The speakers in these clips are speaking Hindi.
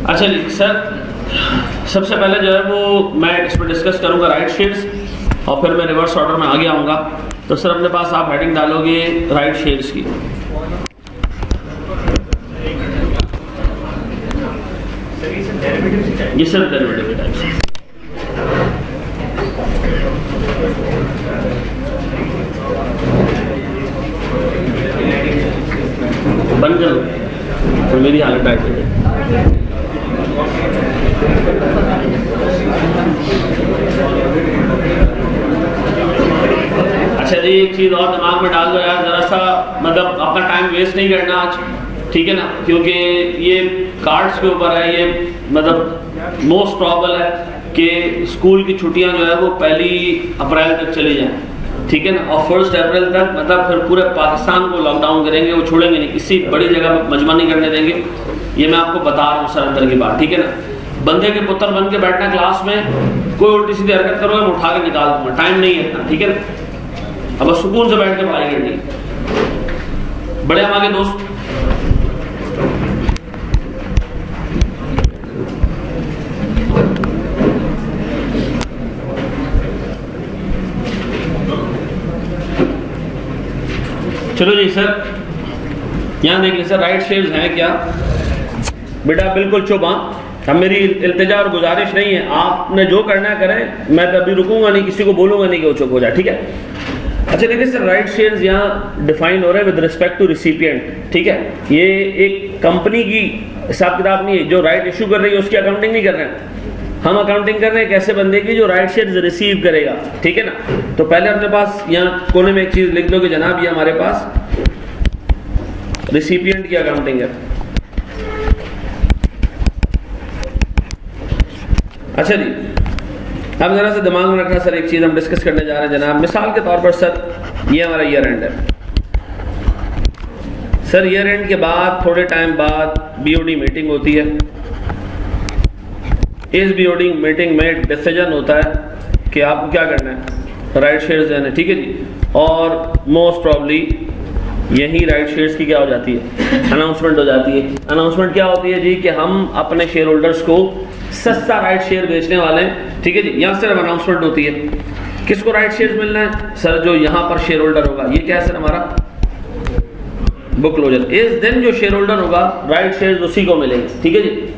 अच्छा जी सर, सबसे पहले जो है वो मैं इस पर डिस्कस करूंगा राइट शेयर्स और फिर मैं रिवर्स ऑर्डर में आगे आऊंगा। तो सर अपने पास आप हेडिंग डालोगे राइट शेयर्स की। ये सर डेरिवेटिव टाइप से बंद करो तो मेरी हालत टाइप हो जाए। अच्छा जी, एक चीज और दिमाग में डाल दो यार, जरा सा मतलब अपना टाइम वेस्ट नहीं करना आज, ठीक है ना, क्योंकि ये कार्ड्स के ऊपर है। ये मतलब मोस्ट प्रॉबल है कि स्कूल की छुट्टियां जो है वो 1 अप्रैल तक चली जाएं, ठीक है ना, और 1 अप्रैल तक मतलब फिर पूरे पाकिस्तान को लॉकडाउन करेंगे, वो छोड़ेंगे नहीं, किसी बड़ी जगह में मजमा नहीं करने देंगे। ये मैं आपको बता रहा हूँ सर अंदर की बात, ठीक है ना। बंदे के पुत्र बन के बैठना क्लास में, कोई उल्टी सीधी हरकत करोगे मैं उठा के निकाल दूंगा, टाइम नहीं है इतना, ठीक है ना। अब सुकून से बैठ के पढ़ाई करनी। बड़े हमारे दोस्त चलो जी सर, यहां देख लीजिए सर राइट शेयर्स हैं क्या बेटा, बिल्कुल चुप। अब मेरी इल्तिजा और गुजारिश नहीं है, आपने जो करना है करें, मैं तो अभी रुकूंगा नहीं, किसी को बोलूंगा नहीं कि वो चुप हो जाए, ठीक है। अच्छा देखिए सर, राइट शेयर्स यहाँ डिफाइन हो रहे हैं विद रिस्पेक्ट टू रिसिपिएंट, ठीक है। ये एक कंपनी की हिसाब किताब नहीं है, जो राइट इशू कर रही है उसकी अकाउंटिंग नहीं कर रहे हैं हम, अकाउंटिंग कर रहे हैं एक ऐसे बंदे की जो राइट शेयर्स रिसीव करेगा, ठीक है ना। तो पहले अपने पास यहाँ कोने में एक चीज लिख दो कि जनाब ये हमारे पास रिसिपिएंट की अकाउंटिंग है। अच्छा जी, अब जरा सा दिमाग में रखना सर, एक चीज हम डिस्कस करने जा रहे हैं जनाब। मिसाल के तौर पर सर ये हमारा ईयर एंड है सर, ईयर एंड के बाद थोड़े टाइम बाद बीओडी मीटिंग होती है। इस बीओडी मीटिंग में डिसीजन होता है कि आपको क्या करना है, राइट शेयर्स देने, ठीक है जी। और मोस्ट प्रॉब्ली यही राइट शेयर्स की क्या हो जाती है, अनाउंसमेंट हो जाती है। अनाउंसमेंट क्या होती है जी कि हम अपने शेयर होल्डर्स को सस्ता राइट शेयर बेचने वाले हैं, ठीक है जी। यहाँ सिर्फ अनाउंसमेंट होती है। किसको राइट शेयर्स मिलना है सर, जो यहाँ पर शेयर होल्डर होगा। ये क्या है सर, हमारा बुक क्लोजर। इस दिन जो शेयर होल्डर होगा राइट शेयर्स उसी को मिलेंगे, ठीक है जी।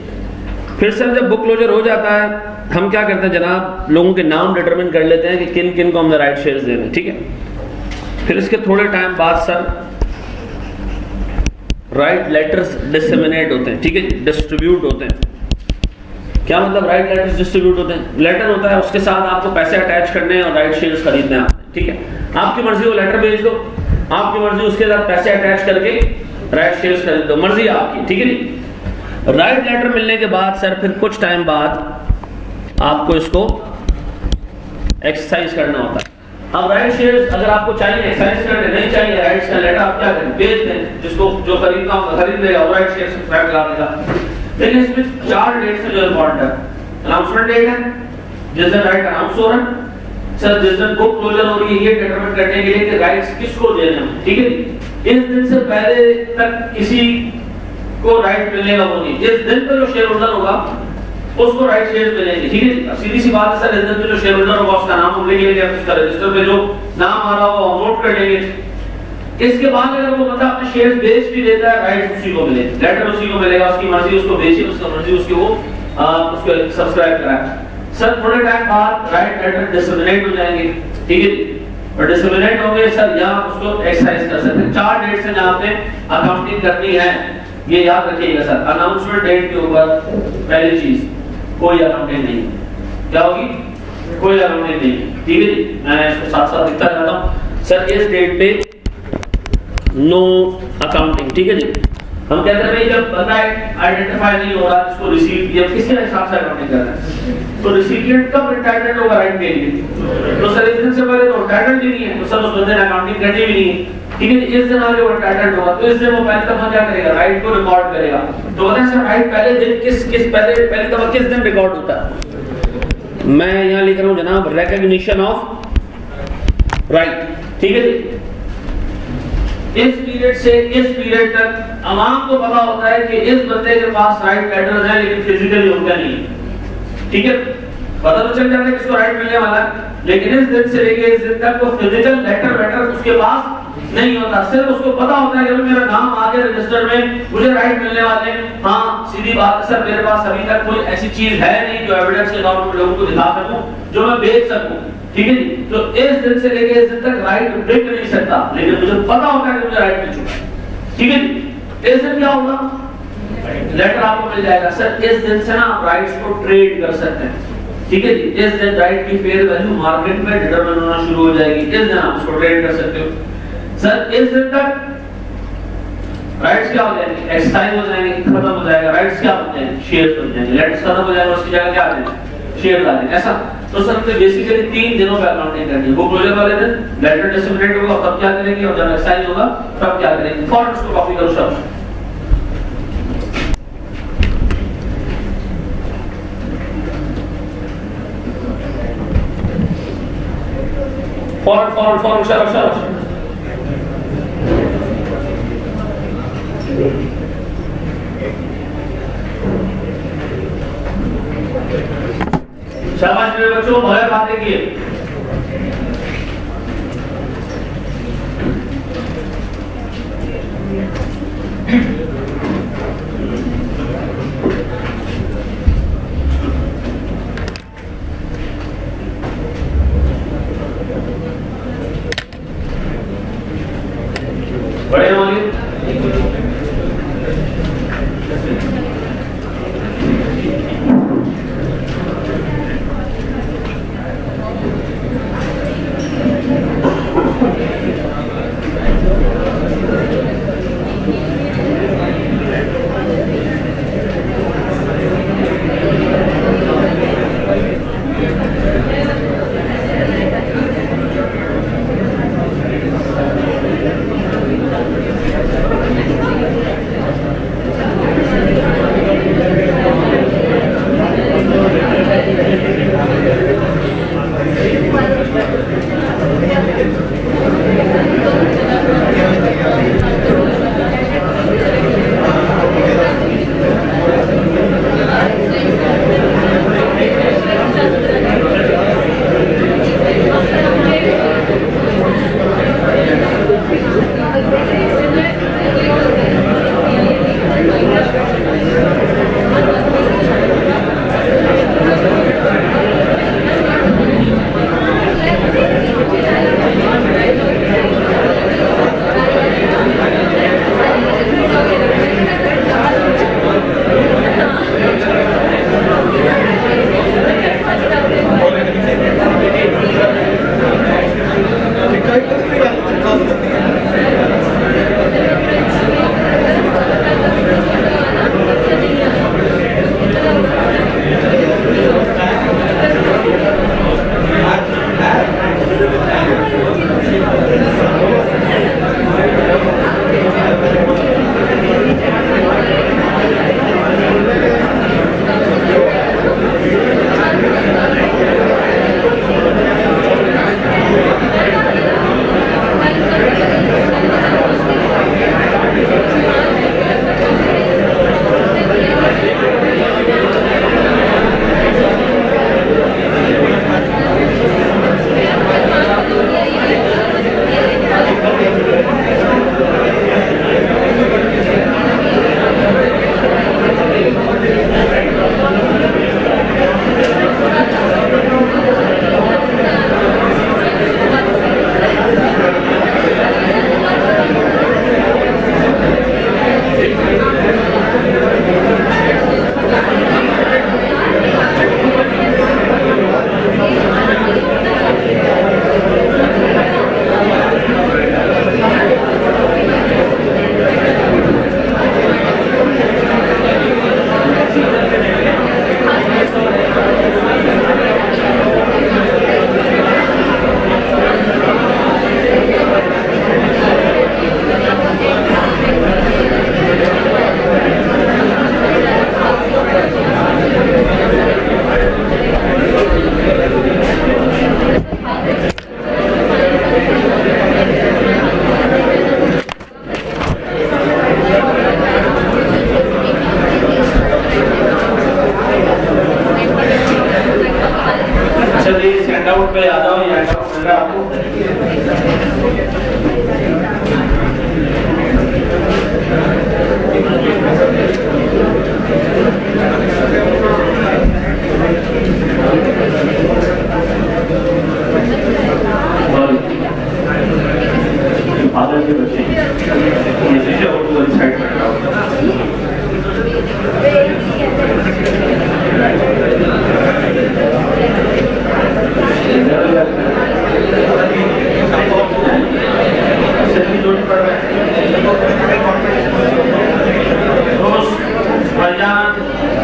फिर सर जब बुक क्लोजर हो जाता है, हम क्या करते हैं जनाब, लोगों के नाम डिटरमिन कर लेते हैं कि किन किन को हमने राइट शेयर्स देने, ठीक है। फिर इसके थोड़े टाइम बाद सर राइट लेटर्स डिसेमिनेट होते हैं, ठीक है, डिस्ट्रीब्यूट होते हैं। क्या मतलब राइट लेटर्स डिस्ट्रीब्यूट होते हैं, लेटर होता है उसके साथ आपको पैसे अटैच करने हैं और राइट शेयर्स खरीदने हैं, ठीक है। आपकी मर्जी वो लेटर भेज दो, आपकी मर्जी उसके साथ पैसे अटैच करके राइट शेयर्स खरीद दो, मर्जी आपकी, ठीक है जी। राइट लेटर मिलने के बाद सर फिर कुछ टाइम बाद आपको इसको एक्सरसाइज करना होता है। अब राइट शेयर्स अगर आपको चाहिए एक्सरसाइज करने, नहीं चाहिए राइट्स का लेटर, आप क्या करें, बेच दें, जिसको जो खरीदना होगा खरीद लेगा, वो राइट शेयर सब्सक्राइब करा देगा। लेकिन इसमें 4 डेट्स है जो इंपॉर्टेंट है। अनाउंसमेंट डेट है, जिस दिन राइट अनाउंस हो रहा है सर, जिस दिन बुक क्लोजर हो रही है, ये डिटरमिन करने के लिए कि राइट्स किसको देने हैं, ठीक है। इस दिन से पहले तक किसी को राइट मिलेगा वो नहीं, जिस दिन पर जो शेयर होल्डर होगा उसको राइट शेयर मिलेंगे, ठीक है। सीधी सी बात है सर, इस दिन पे जो शेयर होल्डर होगा उसका नाम हम लिख लेंगे, उसका रजिस्टर पे जो नाम आ रहा होगा वो नोट कर लेंगे। इसके बाद अगर वो बंदा अपने शेयर्स बेच भी देता है, राइट उसी को मिले, लेटर उसी को मिलेगा, उसकी मर्जी उसको बेचे, उसकी मर्जी उसकी वो उसको सब्सक्राइब कराए। सर थोड़े टाइम बाद राइट लेटर डिसेमिनेट हो जाएंगे, ठीक है। और डिसेमिनेट होंगे सर, यहाँ उसको एक्सरसाइज कर सकते हैं। 4 डेट्स हैं जहाँ पे अकाउंटिंग करनी है, ये याद रखिएगा सर। अनाउंसमेंट डेट के ऊपर पहली चीज कोई अकाउंटिंग नहीं, क्या होगी, कोई अकाउंटिंग नहीं, ठीक है जी। मैं इसको साथ साथ लिखता जाता हूँ सर, इस डेट पे नो अकाउंटिंग, ठीक है जी। हम कहते हैं भाई जब बंदा आइडेंटिफाई नहीं हो रहा, इसको रिसीव या किसी हिसाब से अकाउंटिंग कर रहा है, तो रिसिपिएंट कब एंटाइटल्ड होगा राइट के लिए, तो सर इस दिन से पहले तो एंटाइटल्ड ही नहीं है, तो सर उस बंदे ने अकाउंटिंग करनी भी नहीं है, ठीक है। इस दिन आगे वो एंटाइटल्ड होगा, तो इस दिन वो पहले दफा क्या करेगा, राइट को रिकॉर्ड करेगा। तो बताएं सर राइट पहले दिन पहली दफा किस दिन रिकॉर्ड होता है। मैं यहाँ लिख रहा हूँ जनाब, रिकॉग्निशन ऑफ राइट, ठीक है जी। इस पीरियड से इस पीरियड तक अवाम को पता होता है कि इस बंदे के पास राइट लेटर्स हैं लेकिन फिजिकली उनका नहीं है। ठीक है, पता तो चल जाता है किसको राइट मिलने वाला है, लेकिन इस दिन से लेके इस दिन तक वो फिजिकल लेटर उसके पास नहीं होता। सिर्फ उसको पता होता है कि मेरा नाम आ गया रजिस्टर में, मुझे राइट मिलने वाले हैं। हाँ, सीधी बात है सर, मेरे पास अभी तक कोई ऐसी चीज है नहीं जो एविडेंस के तौर पर लोगों को दिखा सकूं, जो मैं बेच सकूं। ठीक है जी, तो इस दिन से लेके इस दिन तक राइट बिक नहीं सकता, लेकिन मुझे पता होता है कि मुझे राइट मिल चुका है। ठीक है जी, इस दिन क्या होगा, लेटर आपको मिल जाएगा। सर इस दिन से ना आप राइट्स को ट्रेड कर सकते हैं। ठीक है जी, इस दिन राइट की फेयर वैल्यू मार्केट में डिटरमाइन होना शुरू हो जाएगी, इस दिन आप उसको ट्रेड कर सकते हो। सर इस दिन तक राइट्स क्या हो जाएंगे, एक्सरसाइज हो जाएंगे, खत्म हो जाएगा, राइट्स क्या बन जाएंगे, शेयर्स बन जाएंगे। लेट्स खत्म हो जाएगा, उसकी जगह क्या आ जाएगा, शेयर आ जाएंगे। ऐसा तो सर हमने बेसिकली 3 दिनों पे अकाउंटिंग करनी है। वो क्लोजर वाले दिन लेटर डिसमिनेट होगा तब क्या करेंगे, और जब एक्सरसाइज होगा तब क्या करेंगे। फौरन उसको कॉपी करो सब। फौरन शाबाश। शाबाश मेरे बच्चों, बहुत बातें किए। बड़े होंगे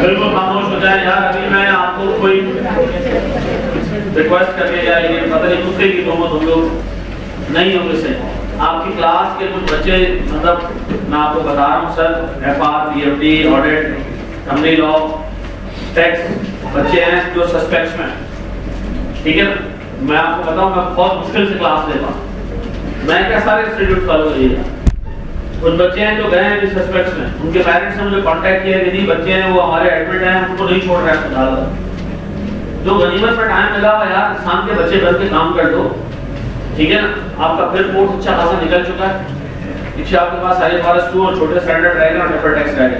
बिल्कुल खामोश हो जाए यार। अभी मैं आपको कोई रिक्वेस्ट करके या ये पता नहीं कुत्ते की दोनों तुम लोग नहीं होंगे से आपकी क्लास के कुछ बच्चे, मतलब मैं आपको बता रहा हूँ sir, FR, BFD, audit, company law, tax बच्चे हैं जो सस्पेक्ट्स में, ठीक है ना। मैं आपको बताऊं मैं बहुत मुश्किल से क्लास लेता हूँ, मैं क्या सारे इंस्टीट्यूट फॉलो करिएगा। कुछ बच्चे हैं जो गए हैं सस्पेक्ट्स में, उनके पेरेंट्स ने मुझे कांटेक्ट किया कि नहीं बच्चे हैं वो हमारे एडमिट हैं, उनको नहीं छोड़ रहे हैं अस्पताल। जो गनीमत पर टाइम मिला हुआ यार, इंसान के बच्चे घर के काम कर दो, ठीक है ना। आपका फिर कोर्स अच्छा खासा निकल चुका है, पीछे आपके पास IFRS 2 और छोटे स्टैंडर्ड रहेगा और डेफर्ड टैक्स रहेगा,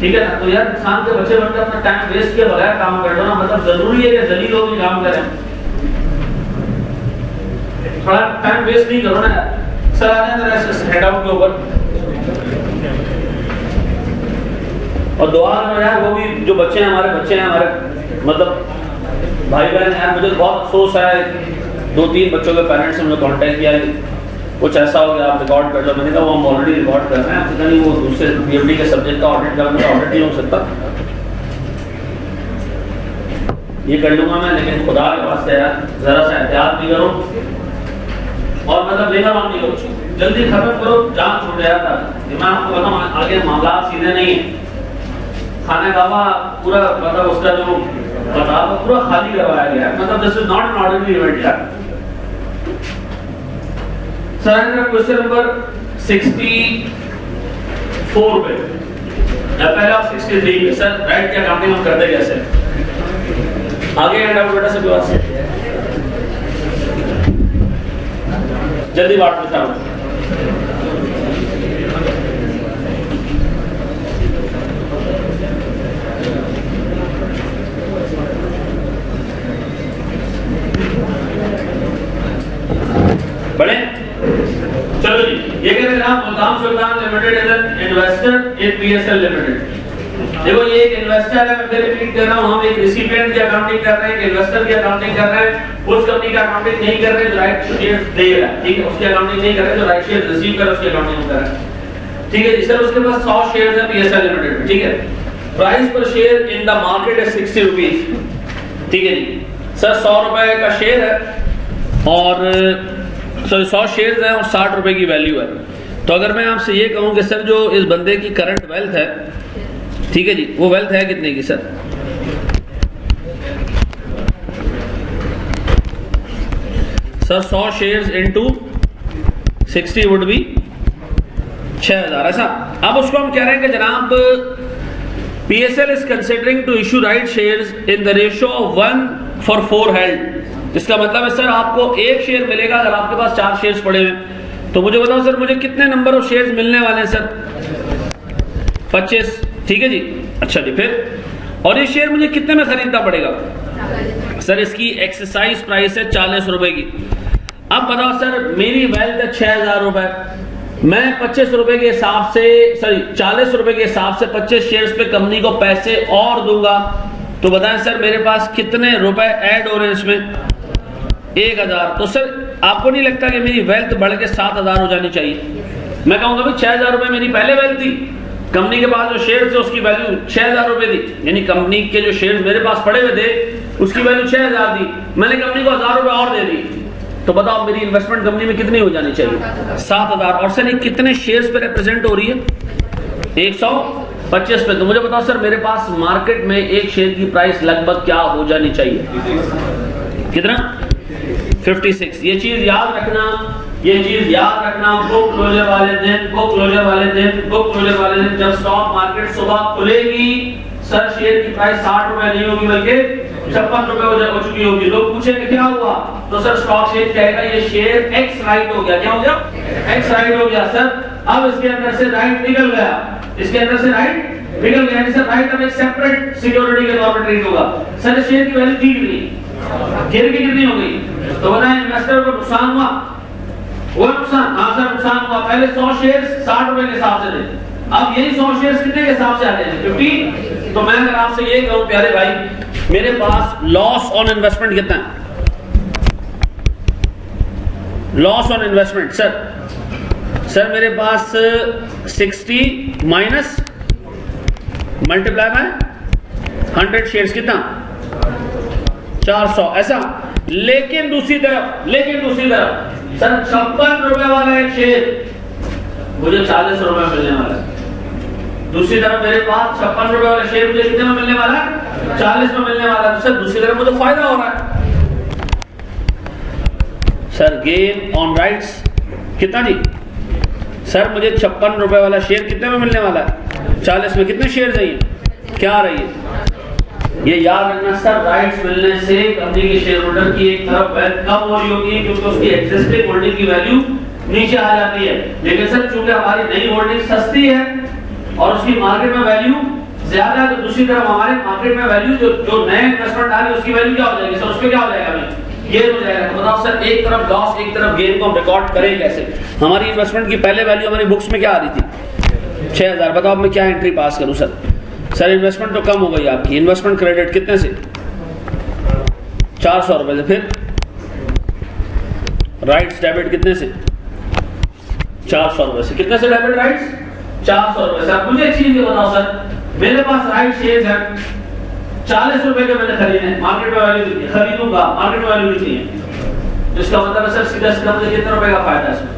ठीक है ना। तो यार इंसान के बच्चे बनकर अपना टाइम वेस्ट किए बगैर काम कर दो ना, मतलब जरूरी है कि जलील लोग भी काम करें, थोड़ा टाइम वेस्ट नहीं करो ना यार। सर आ जाए हेड आउट के ऊपर और दुआ करो यार, वो भी जो बच्चे हैं हमारे मतलब भाई बहन हैं। मुझे बहुत अफसोस है, 2-3 बच्चों के पेरेंट्स ने मुझे कांटेक्ट किया, कुछ ऐसा हो गया आप रिकॉर्ड कर लो। मैंने कहा वो हम ऑलरेडी रिकॉर्ड कर रहे हैं, पता नहीं वो दूसरे BFD के सब्जेक्ट का ऑडिट कर, मुझे ऑडिट नहीं हो सकता, ये कर लूंगा मैं, लेकिन खुदा के वास्ते यार जरा सा एहतियात भी करो और मतलब लेकर ऑन नहीं करो, जल्दी खत्म करो, जान छूट जाता है। मैं आपको बताऊं आगे मामला सीधे नहीं है। खाने काबा पूरा मतलब उसका जो बता पूरा खाली करवाया गया है, मतलब this is not an ordinary event यार। सर क्वेश्चन नंबर 64 पे या पहले आप 63 पे सर राइट क्या काउंटिंग हम करते कैसे आगे एंड आउट बेटा सबके पास जल्दी बात पूछा बड़े। चलो जी, ये कह रहे हैं Multan Sultan limited is an investor in PSL limited. देखो ये एक इन्वेस्टर है, मैं रिपीट कर रहा हूं, हम एक रिसिपिएंट की अकाउंटिंग कर रहे हैं, एक इन्वेस्टर की अकाउंटिंग कर रहे हैं, उस कंपनी का अकाउंटिंग नहीं कर रहे जो राइट शेयर दे रहा है, ठीक है, उसकी अकाउंटिंग नहीं कर रहे जो राइट शेयर रिसीव कर रहा है उसकी अकाउंटिंग कर रहा है, ठीक है जी। सर उसके पास 100 शेयर्स है PSL लिमिटेड में, ठीक है, प्राइस पर शेयर इन द मार्केट है 60 रुपीस, ठीक है जी। सर 100 रुपए का शेयर है और 100 शेयर्स हैं और 60 रुपए की वैल्यू है। तो अगर मैं आपसे ये कहूं कि सर जो इस बंदे की करंट वेल्थ है, ठीक है जी, वो वेल्थ है कितने की sir? Sir 100 shares into 60 would be 6000, ऐसा। अब उसको हम कह रहे हैं कि जनाब PSL is considering to issue right shares in the ratio of 1:4 held. इसका मतलब है सर आपको एक शेयर मिलेगा अगर आपके पास 4 शेयर्स पड़े हुए। तो मुझे बताओ सर मुझे कितने नंबर ऑफ शेयर्स मिलने वाले हैं सर? 25, ठीक है जी। अच्छा जी, फिर और ये शेयर मुझे कितने में खरीदना पड़ेगा? सर इसकी एक्सरसाइज प्राइस है 40 रुपए की। अब बताओ सर मेरी वेल्थ है 6000 रुपए, मैं 25 रुपए के हिसाब से 40 रुपए के हिसाब से 25 शेयर्स पे कंपनी को पैसे और दूंगा। तो बताएं सर मेरे पास कितने रुपए ऐड हो रहे हैं इसमें? 1000। तो सर आपको नहीं लगता कि मेरी वेल्थ बढ़ के 7000 हो जानी चाहिए? मैं कहूंगा भाई 6000 रुपए मेरी पहले वेल्थ थी, कंपनी के पास जो शेयर थे उसकी वैल्यू 6000 रुपए थी, यानी कंपनी के जो शेयर मेरे पास पड़े हुए थे उसकी वैल्यू 6000 थी, मैंने कंपनी को 1000 रुपए और दे दी। तो बताओ मेरी इन्वेस्टमेंट कंपनी में कितनी हो जानी चाहिए? 7000। और सर ये कितने शेयर्स पे रिप्रेजेंट हो रही है? 125 पे। तो मुझे बताओ सर मेरे पास मार्केट में एक शेयर की प्राइस लगभग क्या हो जानी चाहिए? कितना? 56। ये चीज याद रखना, ये चीज याद रखना। बुक क्लोजर वाले दिन, बुक क्लोजर वाले दिन, बुक क्लोजर वाले दिन जब स्टॉक मार्केट सुबह खुलेगी सर शेयर की प्राइस 60 रुपए नहीं होगी बल्कि 56 रुपए हो चुकी होगी। लोग पूछेंगे क्या हुआ, तो सर स्टॉक शेयर कहेगा ये शेयर एक्स राइट हो गया। क्या हो गया? एक्स राइट हो गया सर। अब इसके अंदर से राइट निकल गया, इसके अंदर से राइट निकल गया, सर राइट अब एक सेपरेट सिक्योरिटी के तौर पर ट्रीट होगा। सर शेयर की वैल्यू ठीक नहीं, शेयर की कितनी हो गई? तो बताएं इन्वेस्टर को नुकसान हुआ? वो नुकसान, हाँ सर नुकसान हुआ। पहले 100 शेयर 60 रुपए के हिसाब से थे, अब यही 100 शेयर कितने के हिसाब से आते हैं? 50। तो मैं अगर आपसे ये कहूं प्यारे भाई मेरे पास लॉस ऑन इन्वेस्टमेंट कितना है? लॉस ऑन इन्वेस्टमेंट सर मेरे पास 60 माइनस मल्टीप्लाई बाय 100 शेयर्स कितना 400 ऐसा। लेकिन दूसरी तरफ सर 56 रुपए वाला एक शेयर मुझे 40 रुपए मिलने वाला है। दूसरी तरफ मेरे पास 56 रुपए वाला शेयर मुझे कितने में मिलने वाला है 40 में मिलने वाला है। सर दूसरी तरफ मुझे फायदा हो रहा है। सर गेन ऑन राइट्स कितना जी सर मुझे 56 रुपए वाला शेयर कितने में मिलने वाला है 40 में। कितने शेयर चाहिए क्या रही है ये याद रखना सर। राइट्स मिलने से कंपनी के शेयर होल्डर की एक तरफ वैल्यू कम हो रही होती है क्योंकि उसकी एग्जिस्टिंग होल्डिंग की वैल्यू नीचे आ जाती है। लेकिन सर चूंकि हमारी नई होल्डिंग सस्ती है और उसकी मार्केट में वैल्यू ज्यादा है तो दूसरी तरफ हमारे मार्केट में वैल्यू जो नए इन्वेस्टमेंट आ रही है उसकी वैल्यू क्या हो जाएगी सर। उसपे क्या हो जाएगा हमें गेन हो जाएगा। तो बताओ सर एक तरफ लॉस एक तरफ गेन को हम रिकॉर्ड करें कैसे। हमारी इन्वेस्टमेंट की पहले वैल्यू हमारी बुक्स में क्या आ रही थी 6000। बताओ अब मैं क्या एंट्री पास करूं सर। सर इन्वेस्टमेंट तो कम हो गई आपकी। इन्वेस्टमेंट क्रेडिट कितने से 400 रुपए से। फिर राइट्स डेबिट कितने से 400 रुपए से। कितने से डेबिट राइट्स 400 रुपए से। अब मुझे एक चीज ये बताओ सर मेरे पास राइट शेयर्स है 40 रुपए के मैंने खरीदे मार्केट में वैल्यू खरीदूंगा मार्केट में वैल्यू कितनी है तो इसका मतलब है सर सीधा सीधा मुझे कितने रुपए का फायदा है इसमें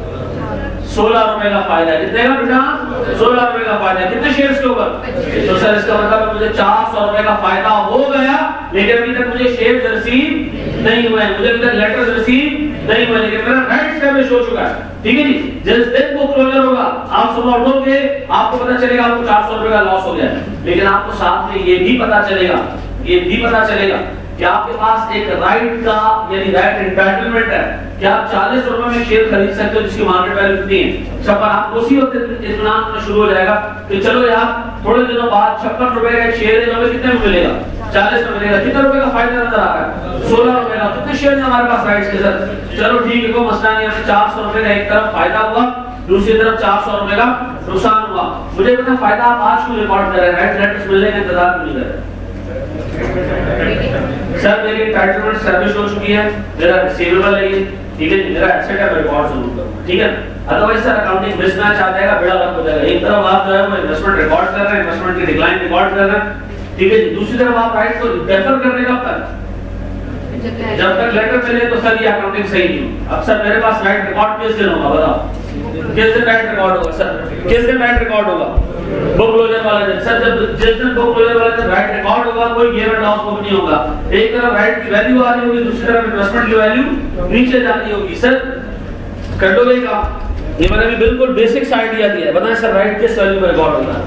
16 रुपए का फायदा है। कितने का बेटा 16 रुपए का फायदा है। कितने शेयर्स के ऊपर तो सर इसका मतलब मुझे 400 रुपए का फायदा हो गया। लेकिन अभी तक मुझे शेयर्स रिसीव नहीं हुए मुझे अभी तक लेटर्स रिसीव नहीं हुए लेकिन मेरा राइट एस्टैब्लिश हो चुका है। ठीक है जी। जिस दिन बुक क्लोजर होगा आप सुबह उठोगे आपको पता चलेगा आपको 400 रुपए का लॉस हो गया लेकिन आपको साथ में ये भी पता चलेगा कि आपके पास एक राइट का यानी राइट एंटाइटलमेंट है कि आप 40 रुपए में शेयर खरीद सकते हो जिसकी मार्केट वैल्यू कितनी है 56। आप उसी वक्त इत्मीनान में शुरू हो जाएगा कि चलो यार थोड़े दिनों बाद 56 रुपए का शेयर है हमें कितने में मिलेगा 40 में मिलेगा। कितने रुपए का फायदा नजर आ रहा है 16 रुपए का। कितने शेयर है हमारे पास राइट्स के सर। चलो ठीक है कोई मसला नहीं हमें 400 रुपए का एक तरफ फायदा हुआ दूसरी तरफ 400 रुपए का नुकसान हुआ। मुझे पता फायदा आप आज क्यों रिकॉर्ड कर रहे हैं राइट लेटर्स मिलने का इंतजार नहीं कर रहे सर। मेरी एंटाइटलमेंट सर्विस हो चुकी है मेरा रिसीवेबल है ये ठीक है मेरा एसेट है मैं रिकॉर्ड जरूर करूंगा ठीक है। अदरवाइज सर अकाउंटिंग मिसमैच आ जाएगा बेड़ा गर्क हो जाएगा। एक तरफ आप जो है वो इन्वेस्टमेंट रिकॉर्ड कर रहे हैं इन्वेस्टमेंट की डिक्लाइन रिकॉर्ड कर रहे हैं ठीक है। दूसरी तरफ आप राइट को डेफर करने कब तक जब तक लेटर मिले तो सर ये अकाउंटिंग सही नहीं। अब सर मेरे पास राइट रिकॉर्ड किस दिन होगा बताओ किस दिन राइट रिकॉर्ड होगा सर। किस दिन राइट रिकॉर्ड होगा बुक क्लोजर वाले दिन सर। जब जिस दिन बुक क्लोजर वाले दिन राइट रिकॉर्ड होगा कोई गेन और लॉस बुक नहीं होगा। एक तरफ राइट की वैल्यू आ रही होगी दूसरी तरफ इन्वेस्टमेंट की वैल्यू नीचे जाती होगी। सर कर दोगे काम ये मैंने अभी बिल्कुल बेसिक्स आइडिया दिया है। बताएं सर राइट किस वैल्यू में रिकॉर्ड होता है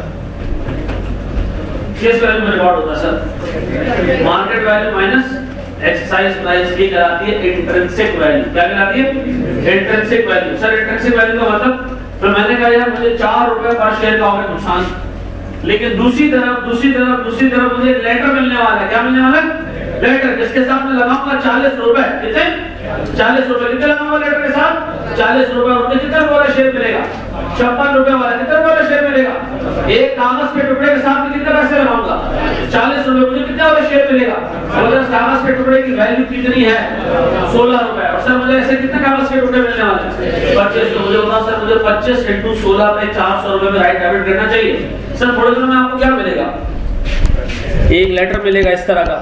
किस वैल्यू में रिकॉर्ड होता है sir. Market value minus exercise price की कहलाती है इंट्रिंसिक वैल्यू। क्या कहलाती है intrinsic value. Sir intrinsic value का मतलब तो मैंने कहा यार मुझे 4 रुपए पर शेयर का होगा नुकसान लेकिन दूसरी तरफ मुझे एक लेटर मिलने वाला है। क्या मिलने वाला है लेटर जिसके साथ मैं लगाऊंगा 40 रुपए। कितने 40 रुपए कितने लगाऊंगा लेटर के साथ 40 रुपए। मुझे कितने वाला शेयर मिलेगा 56 रुपए वाला। कितने वाला शेयर मिलेगा एक कागज के टुकड़े के साथ में कितने पैसे लगाऊंगा 40 रुपए। मुझे कितने वाला शेयर मिलेगा और उस कागज के टुकड़े की वैल्यू कितनी है 16 रुपए। और सर मुझे ऐसे कितने कागज के टुकड़े मिलने वाले 25। मुझे बताओ सर मुझे 25 × 16 पे 400 रुपए में राइट डेबिट करना चाहिए। सर थोड़े दिनों में आपको क्या मिलेगा एक लेटर मिलेगा इस तरह का।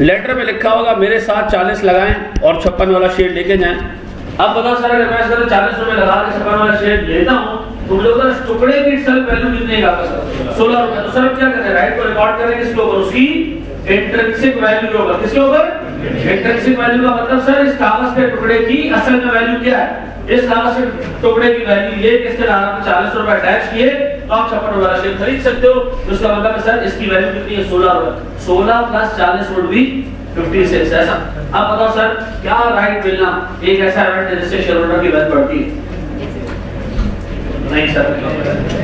लेटर में लिखा होगा मेरे साथ 40 लगाएं और 56 वाला शेयर लेके जाएं। अब बताओ सर अगर मैं सर 40 रुपए लगा के 56 वाला शेयर लेता हूं तो मुझे उधर टुकड़े की सेल्फ वैल्यू कितनी है 16 रुपए। तो सर क्या करें राइट को रिकॉर्ड करें किसके ऊपर उसकी इंट्रिंसिक वैल्यू के ऊपर। किसके ऊपर इंट्रिंसिक वैल्यू का मतलब सर इस कागज के टुकड़े की असल में वैल्यू क्या है। इस कागज के टुकड़े की वैल्यू ये किसके नाम पे 40 रुपए अटैच किए तो आप 56 वाला शेयर खरीद सकते हो। तो इसका मतलब है सर इसकी वैल्यू कितनी है 16 रुपए। 16 + 40 वुड बी 56 ऐसा। अब बताओ सर क्या राइट मिलना एक ऐसा इवेंट है जिससे शेयर होल्डर की वैल्यू बढ़ती है। नहीं सर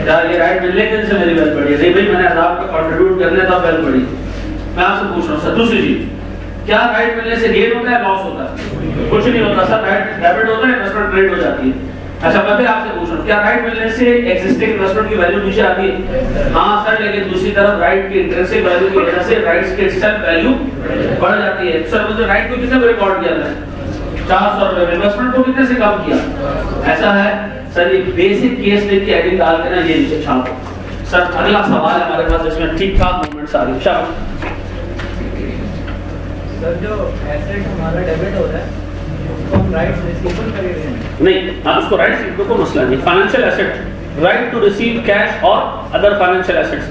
यार ये राइट मिलने के से मेरी वैल्यू बढ़ी नहीं भाई मैंने आपको कंट्रीब्यूट करने तब वैल्यू बढ़ी। मैं आपसे पूछ रहा हूं सर दूसरी चीज क्या राइट मिलने से गेन होता है लॉस होता है। कुछ नहीं होता सर राइट डेबिट होता है इन्वेस्टमेंट क्रेडिट हो जाती है। अच्छा मैं भी आपसे पूछ रहा हूं क्या राइट मिलने से एक्जिस्टिंग इन्वेस्टमेंट की वैल्यू नीचे आती है। हाँ सर लेकिन दूसरी तरफ राइट की इंट्रिंसिक वैल्यू की वजह से राइट्स की सेल्फ वैल्यू बढ़ जाती है। सर मुझे राइट को कितने में रिकॉर्ड किया था 400 रुपए इन्वेस्टमेंट को कितने से कम किया। ऐसा है सर एक बेसिक केस लिख के एडिट डाल के ना ये नीचे छापो सर अगला सवाल है हमारे पास जिसमें ठीक ठाक मूवमेंट्स आ रही है। सर जो एसेट हमारा डेबिट हो रहा है उसको हम राइट्स रिसीवेबल कर रहे हैं नहीं, आप उसको राइट रिसीव को मसला नहीं। Financial asset, right to receive cash और अदर फाइनेंशियल एसेट्स,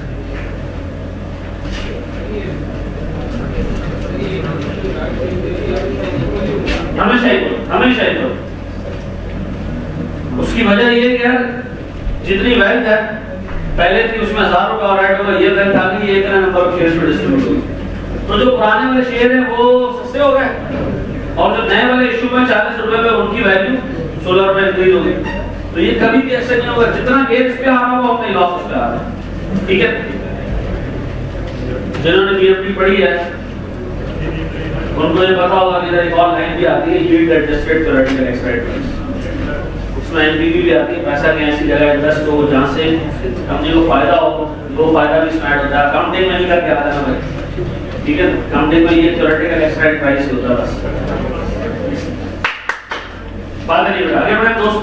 हमेशा ही बोलो। उसकी वजह ये कि यार जितनी वेल्थ है पहले थी उसमें 1000 रुपए और ऐड होगा, ये वेल्थ आ गई, ये इतना नंबर ऑफ शेयर्स में डिस्ट्रीब्यूट होगी, तो जो पुराने वाले शेयर है वो सस्ते हो गए और जो नए वाले इशू में 40 रुपए पे उनकी वैल्यू 16 रुपए इंक्रीज हो गई। तो ये कभी भी ऐसे नहीं होगा, जितना गेन इस पे आ रहा होगा उतना लॉस उस पे आ रहा है। ठीक है, जिन्होंने बीएफडी पढ़ी है उनको ये पता होगा कि एक और लाइन भी आती है, यील्ड एडजस्टेड थ्योरेटिकल एक्सपेरिमेंट, उसमें एनपीवी भी आती है, पैसा कहीं ऐसी जगह इन्वेस्ट हो जहां से कंपनी को फायदा हो, वो फायदा भी इसमें ऐड होता है। अकाउंटिंग में नहीं करके आता है भाई, ठीक है, अकाउंटिंग में ये थ्योरेटिकल एक्सपेरिमेंट प्राइस होता है बस। बात नहीं बेटा, आगे बढ़े दोस्त।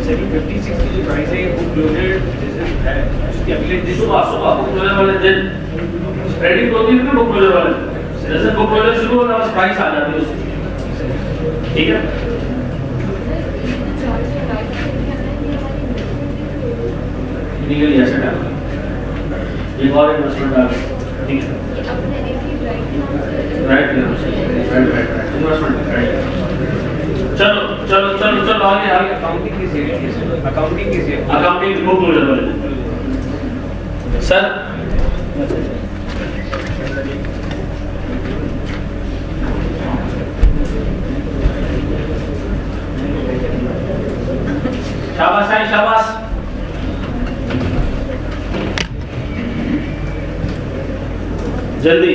सही 56 की जो प्राइस है वो क्लोजर है उसके अगले दिन सुबह बुक क्लोजर वाले दिन ट्रेडिंग होती है ना, बुक क्लोजर वाले दिन जैसे बुक क्लोजर शुरू होता है बस प्राइस आ जाती है उसकी। ठीक है, लीगली एसेट है, एक और इन्वेस्टमेंट आ गई। ठीक है, राइट इन्वेस्टमेंट राइट। चलो आगे अकाउंटिंग की बुक क्लोजर वाले सर शाबाश है, शाबाश। जल्दी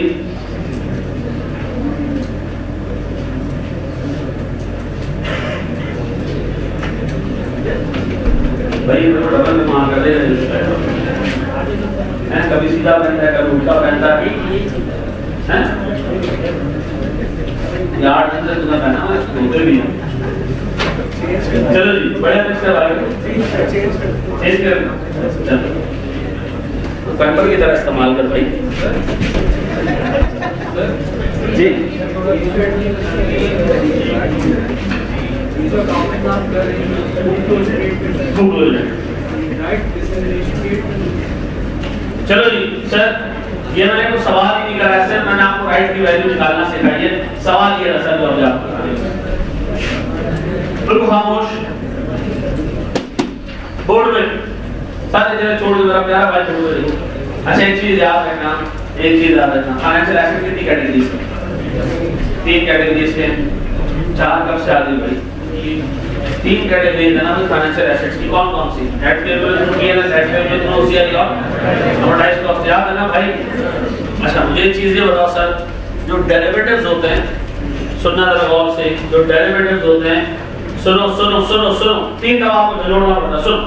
भाई डबल में मार कर दे रहे हैं, कभी सीधा पहनता है कभी उल्टा पहनता है, हैं? ये 8 दिन से तुमने पहना हुआ है, धोते भी हैं। चलो जी बढ़िया मिक्स करवा चेंज कर चलो पेपर की तरह इस्तेमाल कर भाई जी। चलो जी सर, ये मैंने कुछ सवाल ही नहीं करा सर, मैंने आपको राइट की वैल्यू निकालना सिखाई है। सवाल ये रहा सर, जवाब बिल्कुल खामोश बोर्ड में सारे जगह छोड़ दो, मेरा प्यारा भाई छोड़ दो। अच्छा एक चीज याद रखना, फाइनेंशियल एसेट कितनी कैटेगरीज है? 3 कैटेगरीज के, 4 कब से आ गई भाई? 3 कैटेगरीज है ना फाइनेंशियल एसेट्स की। कौन कौन सी? Net payable, PNL, net payable, OCI और अमोर्टाइज्ड कॉस्ट। याद है ना भाई? अच्छा मुझे एक चीज ये बताओ सर, जो डेरिवेटिव्स होते हैं, सुनना जरा गौर से, जो डेरिवेटिव्स होते हैं, सुनो 3 दफा आपको जोड़ना पड़ता। सुनो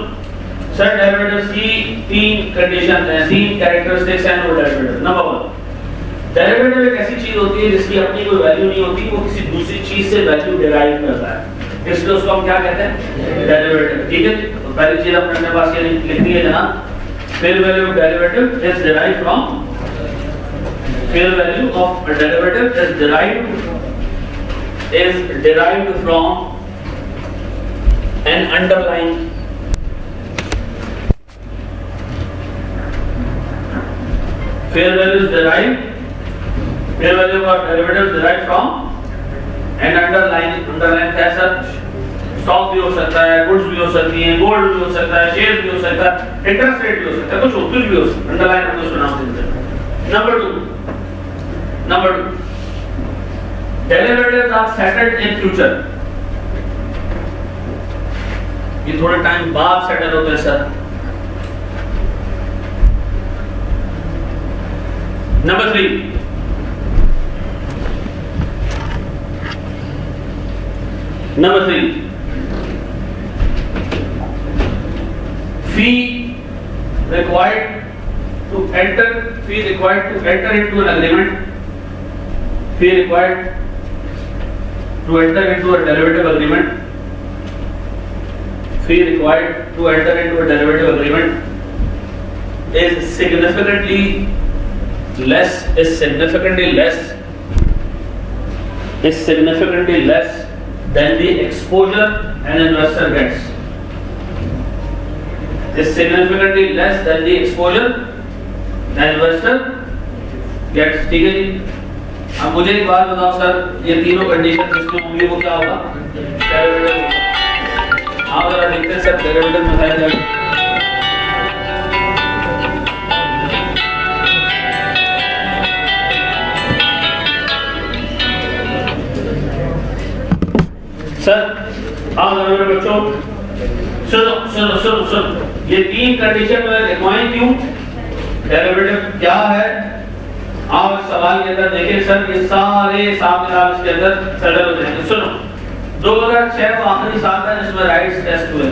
सर, डेरिवेटिव्स की 3 कंडीशन है, 3 कैरेक्टरिस्टिक्स हैं वो डेरिवेटिव। नंबर 1, डेरिवेटिव एक ऐसी चीज होती है जिसकी अपनी कोई वैल्यू नहीं होती, वो किसी दूसरी चीज से वैल्यू डिराइव करता है, इसलिए उसको हम क्या कहते हैं? डेरिवेटिव। ठीक है, तो पहली चीज अपने पास ये लिख दी है जनाब, fair value of derivative is derived from, fair value of a derivative is derived from an underlying fair value is derived, fair value of derivative is derived from an underlying कैसा? स्टॉक भी हो सकता है, गुड्स भी हो सकती हैं, गोल्ड भी हो सकता है, शेयर भी हो सकता है, इंटरेस्ट रेट भी हो सकता है, कुछ भी हो सकता है, अंडरलाइन हम उसको नाम देते हैं। Number 2 derivatives are settled in future, ये थोड़े टाइम बाद सेटल होते हैं sir. Number 3, fee required to enter into an agreement fee required to enter into a derivative agreement. Fee required to enter into a derivative agreement is significantly less than the exposure an investor gets. Is significantly less than the exposure an investor gets. ठीक है जी. अब मुझे एक बात बताओ सर, ये तीनों कंडीशन जिसमें होंगी वो क्या होगा? डेरिवेटिव होगा. आप जरा देखते हैं सर डेरिवेटिव में है क्या? सर आप मेरे बच्चों सुनो, ये तीन कंडीशन में लिखवाएं क्यों? डेरिवेटिव क्या है? आप सवाल के अंदर देखिए सर, ये सारे सामने आप इसके अंदर सेटल हो जाएंगे. सुनो, 2006 को आखिरी साल था जिसमें राइट्स टेस्ट हुए.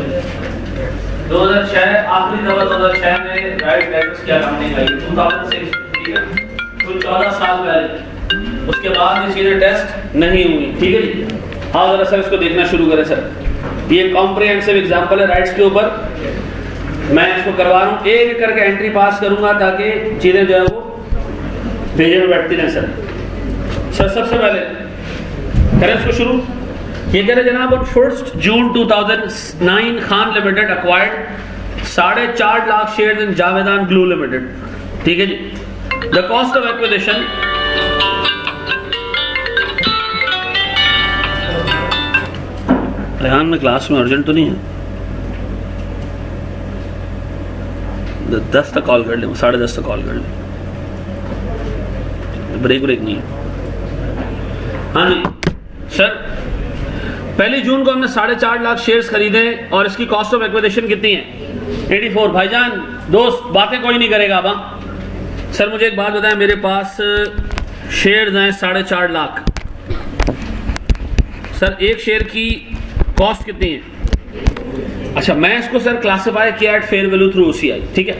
2006 आखिरी दफा 2006 में राइट टेस्ट की अकाउंटिंग आई. 2006, ठीक है, कुल 14 साल पहले. उसके बाद ये चीजें टेस्ट नहीं हुई. ठीक है जी. हाँ जरा सर इसको देखना शुरू करें सर. ये कॉम्प्रिहेंसिव एग्जांपल है राइट्स के ऊपर. मैं इसको करवा रहा हूँ, एक करके एंट्री पास करूंगा ताकि चीजें जो है वो भेजे में बैठती रहें. सर सबसे पहले करें इसको शुरू. ये कह रहे जनाब, on 1 June 2009 Khan limited acquired 4.5 lakh share in Javedan glue limited. ठीक है जी. The cost of acquisition Rehan में क्लास में अर्जेंट तो नहीं है? 10 तक कॉल कर ले, 10:30 तक कॉल कर ले. ब्रेक नहीं है. हाँ जी सर, 1 जून को हमने 4.5 लाख शेयर्स खरीदे और इसकी कॉस्ट ऑफ एक्विजिशन कितनी है? 84. भाईजान दोस्त बातें कोई नहीं करेगा. अब सर मुझे एक बात बताएं, मेरे पास शेयर्स हैं 4.5 लाख. सर एक शेयर की कॉस्ट कितनी है? अच्छा, मैं इसको सर क्लासिफाई किया eight fair value through OCI. ठीक है.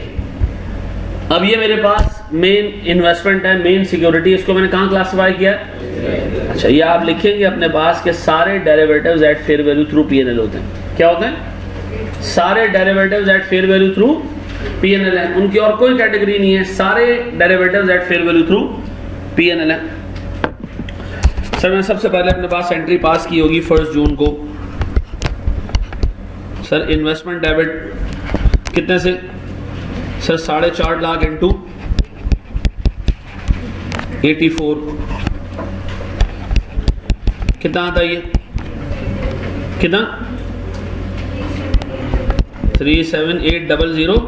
अब ये मेरे पास मेन इन्वेस्टमेंट है, मेन सिक्योरिटी. इसको मैंने कहाँ क्लासिफाई किया? अच्छा, ये आप लिखेंगे अपने पास के सारे derivatives eight fair value through P&L होते हैं. क्या होते हैं? सारे derivatives eight fair value through P&L है. उनकी और कोई कैटेगरी नहीं है. सारे derivatives eight fair value through P&L है. सर मैंने सबसे पहले अपने पास एंट्री पास की होगी 1 जून को. सर इन्वेस्टमेंट डेबिट कितने से? Sir 4.5 lakh into 84. कितना आता है ये? कितना? 3780000.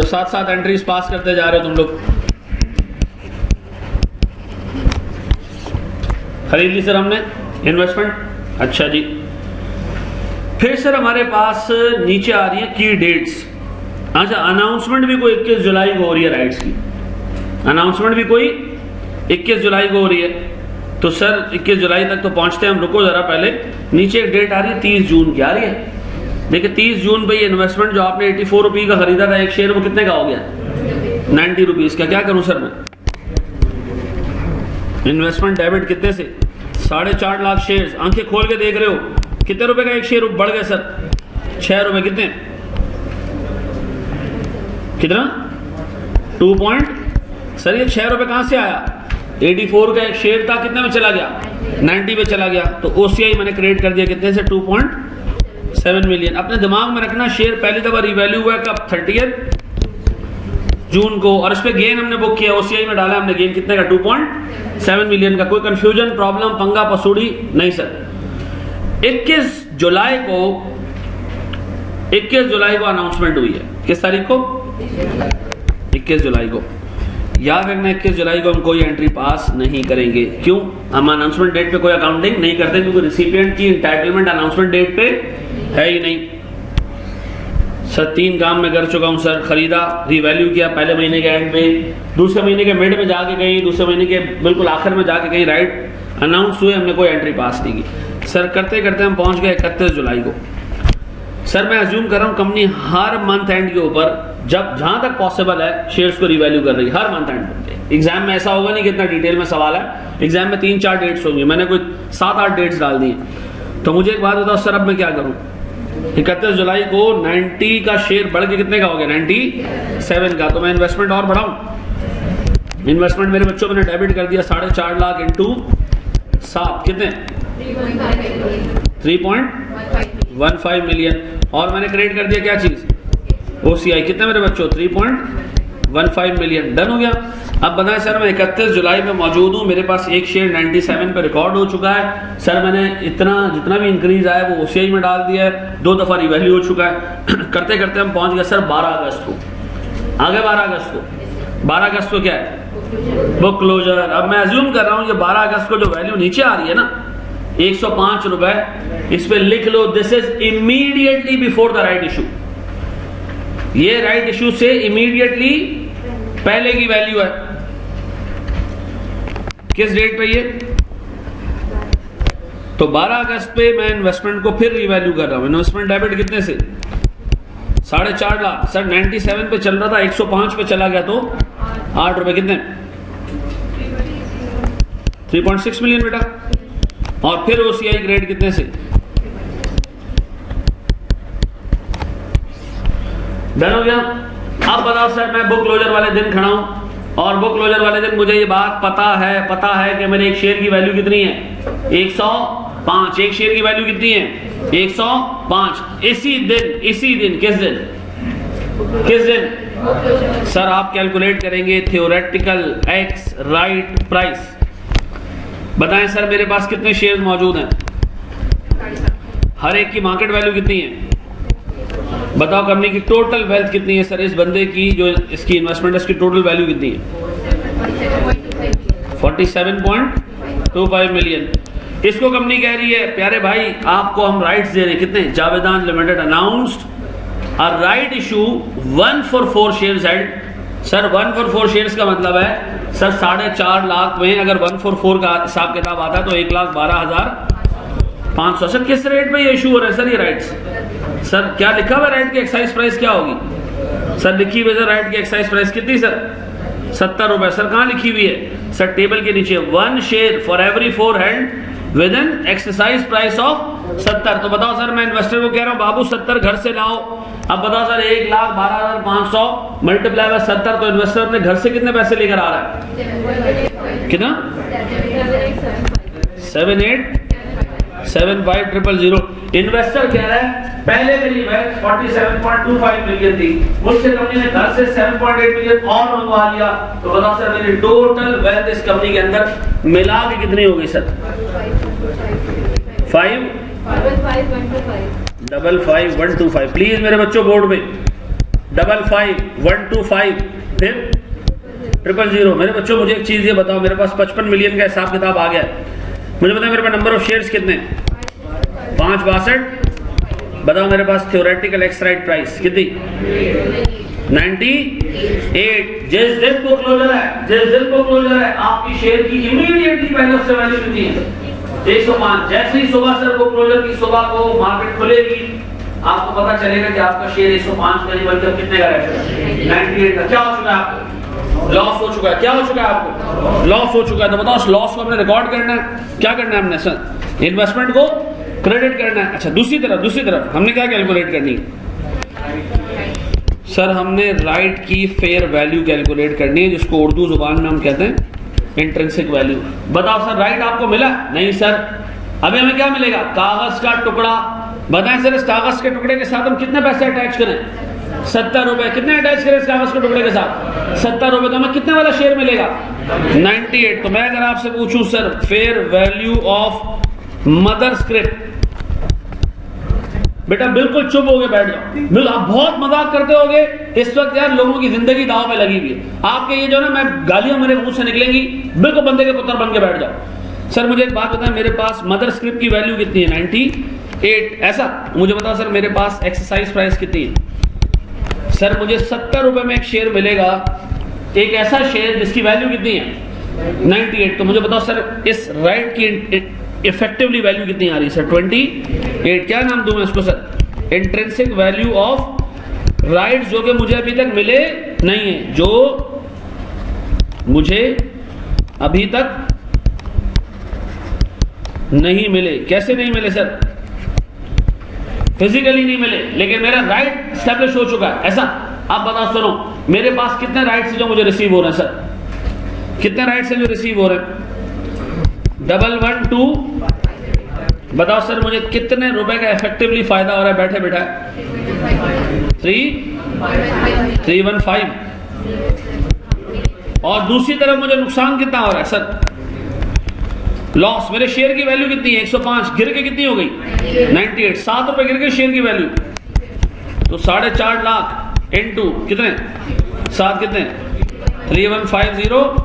साथ एंट्रीज पास करते जा रहे हो तुम लोग. खरीद ली सर हमने इन्वेस्टमेंट. अच्छा जी. फिर सर हमारे पास नीचे आ रही है की डेट्स. अच्छा, अनाउंसमेंट भी कोई 21 जुलाई को हो रही है राइट्स की. अनाउंसमेंट भी कोई 21 जुलाई को हो रही है. तो सर 21 जुलाई तक तो पहुंचते हैं हम. रुको जरा, पहले नीचे एक डेट आ रही है 30 जून की आ रही है. देखिए 30 जून पे ये इन्वेस्टमेंट जो आपने 84 रुपये का खरीदा था एक शेयर, वो कितने का हो गया? 90 रुपीज का. क्या करूं सर मैं? इन्वेस्टमेंट डेबिट कितने से? 4.5 लाख शेयर. आंखें खोल के देख रहे हो कितने रुपए का एक शेयर बढ़ गया सर? 6 रुपए. कितने? कितना? 2 सर ये 6 रुपए कहां से आया? 84 का एक शेयर था, कितने में चला गया? 90 पे चला गया. तो OCI मैंने क्रिएट कर दिया कितने से? 2.7 मिलियन. अपने दिमाग में रखना, शेयर पहली दफा रिवैल्यू हुआ कब? 30 जून को. और इस पे गेन हमने बुक किया, OCI में डाला हमने गेन कितने का? 2.7 मिलियन का. कोई कंफ्यूजन, प्रॉब्लम, पंगा पसूड़ी नहीं सर. 21 जुलाई को अनाउंसमेंट हुई है. किस तारीख को? 21 जुलाई को. याद रखना 21 जुलाई को हम कोई एंट्री पास नहीं करेंगे. क्यों? हम अनाउंसमेंट डेट पे कोई अकाउंटिंग नहीं करते, क्योंकि रिसिपिएंट की एंटाइटलमेंट अनाउंसमेंट डेट पे है ही नहीं. सर 3 काम मैं कर चुका हूं सर. खरीदा, रिवैल्यू किया पहले महीने के एंड में, दूसरे महीने के मिड में जाके कहीं, दूसरे महीने के बिल्कुल आखिर में जाके कहीं राइट अनाउंस हुए, हमने कोई एंट्री पास नहीं की. सर करते करते हम पहुंच गए 31 जुलाई को. सर मैं अज्यूम कर रहा हूं कंपनी हर मंथ एंड के ऊपर जहां तक पॉसिबल है शेयर्स को रिवैल्यू कर रही है. हर मंथ एंड पे एग्जाम में ऐसा होगा नहीं कि इतना डिटेल में सवाल है, एग्जाम में 3-4 डेट्स होंगी, मैंने कोई 7-8 डेट्स डाल दी। तो मुझे एक बात बताओ सर, अब मैं क्या करूं? 31 जुलाई को 90 का शेयर बढ़ के कितने का हो गया? 97 का। तो मैं इन्वेस्टमेंट और बढ़ाऊं? इन्वेस्टमेंट मेरे बच्चों मैंने डेबिट कर दिया 4.5 लाख इंटू 7 कितने? 3.15 मिलियन। और मैंने क्रेडिट कर दिया क्या चीज? OCI कितने मेरे बच्चों? 3.15 मिलियन। डन हो गया। अब बताएं सर, मैं 31 जुलाई में मौजूद हूं, मेरे पास एक शेयर 97 पे रिकॉर्ड हो चुका है। सर मैंने इतना जितना भी इंक्रीज आया वो OCI में डाल दिया है, 2 दफा रिवैल्यू हो चुका है। करते करते हम पहुंच गए सर 12 अगस्त को। आगे 12 अगस्त को, 12 अगस्त को क्या है? Book closure. अब मैं अज्यूम कर रहा हूं कि 12 अगस्त को जो वैल्यू नीचे आ रही है ना 105 रुपए, इस पे लिख लो this is immediately before the right issue. ये राइट इशू से इमीडिएटली पहले की वैल्यू है। किस डेट पे ये? तो 12 अगस्त पे मैं इन्वेस्टमेंट को फिर रिवैल्यू कर रहा हूं। इन्वेस्टमेंट डेबिट कितने से? 4.5 लाख। सर 97 पे चल रहा था, 105 पे चला गया तो 8 रुपए कितने? 3.6 मिलियन बेटा। और फिर OCI ग्रेड कितने से? डन हो गया। अब बताओ सर, मैं बुक क्लोजर वाले दिन खड़ा हूं और बुक क्लोजर वाले दिन मुझे ये बात पता है कि मेरे एक शेयर की वैल्यू कितनी है? 105। एक शेयर की वैल्यू कितनी है? 105। इसी दिन किस दिन? सर आप कैलकुलेट करेंगे थियोरेटिकल एक्स राइट प्राइस। बताएं सर, मेरे पास कितने शेयर मौजूद हैं? हर एक की मार्केट वैल्यू कितनी है? बताओ कंपनी की टोटल वेल्थ कितनी है? सर इस बंदे की जो इसकी इन्वेस्टमेंट है इसकी टोटल वैल्यू कितनी है? 47.25 मिलियन। इसको कंपनी कह रही है प्यारे भाई आपको हम राइट्स दे रहे हैं। कितने? Javedan limited announced a right issue 1 for 4 shares held. Sir 1 for 4 shares का मतलब है सर 4.5 लाख में अगर 1 for 4 का हिसाब किताब आता है तो 1,12,500। सर किस रेट पे ये इशू हो रहा है सर ये राइट्स? सर क्या लिखा हुआ राइट की एक्साइज प्राइस क्या होगी? सर लिखी हुई है राइट की एक्साइज प्राइस कितनी सर? 70 रुपए। सर कहां लिखी हुई है? सर टेबल के नीचे 1 share for every 4 held with an exercise price of 70। तो बताओ सर मैं इन्वेस्टर को कह रहा हूं बाबू 70 घर से लाओ। अब बताओ सर 1,12,500 मल्टीप्लाई बाय 70 तो इन्वेस्टर अपने घर से कितने पैसे लेकर आ रहा है? कितना? 7875,000। इन्वेस्टर कह रहा है पहले मेरी वेल्थ 47.25 मिलियन थी, मुझसे कंपनी ने घर से 7.8 मिलियन और मंगवा लिया। तो बताओ सर मेरी टोटल वेल्थ इस कंपनी के अंदर मिला के कितनी हो गई सर? 55,125। प्लीज मेरे बच्चों बोर्ड में 55,125 फिर 000। मेरे बच्चों मुझे एक चीज ये बताओ, मेरे पास 55 मिलियन का हिसाब किताब आ गया, मुझे बताओ मेरे पास नंबर ऑफ शेयर्स कितने? 562। बताओ मेरे पास थ्योरेटिकल एक्स राइट प्राइस कितनी? 98। जिस दिन को क्लोजर है आपकी शेयर की इमीडिएटली पहले उससे वैल्यू कितनी है? 105। जैसे ही सुबह सर को क्लोजर की सुबह को मार्केट खुलेगी आपको पता चलेगा कि आपका शेयर 105 का नहीं बल्कि कितने का रहेगा? 98 का। क्या हो चुका है आपको? लॉस हो चुका है। क्या हो चुका है आपको? लॉस हो चुका है। तो बताओ लॉस को हमने रिकॉर्ड करना है। क्या करना है हमने सर? इन्वेस्टमेंट को क्रेडिट करना है। अच्छा दूसरी तरफ हमने क्या कैलकुलेट करनी है? सर हमने राइट की फेयर वैल्यू कैलकुलेट करनी है जिसको उर्दू जुबान में हम कहते हैं इंट्रिंसिक वैल्यू। बताओ सर राइट आपको मिला? नहीं सर, अभी हमें क्या मिलेगा? कागज का टुकड़ा। बताएं सर इस कागज के टुकड़े के साथ हम कितने पैसे अटैच करें? 70 रुपए। कितने अटैच करें इस कागज के टुकड़े के साथ? 70 रुपए। तो हमें कितने वाला शेयर मिलेगा? 98। तो मैं अगर आपसे पूछूं sir fair value of mother script, बेटा बिल्कुल चुप हो गए बैठ जाओ। बिल्कुल आप बहुत मजाक करते होगे इस वक्त यार, लोगों की जिंदगी दांव पे लगी हुई है। आपके ये जो ना मैं गालियां मेरे मुंह से निकलेंगी, बिल्कुल बंदे के पुत्र बन के बैठ जाओ। सर मुझे एक बात बताएं, मेरे पास मदर स्क्रिप्ट की वैल्यू कितनी है? 98। ऐसा मुझे बताओ सर मेरे पास एक्सरसाइज प्राइस कितनी है? सर मुझे 70 रुपए में एक शेयर मिलेगा, एक ऐसा शेयर जिसकी वैल्यू कितनी है? 98। तो मुझे बताओ सर इस राइट की इफेक्टिवली वैल्यू कितनी आ रही है सर? 28। क्या नाम दूं मैं इसको sir? Intrinsic value of right, जो कि मुझे अभी तक मिले नहीं है, जो मुझे अभी तक नहीं मिले। कैसे नहीं मिले सर? फिजिकली नहीं मिले, लेकिन मेरा राइट एस्टैब्लिश हो चुका है, ऐसा? आप बताओ, सुनो, मेरे पास कितने राइट्स हैं जो मुझे रिसीव हो रहे हैं सर? कितने राइट्स हैं जो रिसीव हो रहे हैं? 112। बताओ सर, मुझे कितने रुपए का इफेक्टिवली फायदा हो रहा है बैठे बैठा? 315। और दूसरी तरफ मुझे नुकसान कितना हो रहा है सर? लॉस। मेरे शेयर की वैल्यू कितनी है? 105, गिर के कितनी हो गई? 98। 7 रुपए गिर गए शेयर की वैल्यू। तो 4.5 लाख इनटू कितने? 7 कितने? 3150।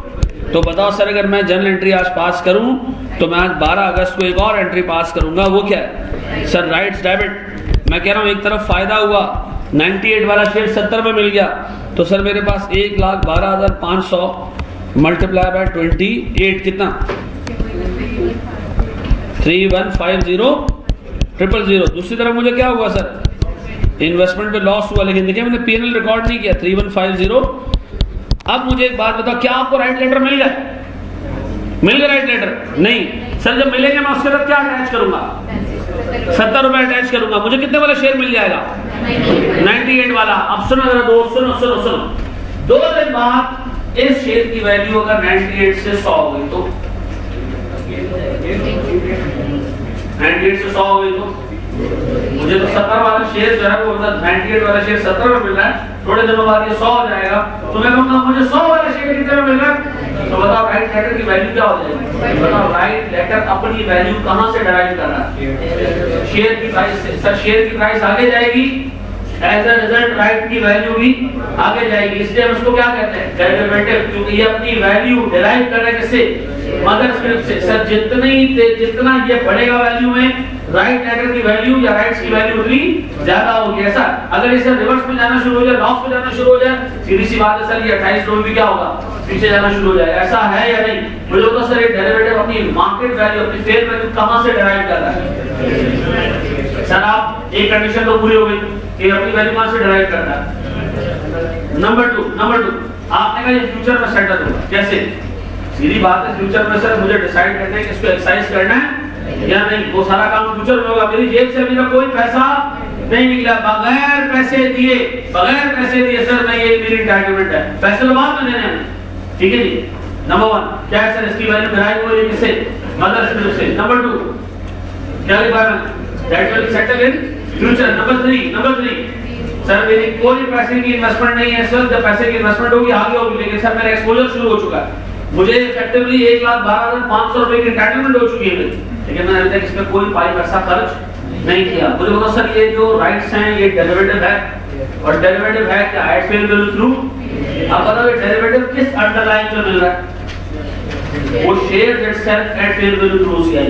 तो बताओ सर, अगर मैं जनरल एंट्री आज पास करूं तो मैं आज 12 अगस्त को एक और एंट्री पास करूंगा। वो क्या है सर? Rights debit. मैं कह रहा हूं एक तरफ फायदा हुआ, 98 वाला शेयर 70 में मिल गया, तो सर मेरे पास 1,12,500 मल्टीप्लाई बाय 28 कितना? 3150,000। दूसरी तरफ मुझे क्या हुआ सर? इन्वेस्टमेंट पे लॉस हुआ, लेकिन देखिए मैंने पीएनएल रिकॉर्ड नहीं किया। 3150। अब मुझे एक बात बताओ, क्या आपको राइट लेटर मिल गया? मिल गया राइट लेटर? नहीं सर, जब मिलेंगे मैं उसके साथ क्या अटैच करूंगा? 70 रुपए अटैच करूंगा। मुझे कितने वाला शेयर मिल जाएगा? 98 वाला। अब सुनो जरा दोस्त, सुनो सुनो सुनो, 2 दिन बाद इस शेयर की वैल्यू अगर 98 से 100 हो गई तो 98 से 100 हो गई तो मुझे तो 70 वाला शेयर जो है वो 98 वाला शेयर 70 में मिल रहा है, थोड़े दिनों बाद ये 100 हो जाएगा, तो मैं कहूँगा मुझे 100 वाला शेयर कितने में मिल रहा है? तो बताओ राइट लेटर की वैल्यू क्या हो जाएगी? बताओ राइट लेटर अपनी वैल्यू कहां से डिराइव कर रहा है? शेयर की प्राइस से। सर शेयर की प्राइस आगे जाएगी, एज अ रिजल्ट राइट की वैल्यू भी आगे जाएगी, इसलिए हम इसको क्या कहते हैं? डेरिवेटिव, क्योंकि ये अपनी वैल्यू डिराइव कर रहा है किससे? मदर स्क्रिप्ट से। सर जितना ये बढ़ेगा वैल्यू में, राइट लेटर की वैल्यू या राइट्स की वैल्यू उतनी ज्यादा होगी। ऐसा अगर इसे रिवर्स में जाना शुरू हो जाए, लॉस में जाना शुरू हो जाए, सीधी सी बात है सर ये 28 में भी क्या होगा? पीछे जाना शुरू हो जाएगा। ऐसा है या नहीं? मुझे तो सर ये डेरिवेटिव अपनी मार्केट वैल्यू, अपनी फेयर वैल्यू कहां से डिराइव कर रहा है? सर आप एक कंडीशन तो पूरी हो गई कि अपनी वैल्यू कहां से डिराइव करना है। नंबर 2 आपने कहा ये फ्यूचर में सेटल होगा। कैसे? सीधी बात है, फ्यूचर में सर मुझे डिसाइड करना है कि इसको एक्सरसाइज करना है या नहीं, वो सारा काम फ्यूचर में होगा। मेरी जेब से अभी तक कोई पैसा नहीं निकला, बगैर पैसे दिए सर मैं, ये मेरी एंटाइटलमेंट है, पैसे तो बाद में देने हैं, ठीक है जी। नंबर 1 क्या है सर? इसकी वैल्यू डिराइव हो रही है किससे? मदर स्क्रिप्ट से। नंबर 2 क्या requirement? That will settle in future. Number 3 sir मेरी कोई पैसे की इन्वेस्टमेंट नहीं है सर, जब पैसे की इन्वेस्टमेंट होगी आगे होगी, लेकिन सर मेरा एक्सपोजर शुरू हो चुका है, मुझे इफेक्टिवली 1,12,500 रुपए की एंटाइटलमेंट हो चुकी है, लेकिन मैंने अभी तक इस पे कोई पैसा खर्च नहीं किया। मुझे बताओ सर ये जो राइट्स हैं ये डेरिवेटिव है, और डेरिवेटिव है क्या? Eight fair value through. अब बताओ ये डेरिवेटिव किस अंडरलाइन पे मिल रहा है? वो share itself eight fair value through OCI।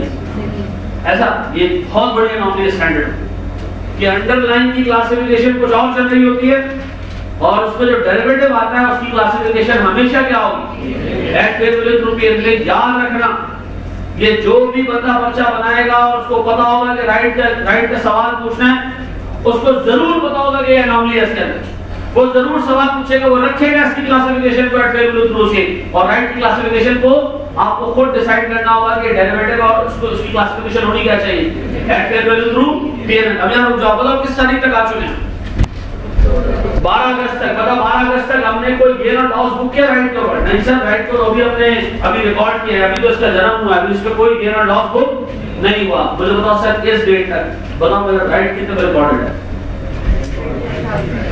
ऐसा ये बहुत बड़ी एनोमली स्टैंडर्ड कि अंडरलाइन की क्लासिफिकेशन कुछ और चल रही होती है, और उसमें जो डेरिवेटिव आता है उसकी क्लासिफिकेशन हमेशा क्या होगी? Eight fair value through PNL. याद रखना, ये जो भी बंदा पर्चा बनाएगा और उसको पता होगा कि राइट का सवाल पूछना है, उसको जरूर पता होगा कि एनोमली है इसके अंदर, वो जरूर सवाल पूछेगा, वो रखेगा इसकी क्लासिफिकेशन को एट फेयर वैल्यू थ्रू से, और राइट की क्लासिफिकेशन को आपको खुद डिसाइड करना होगा कि डेरिवेटिव और उसकी क्लासिफिकेशन होनी क्या चाहिए? Eight fair value through PNL. अब यहां रुक जाओ, बताओ किस तारीख तक आ चुके हैं? 12 अगस्त तक। बताओ 12 अगस्त तक हमने कोई गेन और लॉस बुक किया राइट के ऊपर? नहीं सर, राइट को अभी हमने रिकॉर्ड किया है, अभी तो इसका जन्म हुआ है, अभी इस पे कोई गेन और लॉस बुक नहीं हुआ। मुझे बताओ सर इस डेट तक बताओ मेरा राइट कितने पे रिकॉर्डेड है?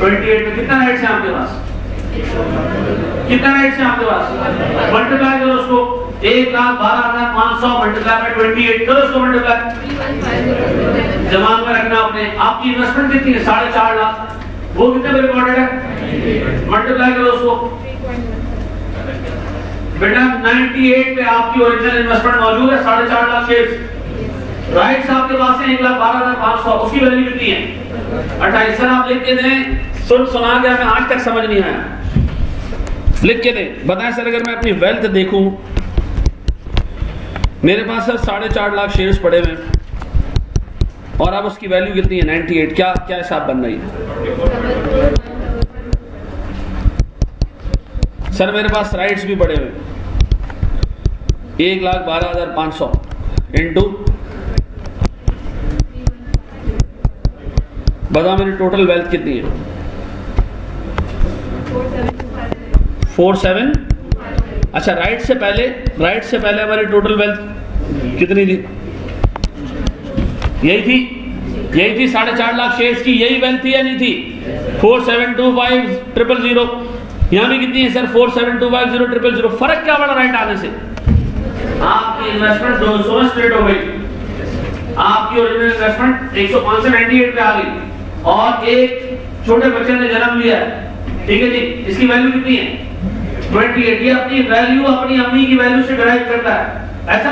28 पे। कितना राइट्स है आपके पास? कितना राइट्स है आपके पास? मल्टीप्लाई करो उसको, 1,12,500 मल्टीप्लाई बाय 28 करो उसको मल्टीप्लाई। दिमाग में रखना आपने, आपकी इन्वेस्टमेंट कितनी है? 4.5 लाख। वो कितने पे रिकॉर्डेड है? मल्टीप्लाई करो उसको बेटा। 98 पे आपकी ओरिजिनल इन्वेस्टमेंट मौजूद है, 4.5 लाख शेयर्स। राइट्स आपके पास है 1,12,500, उसकी वैल्यू कितनी है? 28। सर आप लिख के दें, सुना के हमें आज तक समझ नहीं आया, लिख के दें। बताएं सर अगर मैं अपनी वेल्थ देखूं, मेरे पास सर 4.5 लाख शेयर्स पड़े हुए, और अब उसकी वैल्यू कितनी है? 98। क्या हिसाब बन रही है सर मेरे पास राइट्स भी पड़े हुए 1,12,500 इंटू, बताओ मेरी टोटल वेल्थ कितनी है? 47। अच्छा राइट से पहले हमारी टोटल वेल्थ कितनी थी? यही थी 4.5 लाख शेयर्स की, यही वेल्थ थी या नहीं थी? 4725,000। यहां भी कितनी है सर? 4725,000। फर्क क्या पड़ा राइट आने से? आपकी इन्वेस्टमेंट 200 स्प्लिट हो गई, आपकी ओरिजिनल इन्वेस्टमेंट 105 से 98 पे आ गई, और एक छोटे बच्चे ने जन्म लिया, ठीक है जी, इसकी वैल्यू कितनी है? 28। ये अपनी वैल्यू अपनी अम्मी की वैल्यू से डिराइव करता है, ऐसा?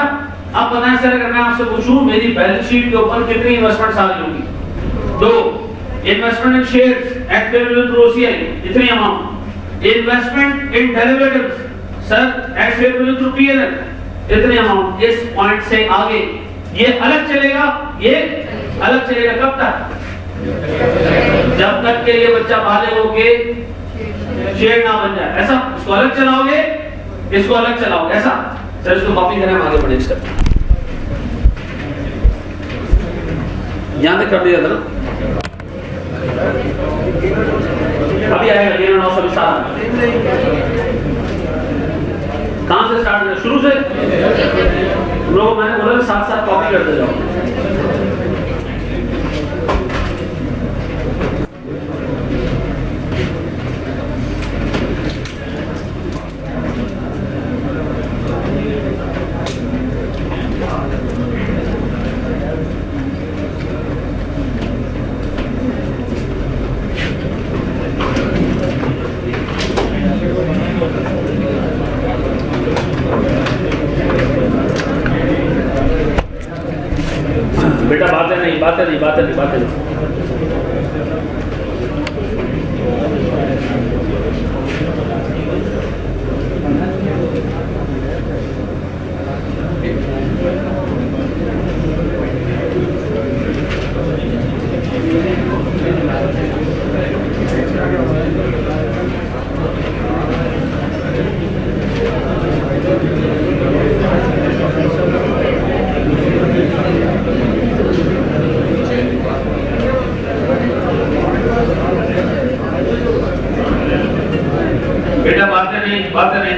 अब बताएं सर, अगर मैं आपसे पूछूं मेरी बैलेंस शीट के ऊपर कितनी इन्वेस्टमेंट्स आ रही होंगी? 2। Investment in shares at fair value through OCI, इतनी amount. Investment in derivatives sir at fair value through PNL, इतनी अमाउंट। इस पॉइंट से आगे ये अलग चलेगा, ये अलग चलेगा। कब तक? जब तक के ये बच्चा बालिग होके शेयर ना बन जाए, ऐसा? इसको अलग चलाओगे, इसको अलग चलाओगे, ऐसा? सर इसको कॉपी करें, हम आगे बढ़े स्टेप। यहां तक कर दिया था ना? अभी आएगा गेम 900 विस्तार। कहां से स्टार्ट करें? शुरू से? लोग मैंने बोला साथ साथ कॉपी करते जाओ। बेटा बातें नहीं। बातें नहीं।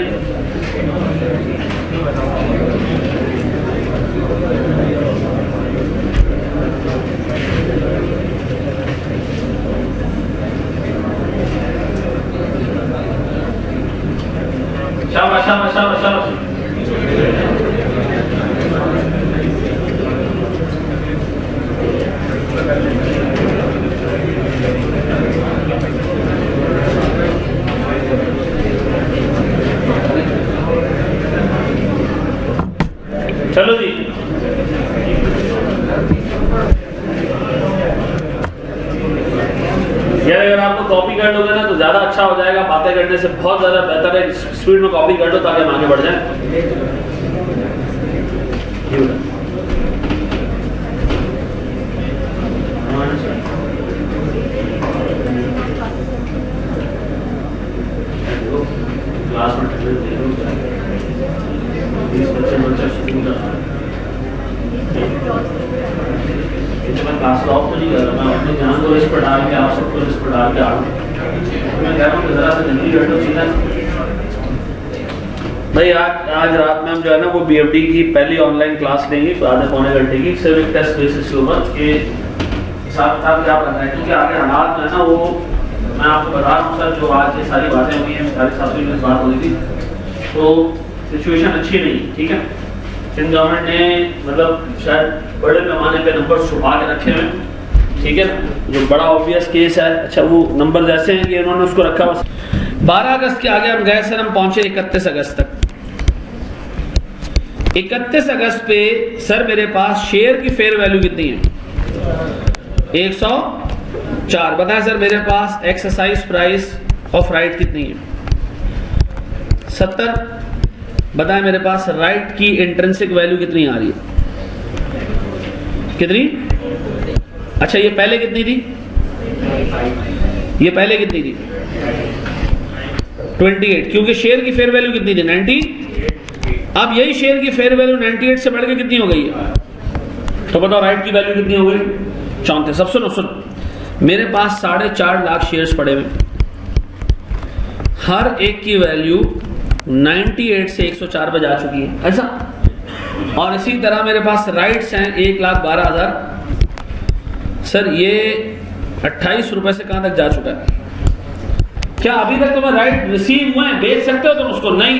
शाबाश शाबाश शाबाश शाबाश। चलो जी, यार अगर आपको कॉपी कर लोगे ना तो ज्यादा अच्छा हो जाएगा, बातें करने से बहुत ज्यादा बेहतर है। स्पीड में कॉपी कर लो ताकि हम आगे बढ़ जाएं। क्लास में क्लास ऑफ तो नहीं कर रहा, मैं अपने ध्यान को इस पर डाल के आप सबको इस पर डाल के आ रहा हूँ। मैं कह रहा हूँ कि जरा सा जल्दी बैठो सीधा। भाई आज रात में हम जो है ना वो बीएफडी की पहली ऑनलाइन क्लास लेंगे आधे पौने घंटे की, सिर्फ एक टेस्ट बेसिस के ऊपर के हिसाब किताब क्या बन रहा है, क्योंकि आगे हालात जो है ना वो मैं आपको बता रहा हूँ सर, जो आज ये सारी बातें हुई हैं, सारी साथी में बात हो रही थी, तो सिचुएशन अच्छी नहीं। ठीक है, सिंध गवर्नमेंट ने मतलब शायद बड़े पैमाने पे नंबर छुपा के रखे हुए, ठीक है, जो बड़ा ऑब्वियस केस है। अच्छा वो नंबर ऐसे हैं कि इन्होंने उसको रखा बस। 12 अगस्त के आगे हम गए सर, हम पहुंचे 31 अगस्त तक। 31 अगस्त पे सर मेरे पास शेयर की फेयर वैल्यू कितनी है? 104। बताएं सर मेरे पास एक्सरसाइज प्राइस ऑफ राइट कितनी है? 70। बताएं मेरे पास राइट की इंट्रिंसिक वैल्यू कितनी आ रही है? कितनी? अच्छा ये पहले कितनी थी? ये पहले कितनी थी? 28, क्योंकि शेयर की फेयर वैल्यू कितनी थी 90। अब यही शेयर की फेयर वैल्यू 98 से बढ़ के कितनी हो गई है, तो बताओ राइट की वैल्यू कितनी हो गई 34। अब सुनो, मेरे पास 4.5 लाख शेयर्स पड़े हुए, हर एक की वैल्यू 98 से 104 पे जा चुकी है, ऐसा। और इसी तरह मेरे पास राइट्स हैं 1,12,000। सर ये 28 रुपए से कहां तक जा चुका है? क्या अभी तक तुम्हें राइट रिसीव हुए हैं? बेच सकते हो तुम उसको? नहीं,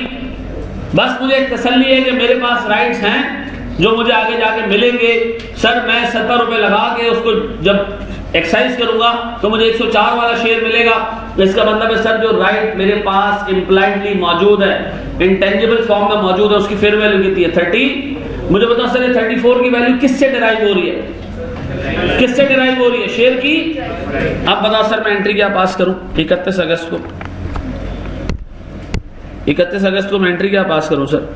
बस मुझे एक तसल्ली है कि मेरे पास राइट्स हैं जो मुझे आगे जाके मिलेंगे। सर मैं 70 रुपए लगा के उसको जब एक्सरसाइज करूंगा तो मुझे 104 वाला शेयर मिलेगा। तो इसका मतलब है सर जो राइट मेरे पास इम्प्लाइडली मौजूद है, इंटेंजिबल फॉर्म में मौजूद है, उसकी फेयर वैल्यू कितनी है 30। मुझे बताओ सर ये 34 की वैल्यू किससे डिराइव हो रही है? किससे डिराइव हो रही है? शेयर की। अब बताओ सर मैं एंट्री क्या पास करूं 31 अगस्त को? 31 अगस्त को मैं एंट्री क्या पास करूं सर?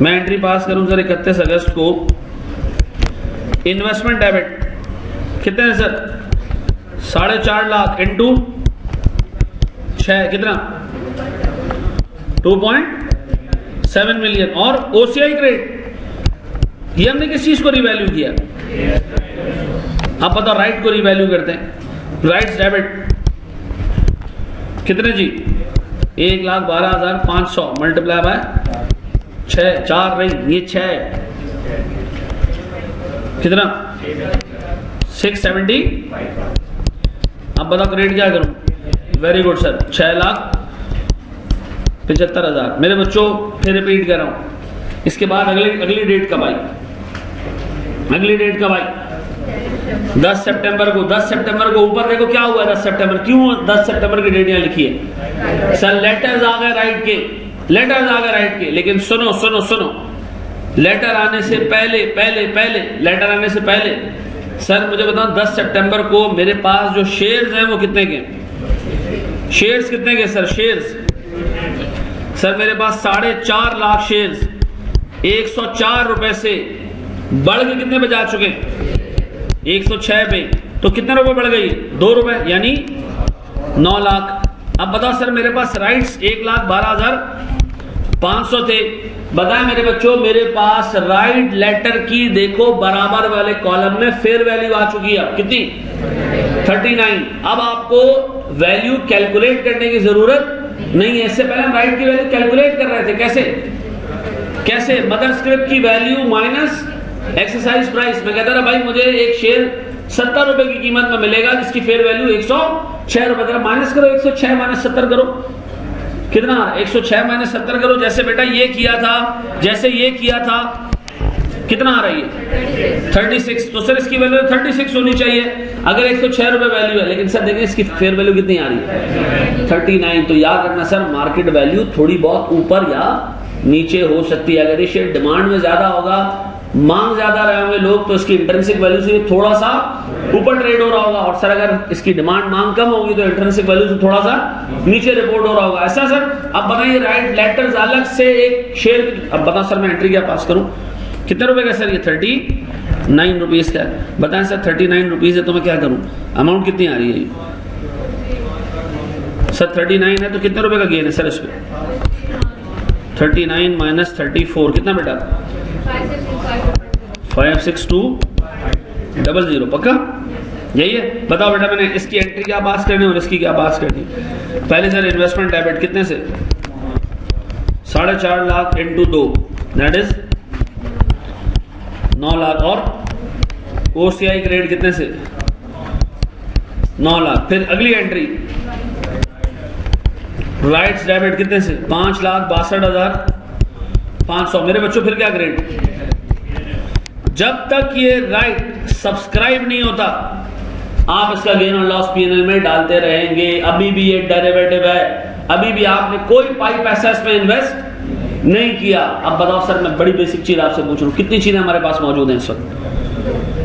मैं एंट्री पास करूं सर 31 अगस्त को इन्वेस्टमेंट डेबिट कितने हैं सर? 4.5 लाख इंटू 6 कितना 2.7 मिलियन। और ओसीआई क्रेडिट ये हमने किस चीज को रिवैल्यू किया? अब पता राइट को रिवैल्यू करते हैं। राइट्स डेबिट कितने जी? 1,12,500 मल्टीप्लाई बाय 6, 4 नहीं ये 6 कितना 670। अब बताओ क्रेडिट क्या करूं? Very good sir 6,75,000। मेरे बच्चों फिर रिपीट कर रहा हूं, इसके बाद अगली डेट कब आई? अगली डेट कब आई? 10 सितंबर को। 10 सितंबर को ऊपर देखो क्या हुआ 10 सितंबर। क्यों 10 सितंबर की डेट यहां लिखी है? सर लेटर्स आ गए राइट के, लेटर्स आ गए राइट के। लेकिन सुनो सुनो सुनो, लेटर आने से पहले लेटर आने से पहले सर मुझे बताओ 10 सितंबर को मेरे पास जो शेयर्स हैं वो कितने के? शेयर्स कितने के सर? शेयर्स सर मेरे पास 4.5 लाख शेयर्स 104 रुपए से बढ़ के कितने पे जा चुके? 106 पे। तो कितने रुपए बढ़ गई? 2 रुपए, यानी 9 लाख। अब बताओ सर मेरे पास राइट्स 1,12,500 थे। बताएं मेरे बच्चों मेरे पास राइट लेटर की देखो बराबर वाले कॉलम में फेयर वैल्यू आ चुकी है कितनी? 39। अब आपको वैल्यू कैलकुलेट करने की जरूरत नहीं है। इससे पहले हम राइट की वैल्यू कैलकुलेट कर रहे थे। कैसे? मदर स्क्रिप्ट की वैल्यू माइनस एक्सरसाइज प्राइस। मैं कहता था भाई मुझे एक शेयर 70 रुपए की कीमत में मिलेगा जिसकी फेयर वैल्यू 106 रुपए। जरा माइनस करो 106 माइनस 70 करो कितना? 106 माइनस 70 करो। जैसे बेटा ये किया था, जैसे ये किया था, कितना आ रही है 36। तो सर इसकी वैल्यू 36 होनी चाहिए अगर 106 रुपए वैल्यू है। लेकिन सर देखिए इसकी फेयर वैल्यू कितनी आ रही है 39। तो याद रखना सर मार्केट वैल्यू थोड़ी बहुत ऊपर या नीचे हो सकती है। अगर ये शेयर डिमांड में ज्यादा होगा, मांग ज्यादा रहे होंगे लोग, तो इसकी इंट्रिंसिक वैल्यू से थोड़ा सा ऊपर ट्रेड हो रहा होगा। और सर अगर इसकी डिमांड मांग कम होगी तो इंट्रिंसिक वैल्यू से थोड़ा सा नीचे रिपोर्ट हो रहा होगा। ऐसा सर? अब बताइए राइट लेटर्स अलग से एक शेयर। अब बताओ सर मैं एंट्री क्या पास करूं? कितने रुपए का सर? ये 39 रुपीज का है। बताएं सर 39 रुपीज है तो मैं क्या करूं? अमाउंट कितनी आ रही है सर? 39 है तो कितने रुपए का गेन है सर इस पे? 39 माइनस 34 कितना बेटा? 56200। पक्का यही है? बताओ बेटा मैंने इसकी एंट्री क्या पास करनी और इसकी क्या पास करनी? पहले सर इन्वेस्टमेंट डेबिट कितने से? 4.5 lakh into 2 that is 9 lakh. और ओसीआई क्रेडिट कितने से? 9 लाख। फिर अगली एंट्री राइट्स डेबिट कितने से? 5,62,500। मेरे बच्चों फिर क्या ग्रेड? जब तक ये राइट सब्सक्राइब नहीं होता आप इसका गेन और लॉस पीएनएल में डालते रहेंगे। अभी भी ये डेरिवेटिव है, अभी भी आपने कोई पाई पैसा इसमें इन्वेस्ट नहीं किया। अब बताओ सर मैं बड़ी बेसिक चीज आपसे पूछ रहा हूं, कितनी चीजें हमारे पास मौजूद हैं इस वक्त?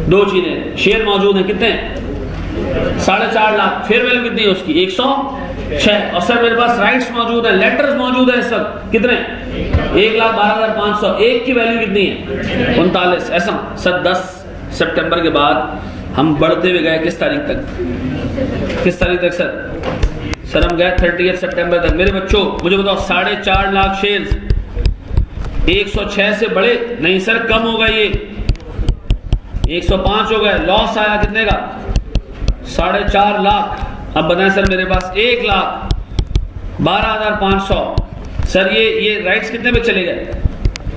2 चीजें। शेयर मौजूद हैं कितने? 4.5 लाख। फेयर वैल्यू कितनी है उसकी? 106। और सर मेरे पास राइट्स मौजूद है, लेटर्स मौजूद है इस वक्त कितने? 1,12,500। एक की वैल्यू कितनी है? 39। ऐसा सर 10 सितंबर के बाद हम बढ़ते हुए गए किस तारीख तक? किस तारीख तक सर? सर हम गए 30 सितंबर तक। मेरे बच्चों मुझे बताओ 4.5 लाख शेयर्स 106 से बड़े नहीं सर, कम होगा ये 105 हो गए। लॉस आया कितने का 4.5 लाख। अब बनाए सर मेरे पास 1,12,500। सर ये राइट्स कितने पे चले गए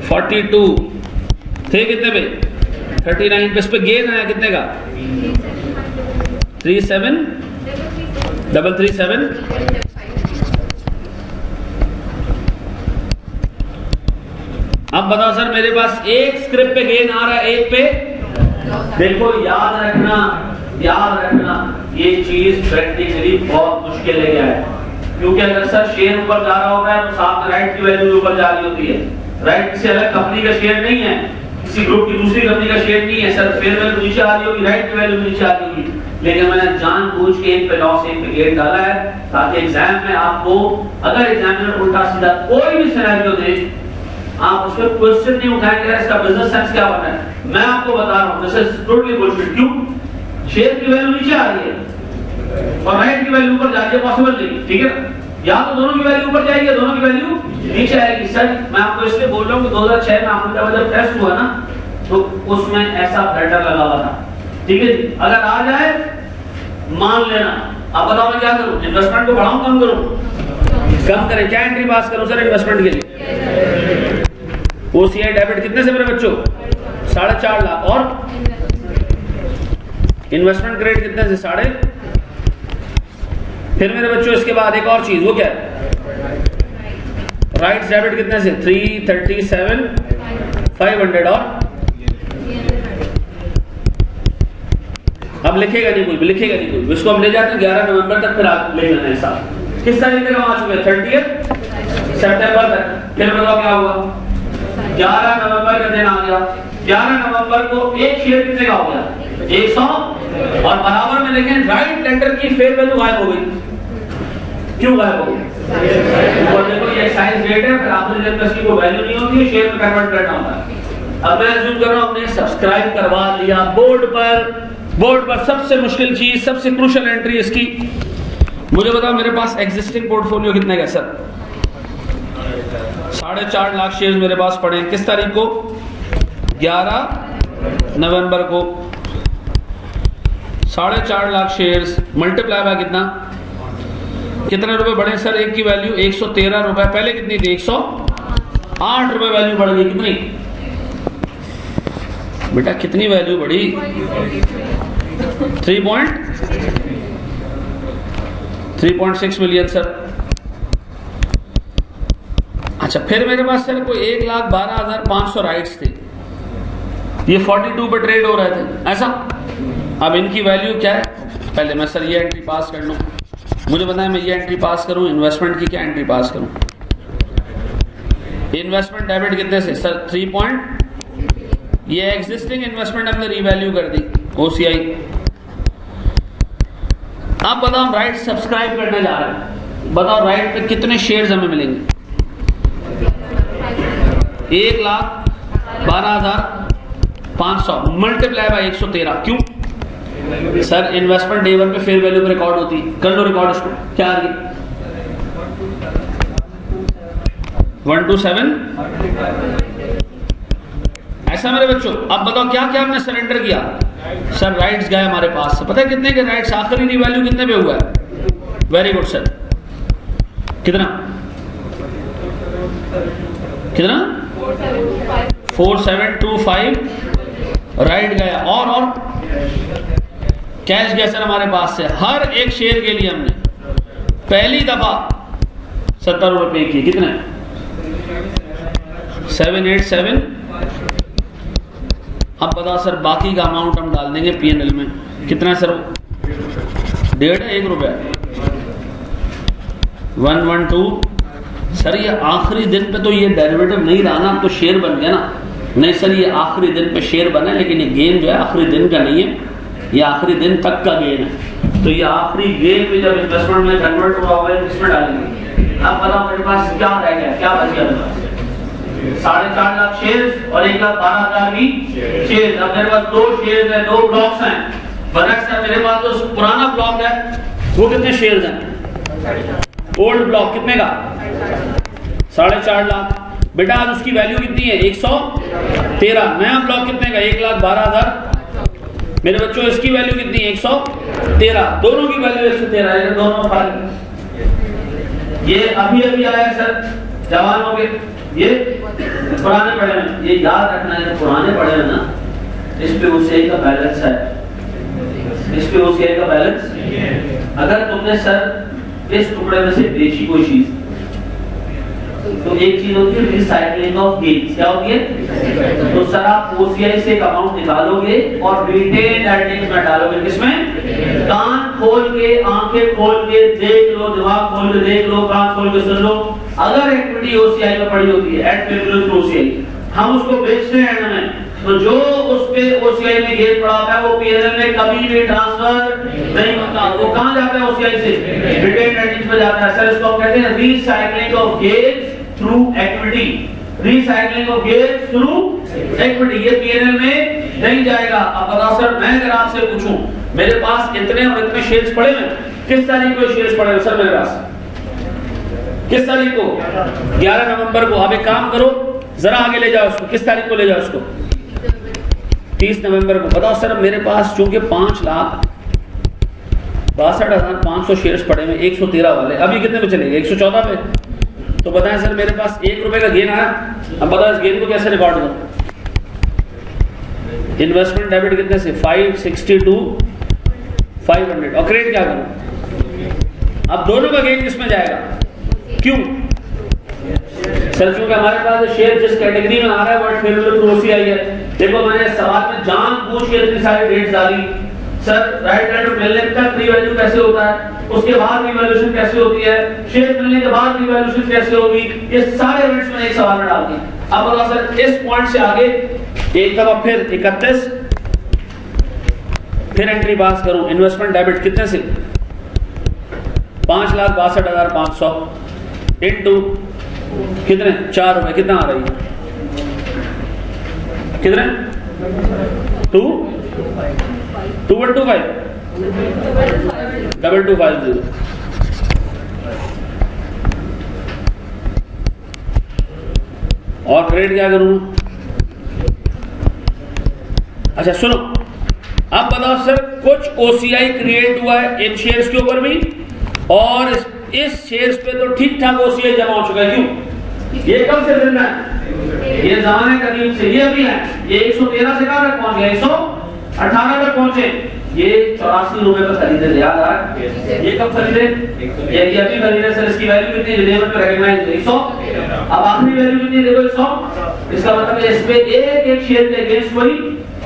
42 थे, कितने पे 39 पे। इस पे गेन आया कितने का 37,337। अब बताओ सर मेरे पास एक स्क्रिप्ट पे गेन आ रहा है, एक पे। देखो याद रखना ये चीज प्रैक्टिकली बहुत मुश्किल है क्या है, क्योंकि अगर सर शेयर ऊपर जा रहा होता है तो साथ में राइट की वैल्यू ऊपर जा रही होती है। राइट किसी अलग कंपनी का शेयर नहीं है, किसी ग्रुप की दूसरी कंपनी का शेयर नहीं है सर। फेयर वैल्यू नीचे आ रही होगी, राइट की वैल्यू नीचे आ रही होगी, लेकिन मैंने जानबूझ के एक पे लॉस एक पे गेन डाला है ताकि एग्जाम में आपको अगर एग्जामिनर उल्टा सीधा कोई भी सिनेरियो दे आप उसमें क्वेश्चन नहीं उठाएंगे इसका बिजनेस सेंस क्या बना है। मैं आपको बता रहा हूं दिस इज टोटली बुलशिट। क्यों शेयर की वैल्यू नीचे आ रही है और राइट की वैल्यू ऊपर जा रही है, पॉसिबल नहीं, ठीक है ना। या तो दोनों की वैल्यू ऊपर जाएगी या दोनों की वैल्यू नीचे आएगी। सर मैं आपको इसलिए बोल रहा हूं कि 2006 में आपका जब टेस्ट हुआ ना तो उसमें ऐसा पैटर्न लगा हुआ था, ठीक है जी। अगर आ जाए मान लेना। अब बताओ मैं क्या करूं, इन्वेस्टमेंट को बढ़ाऊं कम करूं? कम करें। क्या एंट्री पास करूं सर इन्वेस्टमेंट के लिए? OCI डेबिट कितने से मेरे बच्चों 4.5 लाख और इन्वेस्टमेंट ग्रेड कितने से 5.5। फिर मेरे बच्चों इसके बाद एक और चीज, वो क्या है राइट्स डेबिट कितने से 337,500 और अब लिखेगा नहीं कोई, इसको हम ले जाते हैं 11 नवंबर तक, फिर आप ले लेना है साहब। किस तारीख तक हम आ चुके हैं 30 सितंबर तक। फिर बताओ क्या हुआ 11 नवंबर का दिन आ गया। 11 नवंबर को एक शेयर कितने का हो गया 100 और बराबर में लिखें राइट लेंडर की फेयर वैल्यू गायब हो गई। क्यों गायब हो गई? और देखो ये एक्साइज रेट है, फिर आखिरी दिन तक इसकी कोई वैल्यू नहीं होती है, शेयर में कन्वर्ट करना होता है। अब मैं अज्यूम कर रहा हूं आपने सब्सक्राइब करवा लिया बोर्ड पर सबसे मुश्किल चीज, सबसे क्रूशियल एंट्री इसकी। मुझे बताओ मेरे पास एग्जिस्टिंग पोर्टफोलियो कितने का सर 4.5 लाख शेयर्स मेरे पास पड़े हैं। किस तारीख को 11 नवंबर को 4.5 लाख शेयर्स मल्टीप्लाई बाय कितने रुपए बढ़े सर? एक की वैल्यू 113 रुपए, पहले कितनी थी 108 रुपए वैल्यू बढ़ गई। कितनी बेटा कितनी वैल्यू बढ़ी 3.6 मिलियन सर। अच्छा फिर मेरे पास सर कोई 1,12,500 राइट्स थे, ये 42 पे ट्रेड हो रहे थे ऐसा। अब इनकी वैल्यू क्या है, पहले मैं सर ये एंट्री पास कर लूं। मुझे बताएं मैं ये एंट्री पास करूं, इन्वेस्टमेंट की क्या एंट्री पास करूं? इन्वेस्टमेंट डेबिट कितने से सर 3 ये एग्जिस्टिंग इन्वेस्टमेंट हमने रीवैल्यू कर दी OCI। अब बताओ राइट सब्सक्राइब करने जा रहे हैं, बताओ राइट पे कितने शेयर्स हमें मिलेंगे? 1,12,500 मल्टीप्लाई बाय 113। क्यों सर इन्वेस्टमेंट डे 1 पे फेयर वैल्यू पे रिकॉर्ड होती, कर लो रिकॉर्ड इसको। क्या आ गई 127 ऐसा मेरे बच्चों। अब बताओ क्या क्या हमने सरेंडर किया सर? राइट्स गए हमारे पास से, पता है कितने के राइट्स? आखिरी रीवैल्यू कितने पे हुआ है? वेरी गुड सर, कितना 4725 राइट गया और कैश गया सर हमारे पास से। हर एक शेयर के लिए हमने पहली दफा 70 रुपए पे किए। कितने 787। अब बताओ सर बाकी का अमाउंट हम डाल देंगे P&L में। कितना सर? 1.5 रुपया 112। सर ये आखिरी दिन पे तो ये डेरिवेटिव नहीं रहा ना, तो शेयर बन गया ना। नहीं सर ये आखिरी दिन पे शेयर बना है, लेकिन ये गेन जो है आखिरी दिन का नहीं है, ये आखिरी दिन तक का गेन है। तो ये आखिरी गेन में जब इन्वेस्टमेंट में कन्वर्ट हुआ होगा इसमें डालेंगे। अब बताओ मेरे पास क्या रह गया, क्या बच गया मेरे पास? 4.5 लाख शेयर्स और 1,12,000 भी शेयर्स। अब मेरे पास 2 शेयर्स है, 2 ब्लॉक्स हैं। बरक सर मेरे पास जो पुराना ब्लॉक है वो कितने शेयर्स हैं ओल्ड ब्लॉक कितने का? 4.5 लाख। बेटा आज उसकी वैल्यू कितनी है? 113। नया ब्लॉक कितने का? 1,12,000। मेरे बच्चों इसकी वैल्यू कितनी है? 113। दोनों की वैल्यू 113 है, दोनों फर्क। ये अभी अभी आया सर, जवान हो गए, ये पुराने पढ़े हैं। ये याद रखना है, पुराने पढ़े हैं ना, इस पे OCI का बैलेंस है, इस पे OCI का बैलेंस। अगर तुमने सर इस टुकड़े में से बेची कोई चीज, तो एक चीज होती है रिसाइकलिंग ऑफ गेन्स। क्या होती है? तो सर आप OCI से एक अमाउंट निकालोगे और रिटेन अर्निंग्स में डालोगे। किसमें? कान खोल के, आंखें खोल के देख लो, दिमाग खोल के देख लो, कान खोल के सुन लो। अगर इक्विटी OCI में पड़ी होती है, एट वैल्यू थ्रू OCI, हम उसको बेचते हैं हमें, तो जो उस पे OCI में गेन पड़ा होता है वो P&L में कभी भी ट्रांसफर नहीं होता। वो कहां जाता है? OCI से रिटेन अर्निंग्स में जाता है। सर इसको हम कहते हैं recycling of gains through equity. Recycling of gains through equity, ये P&L में नहीं जाएगा। अब बताओ सर, मैं अगर आपसे पूछूं मेरे पास इतने और इतने शेयर्स पड़े हैं, किस तारीख को शेयर्स पड़े हैं सर मेरे पास? किस तारीख को? 11 नवंबर को। अब एक काम करो, जरा आगे ले जाओ उसको। किस तारीख को ले जाओ उसको? 30 नवंबर को। बताओ सर मेरे पास चूंकि 5,62,500 शेयर्स पड़े हैं, 113 वाले, अभी कितने पे चलेंगे? 114 पे। तो बताएं सर मेरे पास 1 रुपए का गेन आया। अब बताओ इस गेन को कैसे रिकॉर्ड करूं? इन्वेस्टमेंट डेबिट कितने से? 562 500। और क्रेडिट क्या करूं? अब दोनों का गेन किसमें जाएगा? क्यों सर? क्योंकि हमारे पास शेयर जिस कैटेगरी में आ रहा है वो फेवरेबल टू OCI है। देखो मैंने सवाल में जानबूझ के इतनी सारी डेट्स डाली। सर राइट हैंड मिलने तक रीवैल्यू कैसे होता है, उसके बाद रिवैल्यूएशन कैसे होती है, शेयर मिलने के बाद रिवैल्यूएशन कैसे होगी, ये सारे इवेंट्स मैंने एक सवाल में डाल दिए। अब बताओ सर इस पॉइंट से आगे एक दफा फिर 31 फिर एंट्री पास करूं। इन्वेस्टमेंट डेबिट कितने से? 5,62,500 इनटू कितने? 4 रुपए। कितना आ रही है? कितने? 2,125 2,250। और क्रेडिट क्या करूं? अच्छा सुनो, अब बताओ सर कुछ OCI क्रिएट हुआ है इन शेयर्स के ऊपर भी, और इस शेयर्स पे तो ठीक ठाक OCI जमा हो चुका है। क्यों? ये कब से जिंदा है? ये ज़माने करीब से। ये अभी है, ये 113 से कहां तक पहुंच गया? 118 तक पहुंचे। ये 84 रुपए पर खरीदे थे, याद आ रहा है? ये कब खरीदे? ये अभी खरीदे सर। इसकी वैल्यू कितनी? रिलेवेंट पे रिकॉग्नाइज 100। अब आखिरी वैल्यू कितनी देखो? 100। इसका मतलब है इस पे एक शेयर के अगेंस्ट वही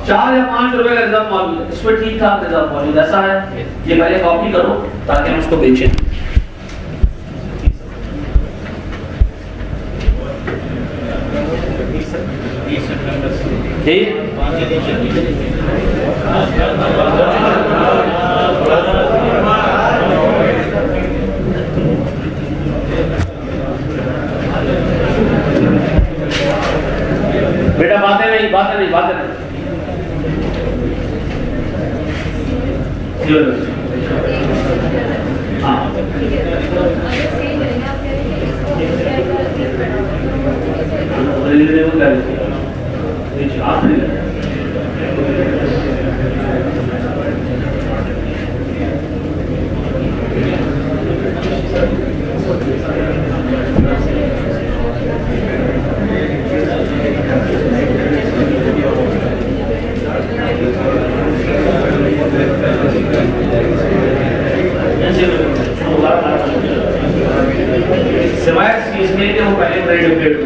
4 या 5 रुपए का रिजर्व मौजूद है। इस पे ठीक ठाक रिजर्व मौजूद ऐसा है। ये पहले कॉपी करो ताकि हम उसको बेचें। ठीक बेटा, बातें नहीं। हाँ सिवाय इसमें कि वो पहले क्रेडिट अपडेट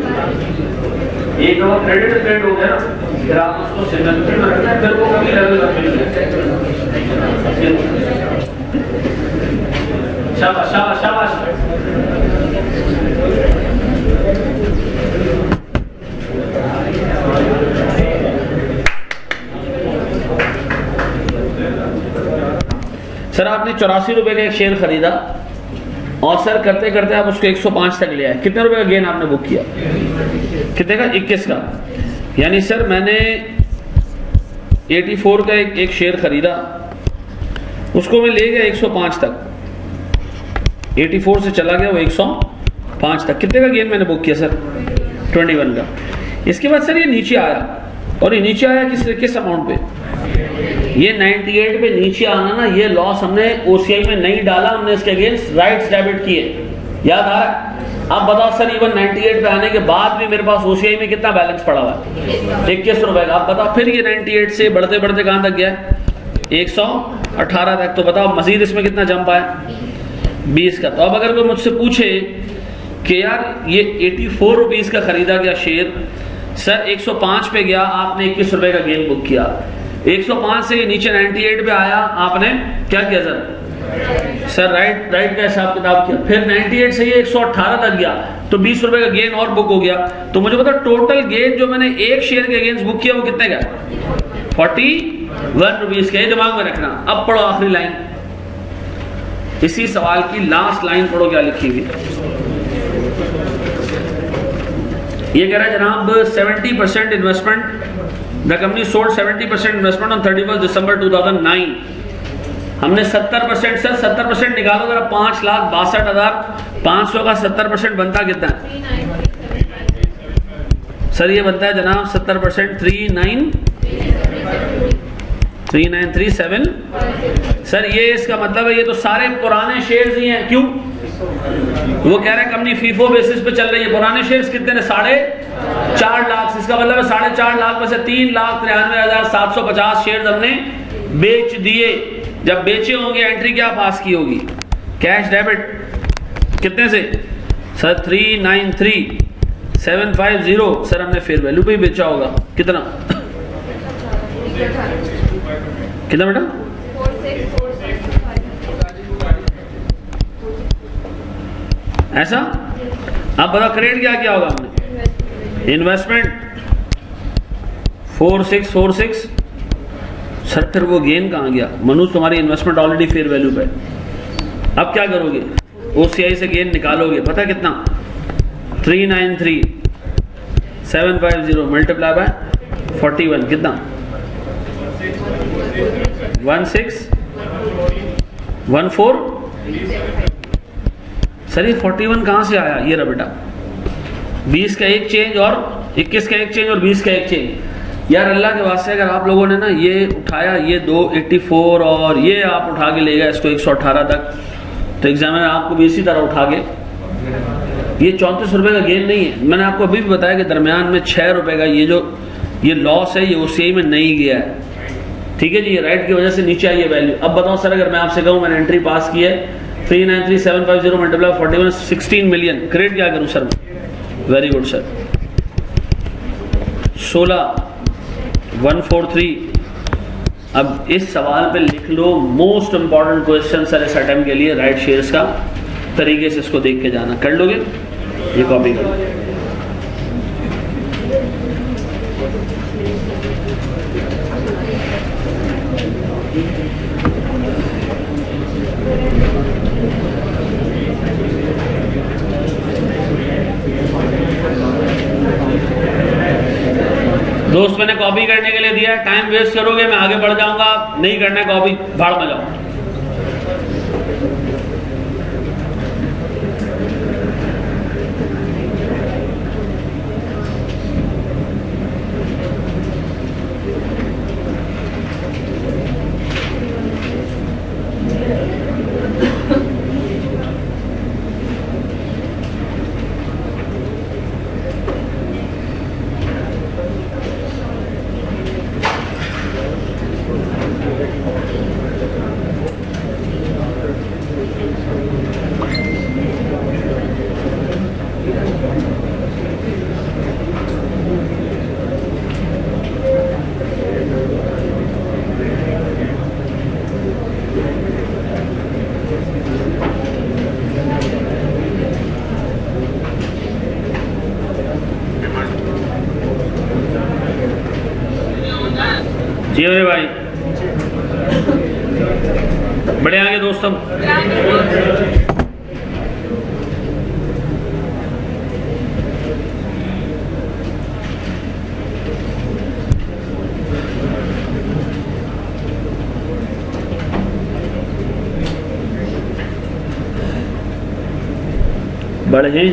एक दफा क्रेडिट अपडेट हो गया ना, फिर आप उसको सिग्नेचर में रखना है, फिर वो कभी लेवल पर मिल शाबाश शाबाश शाबाश। सर आपने 84 रुपए का एक शेयर खरीदा और सर करते करते आप उसको 105 तक ले आए। कितने रुपए का गेन आपने बुक किया? कितने का? 21 का। यानी सर मैंने 84 का एक शेयर खरीदा, उसको मैं ले गया 105 तक। 84 से चला गया वो 105 तक। कितने का गेन मैंने बुक किया सर? 21 का। इसके बाद सर ये नीचे आया, और ये नीचे आया किस अमाउंट पे? ये 98 पे नीचे आना ना, ये लॉस हमने ओसीआई में नहीं डाला, हमने इसके अगेंस्ट राइट्स डेबिट किए, याद आ रहा है? अब बताओ सर, इवन 98 पे आने के बाद भी मेरे पास ओसीआई में कितना बैलेंस पड़ा हुआ है? 21 रुपए का। आप बताओ फिर ये 98 से बढ़ते बढ़ते कहां तक गया? 118 तक। तो बताओ मजीद इसमें कितना जंप आया? 20 का। तो अब अगर कोई मुझसे पूछे कि यार ये 84 रुपीज का खरीदा गया शेयर सर 105 पे गया, आपने 21 रुपए का गेन बुक किया, 105 से नीचे 98 पे आया, आपने क्या किया सर राइट का हिसाब किताब किया, फिर 98 से ये 118 तक गया, तो 20 रुपए का गेन और बुक हो गया। तो मुझे पता टोटल गेन जो मैंने एक शेयर के अगेंस्ट बुक किया वो कितने का? 41 रुपीज का। ये दिमाग में रखना। अब पढ़ो आखिरी लाइन, इसी सवाल की लास्ट लाइन पढ़ो क्या लिखी हुई। ये कह रहा है जनाब 70% investment, the company sold 70% investment on 31 दिसंबर 2009। हमने 70% सर 70% निकालो जरा, 5,62,500 का 70% बनता कितना है सर? ये बनता है जनाब 70% 3937 सर। ये इसका मतलब है ये तो सारे पुराने शेयर्स ही हैं। क्यों? वो कह रहे हैं कंपनी फीफो बेसिस पे चल रही है। पुराने शेयर्स कितने ने? 4.5 लाख। इसका मतलब है 4.5 लाख में से 3,93,750 शेयर्स हमने बेच दिए। जब बेचे होंगे एंट्री क्या पास की होगी? कैश डेबिट कितने से सर? 393,750 सर हमने फेयर वैल्यू पे ही बेचा होगा। कितना कितना बेटा? ऐसा। अब बताओ क्रेडिट क्या किया होगा हमने? Investment 4646 sir. फिर वो गेन कहां गया? मनोज तुम्हारी इन्वेस्टमेंट ऑलरेडी फेयर वैल्यू पे। अब क्या करोगे? ओसीआई से गेन निकालोगे। पता कितना? 393,750 मल्टीप्लाई बाय 41 कितना? 1614 सर। ये 41 कहां से आया? ये रहा बेटा, 20 का एक चेंज और 21 का एक चेंज और 20 का एक चेंज। यार अल्लाह के वास्ते अगर आप लोगों ने ना ये उठाया, ये 284 और ये आप उठा के ले गए इसको 118 तक, तो एग्जामिनर आपको भी इसी तरह उठा के, ये 34 रुपए का गेन नहीं है। मैंने आपको अभी भी बताया कि दरमियान में 6 रुपए का ये लॉस है, ये ओसीआई में नहीं गया है। ठीक है जी, ये राइट की वजह से नीचे आई है वैल्यू। अब बताओ सर, अगर मैं आपसे कहूं मैंने एंट्री पास की है 393,750 मल्टीप्लाई 41 16 मिलियन, क्रेडिट क्या करूं सर? Very good sir. 16,143। अब इस सवाल पे लिख लो मोस्ट इंपॉर्टेंट क्वेश्चन सर इस अटेम्प्ट के लिए, राइट शेयर्स का तरीके से इसको देख के जाना। कर लोगे? ये कॉपी कर लो। दोस्त मैंने कॉपी करने के लिए दिया है, टाइम वेस्ट करोगे मैं आगे बढ़ जाऊंगा। नहीं करना है कॉपी, भाड़ में जाओ। जी अरे भाई बड़े आगे दोस्तों। बढ़े।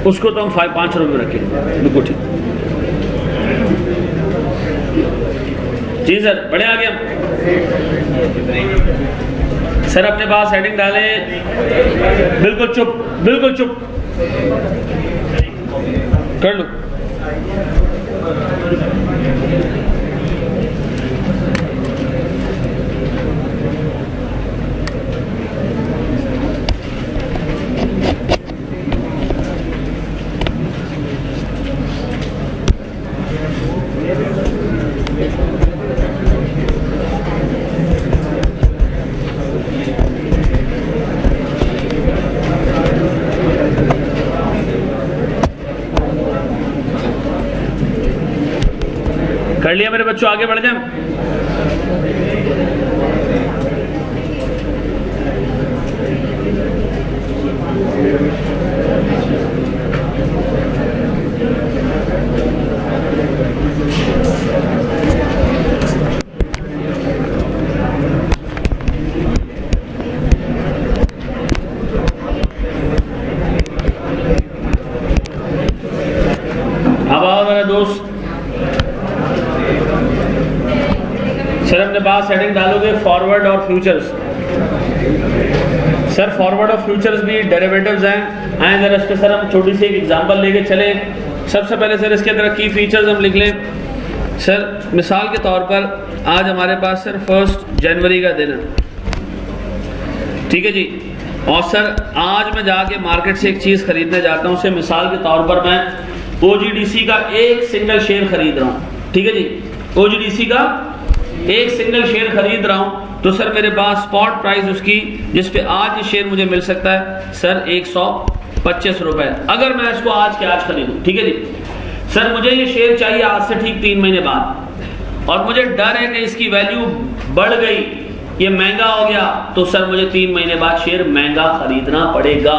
उसको तो हम 5 रुपये रखेंगे, बिल्कुल ठीक। जी सर, बड़े आगे हम सर अपने पास हेडिंग डाले। बिल्कुल चुप, बिल्कुल चुप कर लो। कर लिया मेरे बच्चों, आगे बढ़ जाए। अब आओ मेरा दोस्त, सर अपने पास हेडिंग डालोगे फॉरवर्ड और फ्यूचर्स। सर फॉरवर्ड और फ्यूचर्स भी डेरिवेटिव्स हैं। आए जरा इस पे सर हम छोटी सी एक एग्जांपल लेके चले। सबसे पहले सर इसके अंदर की फीचर्स हम लिख लें। सर मिसाल के तौर पर आज हमारे पास सर 1 जनवरी का दिन है, ठीक है जी। और सर आज मैं जाके मार्केट से एक चीज़ खरीदने जाता हूँ। उसे मिसाल के तौर पर मैं OGDC का एक सिंगल शेयर खरीद रहा हूँ, ठीक है जी। OGDC का एक सिंगल शेयर खरीद रहा हूं, तो सर मेरे पास स्पॉट प्राइस उसकी जिस पे आज ये शेयर मुझे मिल सकता है सर 125 रुपए, अगर मैं इसको आज के आज खरीदूं, ठीक है जी। सर मुझे ये शेयर चाहिए आज से ठीक 3 महीने बाद, और मुझे डर है कि इसकी वैल्यू बढ़ गई, ये महंगा हो गया, तो सर मुझे 3 महीने बाद शेयर महंगा खरीदना पड़ेगा।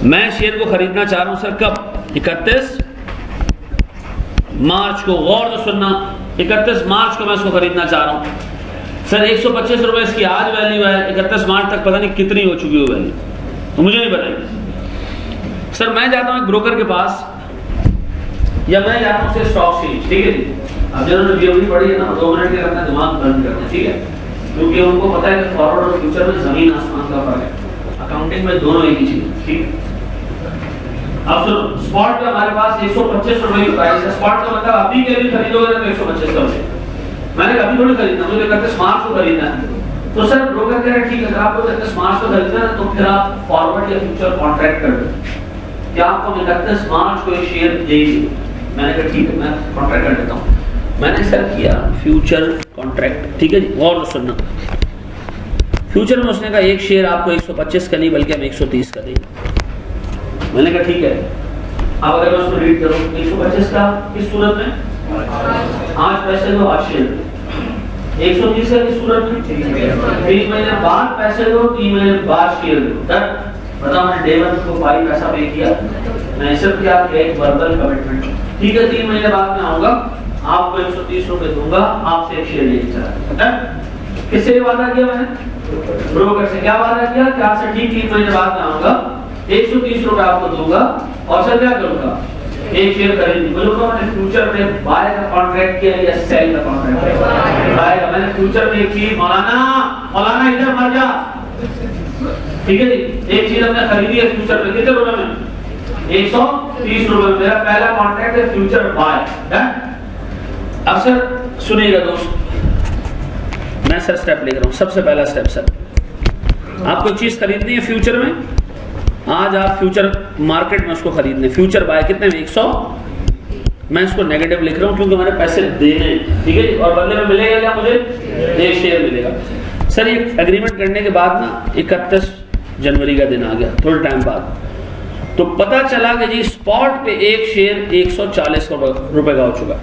मैं शेयर को खरीदना चाह रहा हूं सर कब? 31 मार्च को। गौर से सुनना, 31 मार्च को मैं इसको खरीदना चाह रहा हूं। सर 125 रुपए इसकी आज वैल्यू है, 31 मार्च तक पता नहीं कितनी हो चुकी हो वैल्यू, तो मुझे नहीं बताइए। सर मैं जाता हूं एक ब्रोकर के पास, या मैं जाता हूं से स्टॉक एक्सचेंज, ठीक है जी। अब जिन्होंने बीओबी पढ़ी है ना, 2 मिनट के अपना दिमाग बंद करना, ठीक है, क्योंकि उनको पता है कि फॉरवर्ड और फ्यूचर में जमीन आसमान का फर्क है। अकाउंटिंग में दोनों एक ही चीज, ठीक है। अब सुनो, स्पॉट पे हमारे पास 125 रुपए की प्राइस है। स्पॉट का मतलब अभी के भी खरीदोगे तो 125 का मिलेगा। मैंने कभी थोड़ी खरीदना, मुझे 31 मार्च को खरीदना है। तो सर ब्रोकर कह रहा है ठीक है, अगर आपको 31 मार्च को खरीदना है तो फिर आप फॉरवर्ड या फ्यूचर कॉन्ट्रैक्ट कर दो, क्या आपको 31 मार्च को एक शेयर देगी। मैंने कहा ठीक है, मैं कॉन्ट्रैक्ट कर देता हूँ। मैंने सर किया फ्यूचर कॉन्ट्रैक्ट, ठीक है जी। और सुनना, फ्यूचर में उसने कहा एक शेयर आपको 125 का नहीं बल्कि हम 130 का देंगे। मैंने कहा ठीक है। अब अगर मैं उसको रीड करूं 125 का किस सूरत में? आज पैसे दो आज शेयर दो। 130 का किस सूरत में? 3 महीने बाद पैसे दो, 3 महीने बाद शेयर दो। बताओ, मैंने डे 1 को 5 पैसा पे किया, मैं सिर्फ क्या किया, एक वर्बल कमिटमेंट। ठीक है, 3 महीने बाद मैं आऊंगा, आपको 130 रुपए दूंगा, आपसे एक शेयर लेके चला। किससे वादा किया मैंने? ब्रोकर से। क्या वादा किया कि आपसे ठीक 3 महीने बाद मैं आऊंगा, 130 रुपए आपको दूंगा, और सर क्या करूंगा, एक शेयर खरीद। बोलूंगा मैंने फ्यूचर में बाय का कॉन्ट्रैक्ट किया या सेल का कॉन्ट्रैक्ट किया? बाय का। मैंने फ्यूचर में एक चीज, मौलाना इधर मर जा, ठीक है जी, एक चीज हमने खरीदी है फ्यूचर में, कितने रुपए में? 130 रुपए में। मेरा पहला कॉन्ट्रैक्ट है फ्यूचर बाय। अब सर सुनिएगा दोस्त, मैं सर स्टेप लेकर रहा हूं। सबसे पहला स्टेप सर, आपको एक चीज खरीदनी है फ्यूचर में, आज आप फ्यूचर मार्केट में उसको खरीदने, फ्यूचर बाय कितने में? 100। मैं इसको नेगेटिव लिख रहा हूं क्योंकि मैंने पैसे देने, ठीक है, और बदले में मिलेगा क्या मुझे? एक शेयर मिलेगा। सर ये एग्रीमेंट करने के बाद ना 31 जनवरी का दिन आ गया, थोड़े टाइम बाद, तो पता चला कि जी स्पॉट पे एक शेयर 140 रुपए का हो चुका।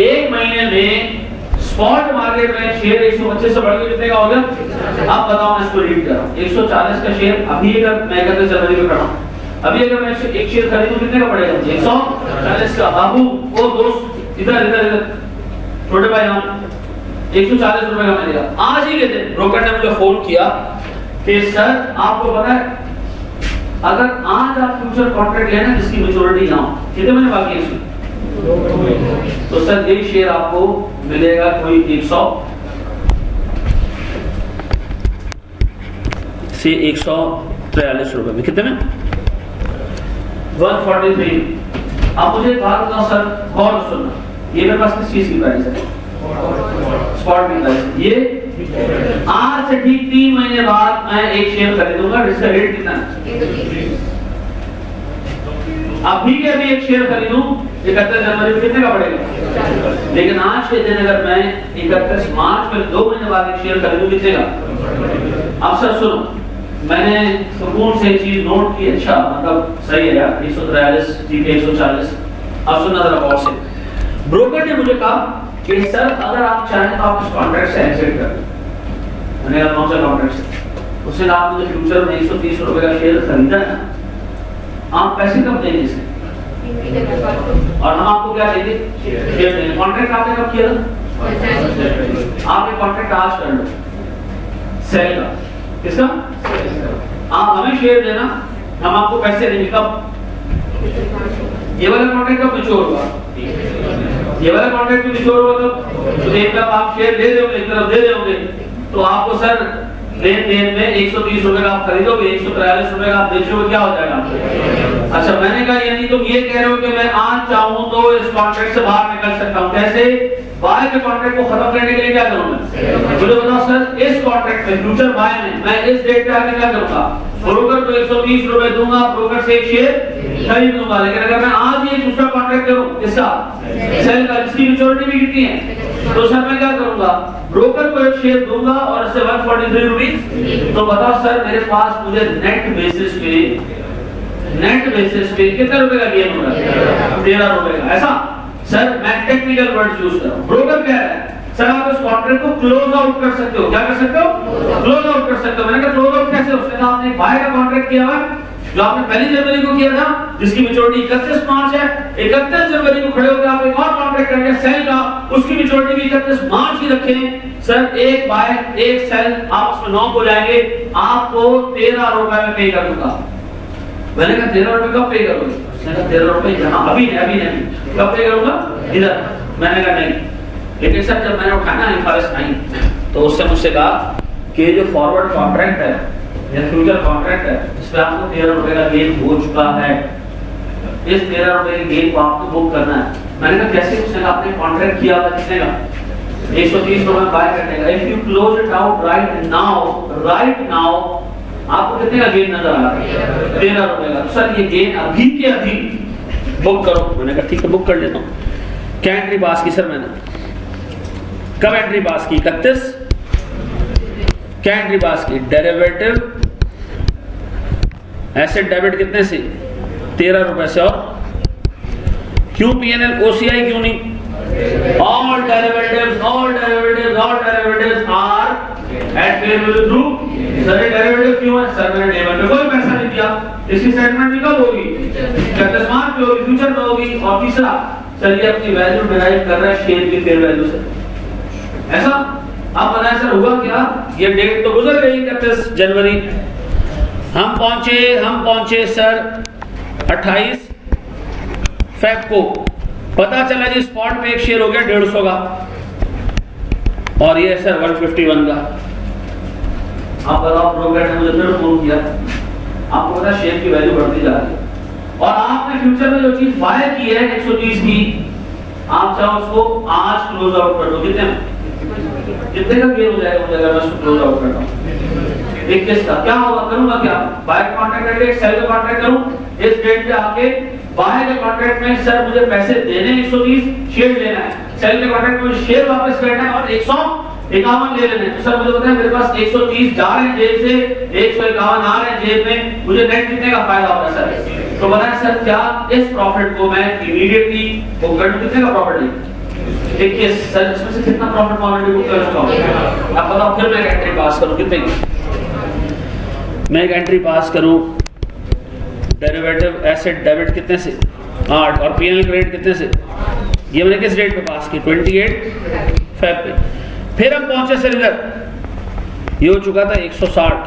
एक महीने में स्पॉट मार्केट में शेयर 125 से बढ़ के कितने का हो गया? अब बताओ, मैं इसको रीड कर रहा हूँ। 140 का शेयर अभी अगर मैं 31 जनवरी को कर रहा हूँ, अभी अगर मैं एक शेयर खरीदूं कितने का पड़ेगा? 140 का। बाबू वो दोस्त इधर इधर इधर छोटे भाई, हम 140 रुपए का मिलेगा। आज ही के दिन ब्रोकर ने मुझे फोन किया कि सर आपको पता है अगर आज आप फ्यूचर कॉन्ट्रैक्ट लेना जिसकी मैच्योरिटी ना हो, कितने महीने बाकी है इसमें, तो सर एक शेयर आपको मिलेगा कोई 100 से 143 रुपए में। कितने में? 143। आप मुझे एक बात बताओ सर, गौर से सुनना, ये मेरे पास किस चीज की प्राइस है? स्पॉट की प्राइस। ये आज से ठीक 3 महीने बाद मैं एक शेयर खरीदूंगा जिसका रेट कितना है? अभी के अभी एक शेयर खरीदूं 31 जनवरी में कितने का पड़ेगा? लेकिन आज के दिन अगर मैं 31 मार्च में 2 महीने बाद एक शेयर खरीदूं कितने का? अब सर सुनो, मैंने सुकून से चीज नोट की, अच्छा मतलब सही है यार 143 ठीक है 140। अब सुनना जरा गौर से, ब्रोकर ने मुझे कहा कि सर अगर आप चाहें तो आप इस कॉन्ट्रैक्ट से एग्जिट कर। मैंने कहा कौन सा कॉन्ट्रैक्ट से? उसने कहा आपने फ्यूचर में 130 रुपए का शेयर खरीदा है ना, आप पैसे कब देंगे इसे? और हम आपको क्या देंगे? शेयर देंगे। कॉन्ट्रैक्ट आपने कब किया था? आपने कॉन्ट्रैक्ट आज कर लो सेल का। किसका? आप हमें शेयर देना, हम आपको पैसे देंगे। कब? ये वाला कॉन्ट्रैक्ट कब मैच्योर हुआ? ये वाला कॉन्ट्रैक्ट भी मैच्योर हुआ तो एक तरफ आप शेयर दे दोगे, एक तरफ दे दोगे, तो आपको सर लेन देन में 130 रुपए का आप खरीदोगे, 143 रुपए का आप बेचोगे, क्या हो जाएगा? अच्छा, मैंने कहा यानी तुम ये कह रहे हो कि मैं आज चाहूं तो इस कॉन्ट्रैक्ट से बाहर निकल सकता हूं। कैसे? बाय के कॉन्ट्रैक्ट को खत्म करने के लिए क्या करूंगा? मुझे बताओ सर, इस कॉन्ट्रैक्ट में फ्यूचर बाय में मैं इस डेट पे आके क्या करूंगा? ब्रोकर को 120 रुपए दूंगा, ब्रोकर से एक शेयर खरीद लूंगा। लेकिन अगर मैं आज ये दूसरा कॉन्ट्रैक्ट करूं, इसका सेल का, जिसकी मैच्योरिटी भी कितनी है, तो सर मैं क्या करूंगा? ब्रोकर को एक शेयर दूंगा और इससे 143 रुपीस। तो बताओ सर, मेरे पास मुझे नेट बेसिस पे कितने रुपए का गेन हो रहा है? 13 रुपए का। ऐसा सर मैं टेक्निकल वर्ड यूज कर रहा हूं। ब्रोकर कह रहा है सर आप इस कॉन्ट्रैक्ट को क्लोज आउट कर सकते हो। क्या कर सकते हो? क्लोज आउट कर सकते हो। मैंने कहा क्लोज आउट कैसे? उसने कहा आपने बाय का कॉन्ट्रैक्ट किया हुआ जो आपने 1 जनवरी को किया था, जिसकी मैच्योरिटी 31 मार्च है। 31 जनवरी को खड़े होकर आप एक और कॉन्ट्रैक्ट करेंगे सेल का, उसकी मैच्योरिटी भी 31 मार्च की रखें। सर एक बाय एक सेल आपस में 9 हो जाएंगे, आपको 13 रुपए में पे कर दूंगा। मैंने कहा 13 रुपए कब पे करोगे? मैंने कहा 13 रुपए यहाँ अभी नहीं, कब पे करूंगा? इधर। मैंने कहा नहीं। लेकिन सर जब मैंने उठाना इन्फॉर्मेस आई तो उससे मुझसे कहा कि जो फॉरवर्ड कॉन्ट्रैक्ट है या फ्यूचर कॉन्ट्रैक्ट है, इस पे आपको 13 रुपए का गेन हो चुका है। इस 13 रुपए के गेन को आपको बुक करना है। मैंने कहा कैसे? उसने कहा आपने कॉन्ट्रैक्ट किया हुआ कितने का? 130 रुपए बाय करने का। If you close it out right now आपको कितने का गेन नजर आ रहा है? 13 रुपए का। सर ये गेन अभी के अभी बुक करो। मैंने कहा ठीक है बुक कर लेता हूँ। क्या एंट्री पास की सर मैंने? कब एंट्री पास की? 31। क्या एंट्री पास की? डेरिवेटिव एसेट डेबिट कितने से? 13 रुपए से। और क्यों पीएनएल ओसीआई क्यों नहीं? All derivatives are at fair value through। Sir ये डेरिवेटिव क्यों है? सर मैंने डेबिट में कोई पैसा नहीं दिया, इसकी सेटलमेंट भी कब होगी? 31 मार्च में होगी, फ्यूचर में होगी। और तीसरा सर ये अपनी वैल्यू डिराइव कर रहा है शेयर की फेयर वैल्यू से। ऐसा आप बताएं सर हुआ क्या? ये डेट तो गुजर गई 31 जनवरी, हम पहुंचे सर 28 फेब को। पता चला जी स्पॉट पे एक शेयर हो गया 150 का और ये सर 151 का। आप बताओ, ब्रोकर ने मुझे फिर फोन किया, आपको पता शेयर की वैल्यू बढ़ती जा रही है और आपने फ्यूचर में जो चीज बाय की है 130 की, आप चाहो उसको आज क्लोज आउट कर दो। कितने का गेन हो जाएगा मुझे अगर मैं उसको क्लोज आउट करता हूँ? 21 का। क्या होगा? करूंगा क्या? बाय कॉन्ट्रैक्ट करके सेल का कॉन्ट्रैक्ट करूं, इस डेट पे आके बाय के कॉन्ट्रैक्ट में सर मुझे पैसे देने 130, शेयर लेना है। सेल के कॉन्ट्रैक्ट में शेयर वापस करना है और 51 ले लेने, तो सर मुझे बताएं मेरे पास 130 जा रहे हैं जेब से, 151 आ रहे हैं जेब में, मुझे नेट कितने का फायदा होगा सर? तो बताएं सर क्या इस प्रॉफिट को मैं इमीडिएटली बुक कर दूं? कितने का प्रॉफिट है? देखिए सर इसमें से कितना प्रॉफिट ऑलरेडी बुक कर चुका हूं। आप बताओ फिर मैं एंट्री पास करूं कितने की? मैं एक एंट्री पास करूं डेरिवेटिव एसेट डेबिट कितने से? 8 और पीएनएल क्रेडिट कितने से? ये मैंने किस डेट पे पास की? 28 फेब पे। फिर हम पहुंचे सर इधर, ये हो चुका था 160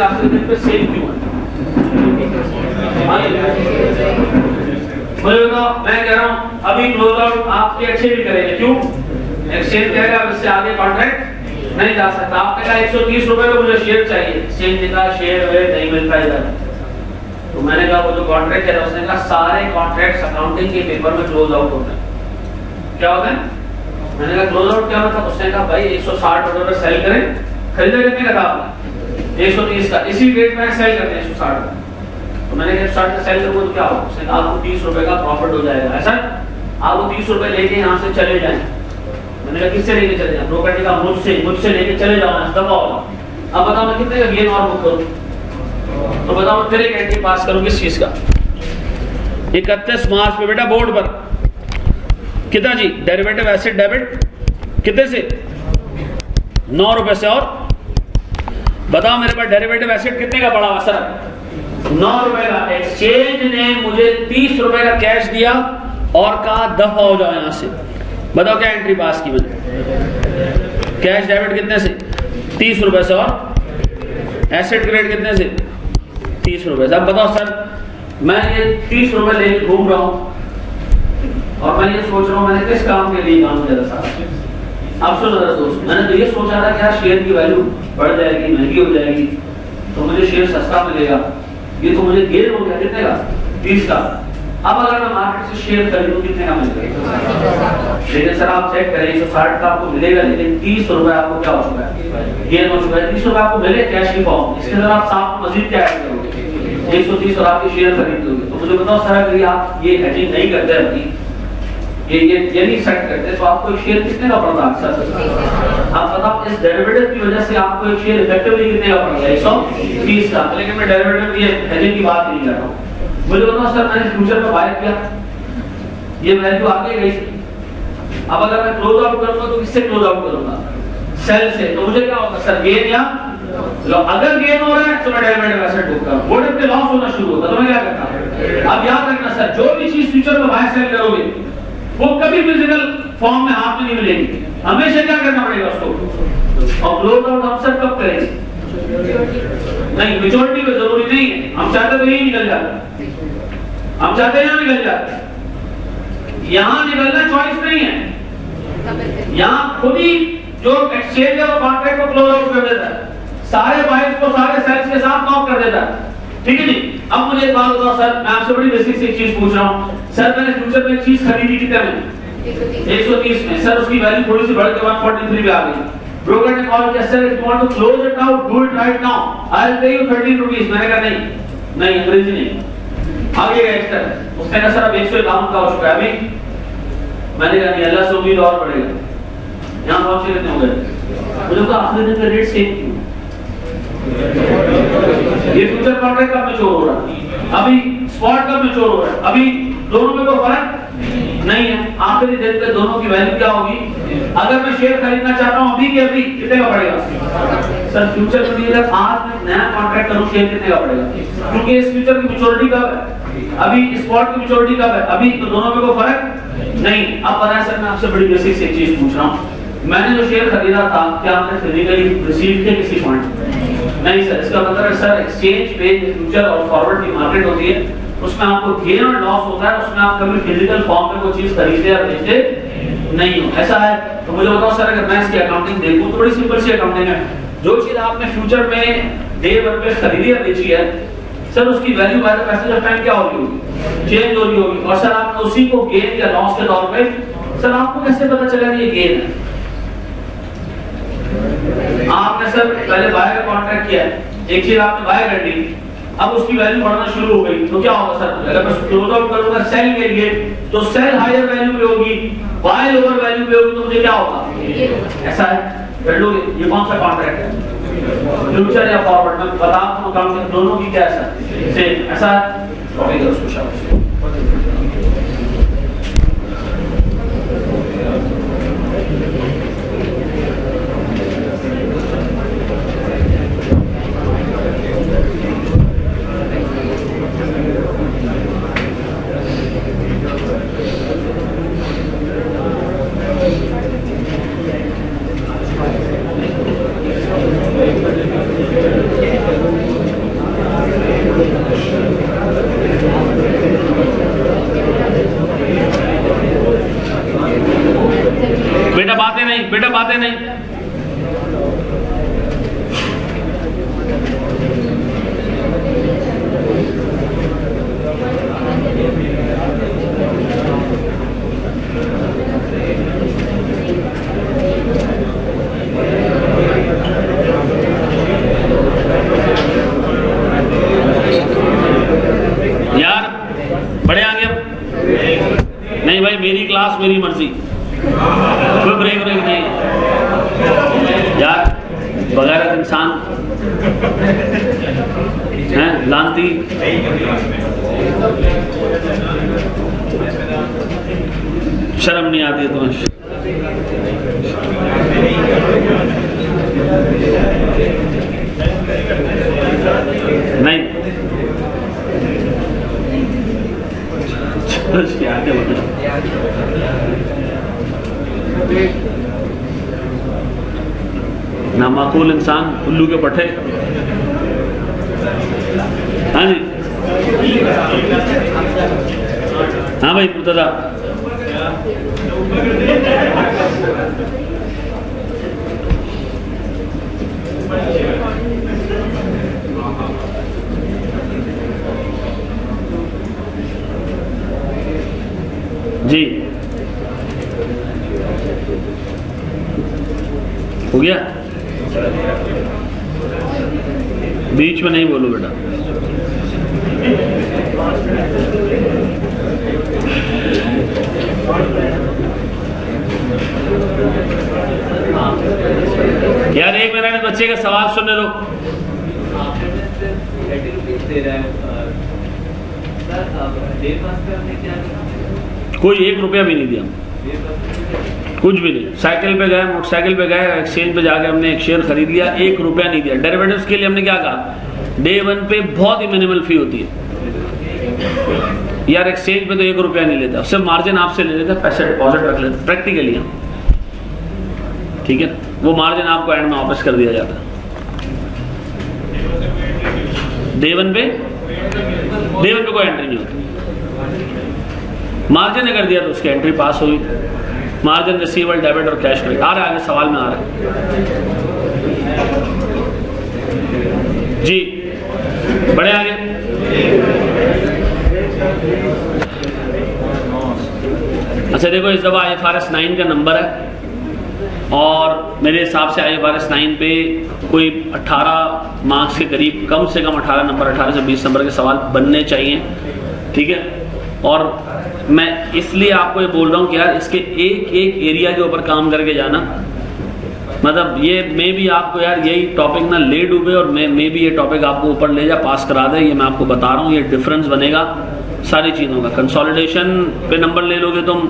आपके दिन पे सेल क्यों है? मुझे बताओ, मैं कह रहा हूं अभी क्लोज आउट आपके अच्छे भी करेंगे, क्यों? एक्सचेंज कहेगा इससे आगे कॉन्ट्रैक्ट नहीं जा सकता। आपने कहा 130 रुपए का मुझे शेयर चाहिए, एक्सचेंज ने कहा शेयर वे नहीं मिलता इधर, तो मैंने कहा वो जो कॉन्ट्रैक्ट है उसने कहा सारे कॉन्ट्रैक्ट्स अकाउंटिंग के पेपर में क्लोज आउट होते हैं। क्या होता है? मैंने कहा क्लोज आउट क्या मतलब? उसने कहा भाई 160 रुपए पर सेल करें, खरीदा कितने का था आपने? 130 का, इसी रेट में सेल करते हैं 160 का। तो मैंने कहा 160 का सेल करोगे तो क्या होगा? उसने कहा आपको 30 रुपए का प्रॉफिट हो जाएगा। ऐसा आप वो 30 रुपए लेके यहाँ से चले जाएं। मैंने कहा किससे लेके चले जाएं? ब्रोकर ने कहा मुझसे लेके चले जाओ, दफा होगा। अब बताओ मैं कितने का गेन और बुक करूं? तो बताओ मैं फिर एक एंट्री पास करूं किस चीज का? 31 मार्च पे बेटा बोर्ड पर कितना जी? डेरिवेटिव एसेट डेबिट कितने से? 9 रुपए से। और बताओ मेरे पास डेरिवेटिव एसेट कितने का पड़ा हुआ सर? 9 रुपए का। एक्सचेंज ने मुझे 30 रुपए का कैश दिया और कहा दफा हो जाओ यहां से। बताओ क्या एंट्री पास की मैंने? कैश डेबिट कितने से? 30 रुपए से। और एसेट क्रेडिट कितने से? 30 रुपए से। अब बताओ सर मैं ये 30 रुपए लेके घूम रहा हूं और मैं ये सोच रहा हूं मैंने किस काम के लिए काम किया था? आप सुनो जरा दोस्त, मैंने तो ये सोचा था कि यार शेयर की वैल्यू बढ़ जाएगी, महंगी हो जाएगी, तो मुझे शेयर सस्ता मिलेगा। ये तो मुझे गेन हो गया कितने का? 30 का। अब अगर मैं मार्केट से शेयर खरीदूं कितने का मिलेगा? लेकिन सर आप चेक करें 160 का आपको मिलेगा, लेकिन 30 रुपए आपको क्या हो चुका है? गेन हो चुका है। 30 रुपए आपको मिले कैश की फॉर्म, इसके अंदर आप साथ मजीद क्या ऐड करोगे? 130 और आपके शेयर खरीद लोगे। तो मुझे बताओ सर अगर आप ये हेजिंग नहीं करते अपनी, ये नहीं सेट करते, तो आपको एक शेयर कितने का पड़ता है सर? आप बताओ इस डेरिवेटिव की वजह से आपको एक शेयर इफेक्टिवली कितने का पड़ गया? 130 का। लेकिन मैं डेरिवेटिव ये हेजिंग की बात नहीं कर रहा हूं। मुझे बताओ सर मैंने फ्यूचर में बाय किया, ये वैल्यू आगे गई। अब अगर मैं क्लोज आउट करूंगा तो किससे क्लोज आउट करूंगा? सेल से। तो मुझे क्या होगा सर? गेन या लॉस? अगर गेन हो रहा है तो मैं डेरिवेटिव एसेट बुक करूं, वो जब लॉस होना शुरू होगा तो मैं क्या करता? अब याद रखना सर, जो भी चीज फ्यूचर में बाय सेल करोगे वो कभी फिजिकल फॉर्म में हाथ में नहीं मिलेगी, हमेशा क्या करना पड़ेगा उसको। और क्लोज आउट हम सब कब करेंगे? नहीं, मेजॉरिटी में जरूरी नहीं है, हम चाहते तो यही निकल जाते, हम चाहते हैं यहाँ निकल जाते। यहाँ निकलना चॉइस नहीं है, यहाँ खुद ही जो एक्सचेंज है वो कॉन्ट्रैक्ट को क्लोज आउट कर देता है, सारे बाइस को सारे सेल्स के साथ नॉक कर देता है। ठीक है जी। अब मुझे एक बात बताओ सर, मैं आपसे बड़ी बेसिक सी चीज पूछ रहा हूँ सर, मैंने फ्यूचर में एक चीज खरीदी कितने में? 130 में। सर उसकी वैल्यू थोड़ी सी बढ़ के 143 पे आ गई। ब्रोकर ने कॉल किया, sir if you want to close it out do it right now, I will pay you 13 rupees. मैंने कहा नहीं अंग्रेजी नहीं। आगे गए सर, उसने कहा सर अब 151 का हो चुका है अभी। मैंने कहा नहीं, अल्लाह से उम्मीद और बढ़ेगा। यहाँ पहुंचे कितने हो गए? मुझे कहा आखिरी दिन का रेट सेम क्यों? ये फ्यूचर कॉन्ट्रैक्ट कब मैच्योर हो रहा है? अभी स्पॉट कब मैच्योर हो रहा है? अभी दोनों में कोई फर्क नहीं है। आखिरी दिन पे दोनों की वैल्यू क्या होगी? अगर मैं शेयर खरीदना चाहता हूं अभी के अभी कितने का पड़ेगा? सर फ्यूचर में अगर आज मैं नया कॉन्ट्रैक्ट करूं शेयर कितने का पड़ेगा? क्योंकि इस फ्यूचर की मैच्योरिटी कब है? अभी स्पॉट की मैच्योरिटी कब है? अभी। तो दोनों में कोई फर्क नहीं। अब पता है सर, मैं आपसे बड़ी बेसिक से एक चीज पूछ रहा हूं, मैंने जो शेयर खरीदा था क्या आपने फिजिकली रिसीव किया किसी पॉइंट? नहीं सर। इसका मतलब है सर एक्सचेंज पे फ्यूचर और फॉरवर्ड की मार्केट होती है, उसमें आपको गेन और लॉस होता है, उसमें आप कभी फिजिकल फॉर्म में कोई चीज खरीदते या बेचते नहीं हो, ऐसा है। तो मुझे बताओ सर, अगर मैं इसकी अकाउंटिंग देखूं तो बड़ी सिंपल सी अकाउंटिंग है। जो चीज आपने फ्यूचर में डे वन पे खरीदी या बेची है सर, उसकी value by the passage of time क्या होगी? चेंज हो रही होगी। और सर आपने उसी को गेन या लॉस के तौर पे, सर आपको कैसे पता चला कि ये गेन है? आपने सर पहले बाय का कॉन्ट्रैक्ट किया, एक चीज आपने बाय कर ली, अब उसकी वैल्यू बढ़ना शुरू हो गई तो क्या होगा सर, अगर मैं क्लोज आउट करूंगा सेल के लिए तो सेल हायर वैल्यू पे होगी, बाय लोअर वैल्यू पे होगी, तो मुझे क्या होगा, ऐसा है। फिर लोग ये कौन सा कॉन्ट्रैक्ट है, फ्यूचर या फॉरवर्ड, मैं बता दूं अकाउंटिंग दोनों की क्या सेम ऐसा है। ओके उसको शाबाश। बेटा बातें नहीं। यार बड़े आगे नहीं भाई, मेरी क्लास मेरी मर्जी, कोई ब्रेक नहीं यार, बगैर इंसान हैं लानती। शर्म नहीं आती है तुम्हें? नहीं आगे ना माकूल इंसान उल्लू के पट्टे। हाँ जी, हाँ भाई मुर्तजा, जी हो गया। बीच में नहीं बोलो बेटा। यार एक मिनट बच्चे का सवाल सुनने दो। कोई 1 रुपया भी नहीं दिया, कुछ भी नहीं। साइकिल पे गए, मोटरसाइकिल पे गए, एक्सचेंज पे जाके हमने एक शेयर खरीद लिया, 1 रुपया नहीं दिया। डेरिवेटिव्स के लिए हमने क्या कहा, डे 1 पे बहुत ही मिनिमल फी होती है यार, एक्सचेंज पे तो 1 रुपया नहीं लेता, उससे मार्जिन आपसे ले लेता, पैसे डिपॉजिट रख लेते प्रैक्टिकली, ठीक है। वो मार्जिन आपको एंड में वापस कर दिया जाता है। डे 1 पे कोई एंट्री नहीं होती, मार्जिन अगर दिया तो उसकी एंट्री पास होगी। मार्जिन, रिसीवेबल, डेबिट और कैश क्रेडिट। आ रहा है आगे सवाल में आ रहा है जी, बड़े आगे। अच्छा देखो, इस दफा IFRS 9 का नंबर है और मेरे हिसाब से IFRS 9 पे कोई 18 मार्क्स के करीब, कम से कम 18 नंबर, 18 से 20 नंबर के सवाल बनने चाहिए, ठीक है। और मैं इसलिए आपको ये बोल रहा हूँ कि यार इसके एक एक एरिया के ऊपर काम करके जाना, मतलब ये मे भी आपको यार यही टॉपिक ना ले डूबे और मे भी ये टॉपिक आपको ऊपर ले जा, पास करा दे। ये मैं आपको बता रहा हूँ, ये डिफरेंस बनेगा सारी चीज़ों का। कंसोलिडेशन पे नंबर ले लोगे तुम,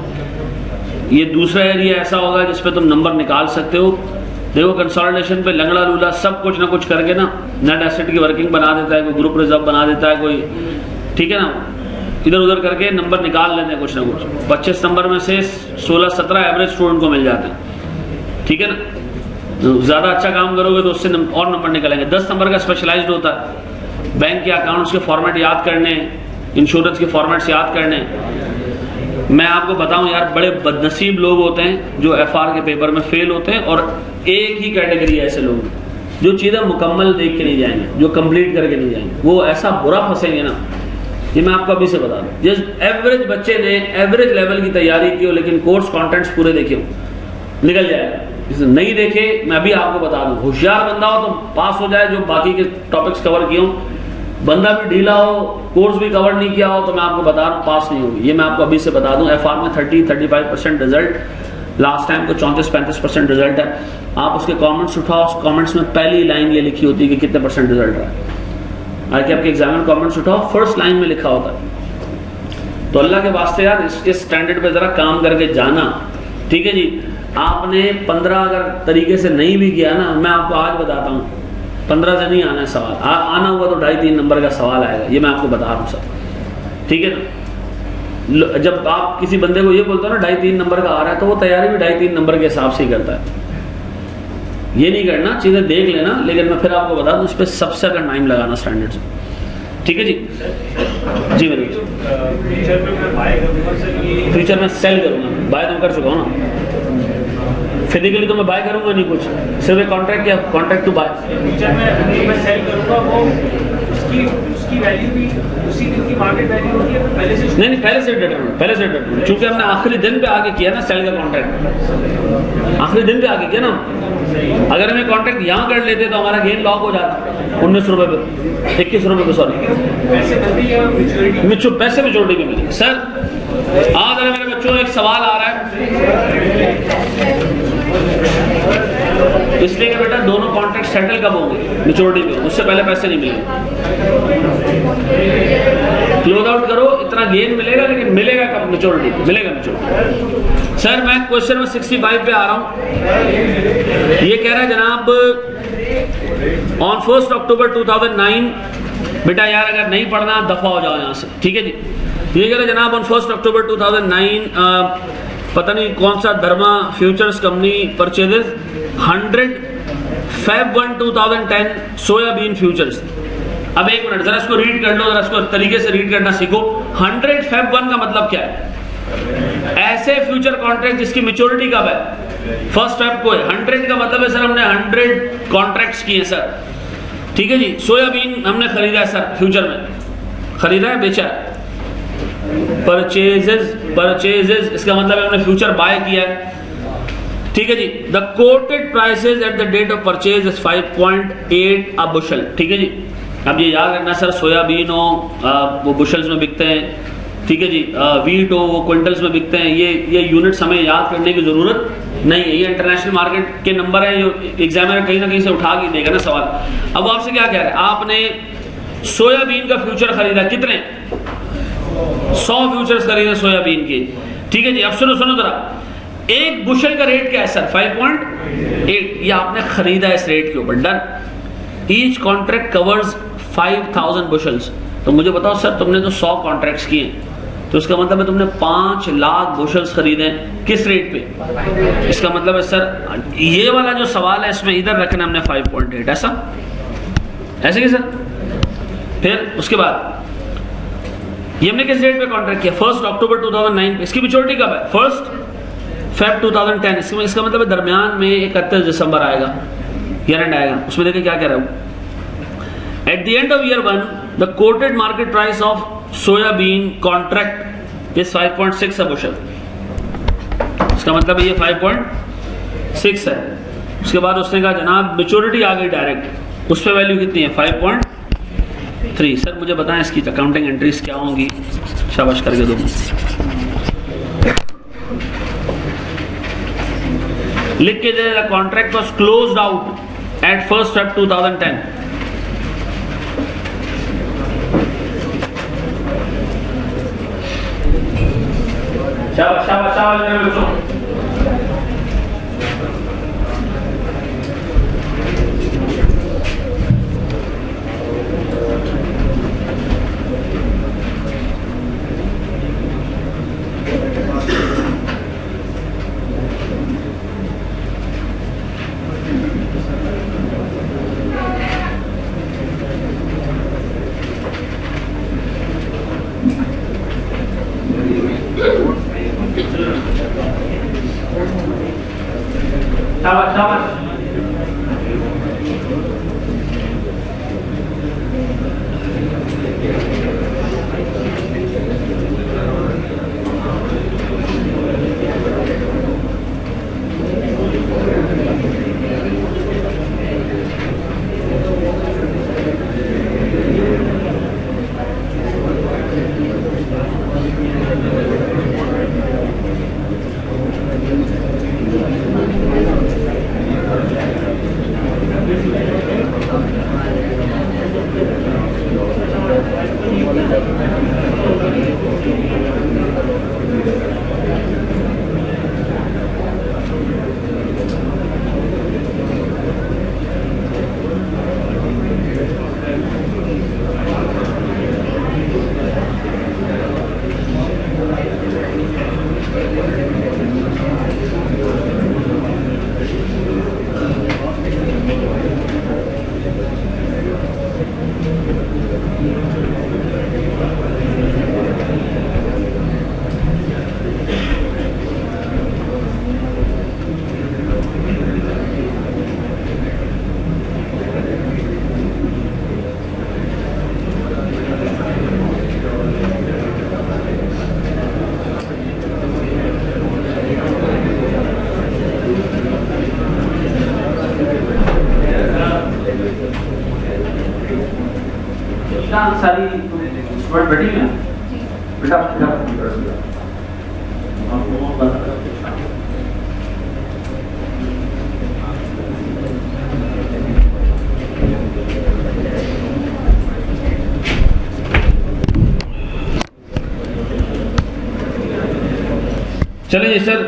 ये दूसरा एरिया ऐसा होगा जिसपे तुम नंबर निकाल सकते हो। देखो कंसोलिडेशन पे लंगड़ा लूला सब कुछ ना कुछ करके ना नेट एसेट की वर्किंग बना देता है, कोई ग्रुप रिजर्व बना देता है कोई, ठीक है ना, इधर उधर करके नंबर निकाल लेते हैं कुछ ना कुछ। 25 नंबर में से 16-17 एवरेज स्टूडेंट को मिल जाते हैं, ठीक है ना। ज्यादा अच्छा काम करोगे तो उससे और नंबर निकलेंगे। 10 नंबर का स्पेशलाइज्ड होता है, बैंक के अकाउंट्स के फॉर्मेट याद करने, इंश्योरेंस के फॉर्मेट्स याद करने। मैं आपको बताऊं यार, बड़े बदनसीब लोग होते हैं जो FR के पेपर में फेल होते हैं, और एक ही कैटेगरी ऐसे लोग जो चीजें मुकम्मल देख के नहीं जाएंगे, जो कंप्लीट करके नहीं जाएंगे, वो ऐसा बुरा फंसेंगे ना। ये मैं आपको अभी से बता दूं, जिस एवरेज बच्चे ने एवरेज लेवल की तैयारी की हो लेकिन कोर्स कंटेंट्स पूरे देखे हो, निकल जाएगा। जिसे नहीं देखे, मैं अभी आपको बता दूं, होशियार बंदा हो तो पास हो जाए, जो बाकी के टॉपिक्स कवर किए हो, बंदा भी ढीला हो, कोर्स भी कवर नहीं किया हो, तो मैं आपको बता रहा हूँ पास नहीं होगी। ये मैं आपको अभी से बता दूं, FR में 30-35% रिजल्ट, लास्ट टाइम को 34-35% रिजल्ट है। आप उसके कमेंट्स उठाओ, उस कमेंट्स में पहली लाइन ये लिखी होती है कि कितने परसेंट रिजल्ट रहा है। आके आपके एग्जामिनर कमेंट्स उठाओ, फर्स्ट लाइन में लिखा होता है। तो अल्लाह के वास्ते यार इस स्टैंडर्ड पे जरा काम करके जाना, ठीक है जी। आपने 15 अगर तरीके से नहीं भी किया ना, मैं आपको आज बताता हूँ 15 से नहीं आना है सवाल, आना हुआ तो 2.5-3 नंबर का सवाल आएगा, ये मैं आपको बता रहा हूँ सब, ठीक है ना। जब आप किसी बंदे को ये बोलते हो ना 2.5-3 नंबर का आ रहा है, तो वो तैयारी भी 2.5-3 नंबर के हिसाब से ही करता है। ये नहीं करना, चीजें देख लेना, लेकिन मैं फिर आपको बता दूं इस पर सबसे अगर टाइम लगाना स्टैंडर्ड से, ठीक है जी। जी मेरे फ्यूचर में सेल करूंगा, बाय तो कर चुका हूँ ना, फिजिकली तो मैं बाय करूंगा नहीं कुछ, सिर्फ एक कॉन्ट्रैक्ट या कॉन्ट्रैक्ट टू बाय। फ्यूचर में मैं सेल करूंगा, वो उसकी वैल्यू भी उसी दिन की मार्केट वैल्यू होती है पहले से? नहीं, पहले से डिटरमिन, क्योंकि हमने आखिरी दिन पे आगे किया ना सेल का कॉन्ट्रैक्ट, आखिरी दिन पे आगे किया ना। अगर हमें कॉन्ट्रैक्ट यहाँ कर लेते तो हमारा गेन लॉक हो जाता 19 रुपए पे, 21 रुपए पे, सॉरी पैसे मेच्योरिटी पे मिलेगी। सर आज अगर मेरे बच्चों एक सवाल आ रहा है, इसलिए कि बेटा दोनों कॉन्ट्रैक्ट सेटल कब होंगे मेच्योरिटी पे, उससे पहले पैसे नहीं मिलेंगे। क्लोज आउट करो, इतना गेन मिलेगा, लेकिन मिलेगा कब? मेच्योरिटी मिलेगा, मेच्योरिटी। सर मैं क्वेश्चन में 65 पे आ रहा हूं। ये कह रहा है जनाब ऑन 1 अक्टूबर 2009, बेटा यार अगर नहीं पढ़ना दफा हो जाओ यहाँ से, ठीक है जी। ये कह रहे जनाब ऑन 1 अक्टूबर 2009 पता नहीं कौन सा Dharma futures company purchases 100 Feb 1 2010 soybean futures. अब एक मिनट जरा इसको रीड कर लो, जरा इसको तरीके से रीड करना सीखो। 100 Feb 1 का मतलब क्या है? ऐसे फ्यूचर कॉन्ट्रैक्ट जिसकी मेच्योरिटी कब है? 1 Feb को है। 100 का मतलब है सर हमने 100 कॉन्ट्रैक्ट्स किए सर, ठीक है जी। सोयाबीन हमने खरीदा है सर, फ्यूचर में खरीदा है, बेचा है। परचेजेस इसका मतलब है हमने फ्यूचर बाय किया है, ठीक है जी। The quoted prices at the date of purchase is 5.8 a bushel, ठीक है जी। अब ये याद रखना सर, सोयाबीन हो वो बुशल्स में बिकते हैं, ठीक है जी। वीट हो वो क्विंटल्स में बिकते हैं। ये यूनिट्स हमें याद करने की जरूरत नहीं है, ये इंटरनेशनल मार्केट के नंबर है, जो एग्जामिनर कहीं ना कहीं से उठा के देगा ना सवाल। अब आपसे क्या कह रहे हैं, आपने सोयाबीन का फ्यूचर खरीदा, कितने? 100 फ्यूचर्स खरीदे सोयाबीन के, ठीक है जी। अब सुनो जरा, एक बुशल का रेट क्या है सर? 5.8। ये आपने खरीदा इस रेट के ऊपर, डन। Each contract covers 5000 बुशल्स। तो मुझे बताओ सर, तुमने तो 100 कॉन्ट्रैक्ट्स किए, तो इसका मतलब है तुमने 5 लाख बुशल्स खरीदे, किस रेट पे? इसका मतलब है सर ये वाला जो सवाल है इसमें इधर रखना हमने 5.8, ऐसे कि सर। फिर उसके बाद ये हमने किस डेट पे कॉन्ट्रैक्ट किया? 1 अक्टूबर 2009 पे। इसकी मेच्योरिटी कब है? 1 Feb 2010। इसका मतलब है दरमियान में 31 दिसंबर आएगा, ईयर एंड आएगा। उसमें देखिए क्या कह रहा हूं, at the end of year 1 the coated market price of soybean contract is 5.6 a bushel. इसका मतलब है ये 5.6 है। उसके बाद उसने कहा जनाब मेच्योरिटी आ गई डायरेक्ट, उस पर वैल्यू कितनी है? 5.3। सर मुझे बताएं इसकी अकाउंटिंग एंट्रीज क्या होंगी? शाबाश करके दो। लिख के दे, the contract was closed out at 1 Feb 2010। शाबाश शाबाश शाबाश मेरे बच्चों। शाबाश शाबाश। कहाँ सारी स्टूडेंट बैठी हैं बेटा चलिए सर,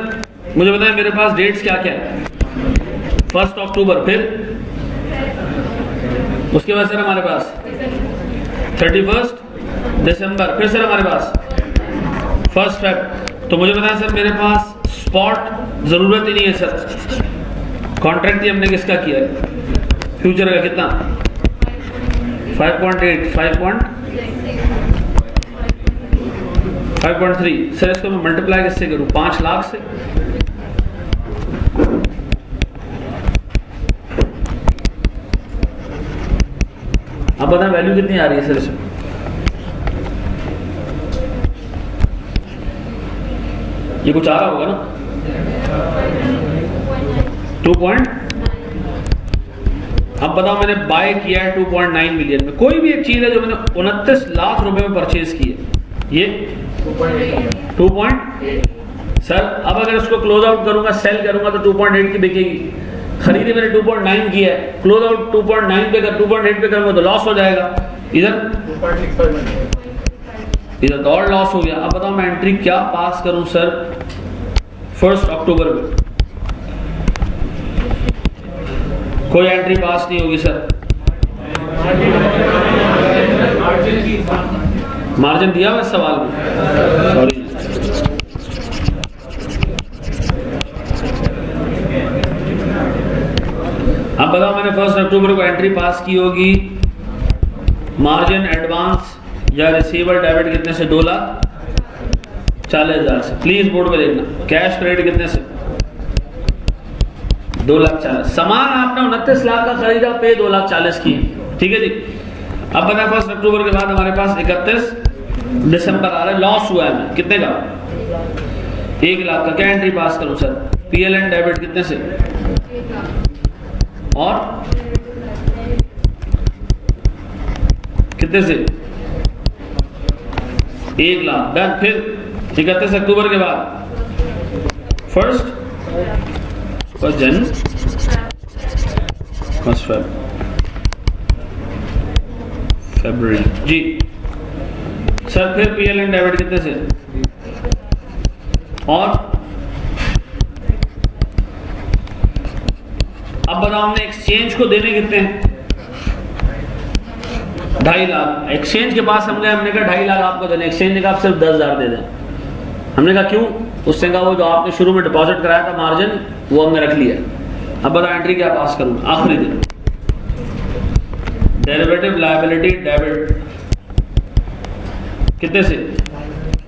मुझे बताएं मेरे पास डेट्स क्या क्या है। 1 अक्टूबर, फिर उसके बाद सर हमारे पास 31 दिसंबर, फिर सर हमारे पास 1 फेब। तो मुझे बताएं सर मेरे पास स्पॉट जरूरत ही नहीं है सर, कॉन्ट्रैक्ट ही हमने किसका किया है, फ्यूचर का कितना 5.8 5.3। सर इसको मैं मल्टीप्लाई किससे करूं, 5 लाख से। आप बताएं वैल्यू कितनी आ रही है सर इसमें। ये कुछ आ रहा होगा ना 2. अब बताओ मैंने बाय किया है 2.9 मिलियन में। कोई भी एक चीज है जो मैंने 29 लाख रुपए में परचेज की है, ये 2. सर अब अगर इसको क्लोज आउट करूंगा, सेल करूंगा तो 2.8 की बिकेगी। खरीदी मैंने 2.9 की है, क्लोज आउट 2.9 पे कर 2.8 पे करूंगा तो लॉस हो जाएगा। इधर तो और लॉस हो गया। अब बताओ मैं एंट्री क्या पास करूं सर 1 अक्टूबर में। कोई एंट्री पास नहीं होगी सर। मार्जिन दिया हुआ इस सवाल में, सॉरी। अब बताओ मैंने 1 अक्टूबर को एंट्री पास की होगी, मार्जिन एडवांस या रिसीवर डेबिट कितने से 2,40,000 से। प्लीज बोर्ड पे देखना, कैश क्रेडिट कितने से 2,40,000। सामान आपने 29 लाख का खरीदा, पे 2,40,000 की, ठीक है जी। अब बताए 1 अक्टूबर के बाद हमारे पास 31 दिसंबर आ रहा है, लॉस हुआ है हमें कितने का 1 लाख का। क्या एंट्री पास करूं सर, PLN डेबिट कितने से और कितने से 1 लाख। डन। फिर 31 अक्टूबर के बाद 1 जनवरी 1 फरवरी जी सर। फिर PLN डेबिट कितने से और अब बताओ हमने एक्सचेंज को देने कितने हैं 2.5 लाख। एक्सचेंज के पास हम गए, हमने कहा 2.5 लाख आपको देने। एक्सचेंज ने कहा आप सिर्फ 10,000 दे दें। हमने कहा क्यों, उससे कहा वो जो आपने शुरू में डिपॉजिट कराया था मार्जिन वो हमने रख लिया। अब बताओ एंट्री क्या पास करूं आखिरी दिन, डेरिवेटिव लायबिलिटी डेबिट कितने से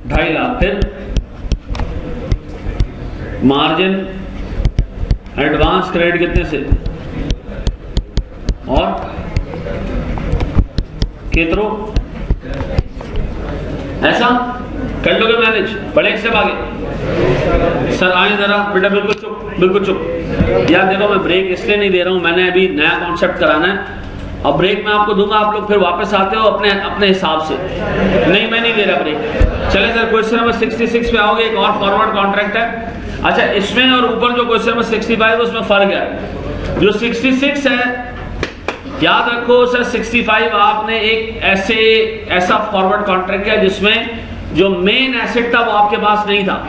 2.5 लाख। फिर मार्जिन एडवांस क्रेडिट कितने से और कितरो। ऐसा कर लोगे मैनेज, बड़े से आगे। सर आए जरा बेटा, बिल्कुल चुप, बिल्कुल चुप। यार देखो मैं ब्रेक इसलिए नहीं दे रहा हूं, मैंने अभी नया कॉन्सेप्ट कराना है और ब्रेक में आपको दूंगा, आप लोग फिर वापस आते हो अपने हिसाब से। नहीं मैं नहीं दे रहा ब्रेक। चले सर क्वेश्चन नंबर 66 पे आओगे। एक और फॉरवर्ड कॉन्ट्रैक्ट है। अच्छा इसमें और ऊपर जो क्वेश्चन नंबर 65 उसमें फर्क है। जो 66 है याद रखो सर, 65 आपने एक ऐसा फॉरवर्ड कॉन्ट्रैक्ट किया जिसमें जो मेन एसेट था वो आपके पास नहीं था,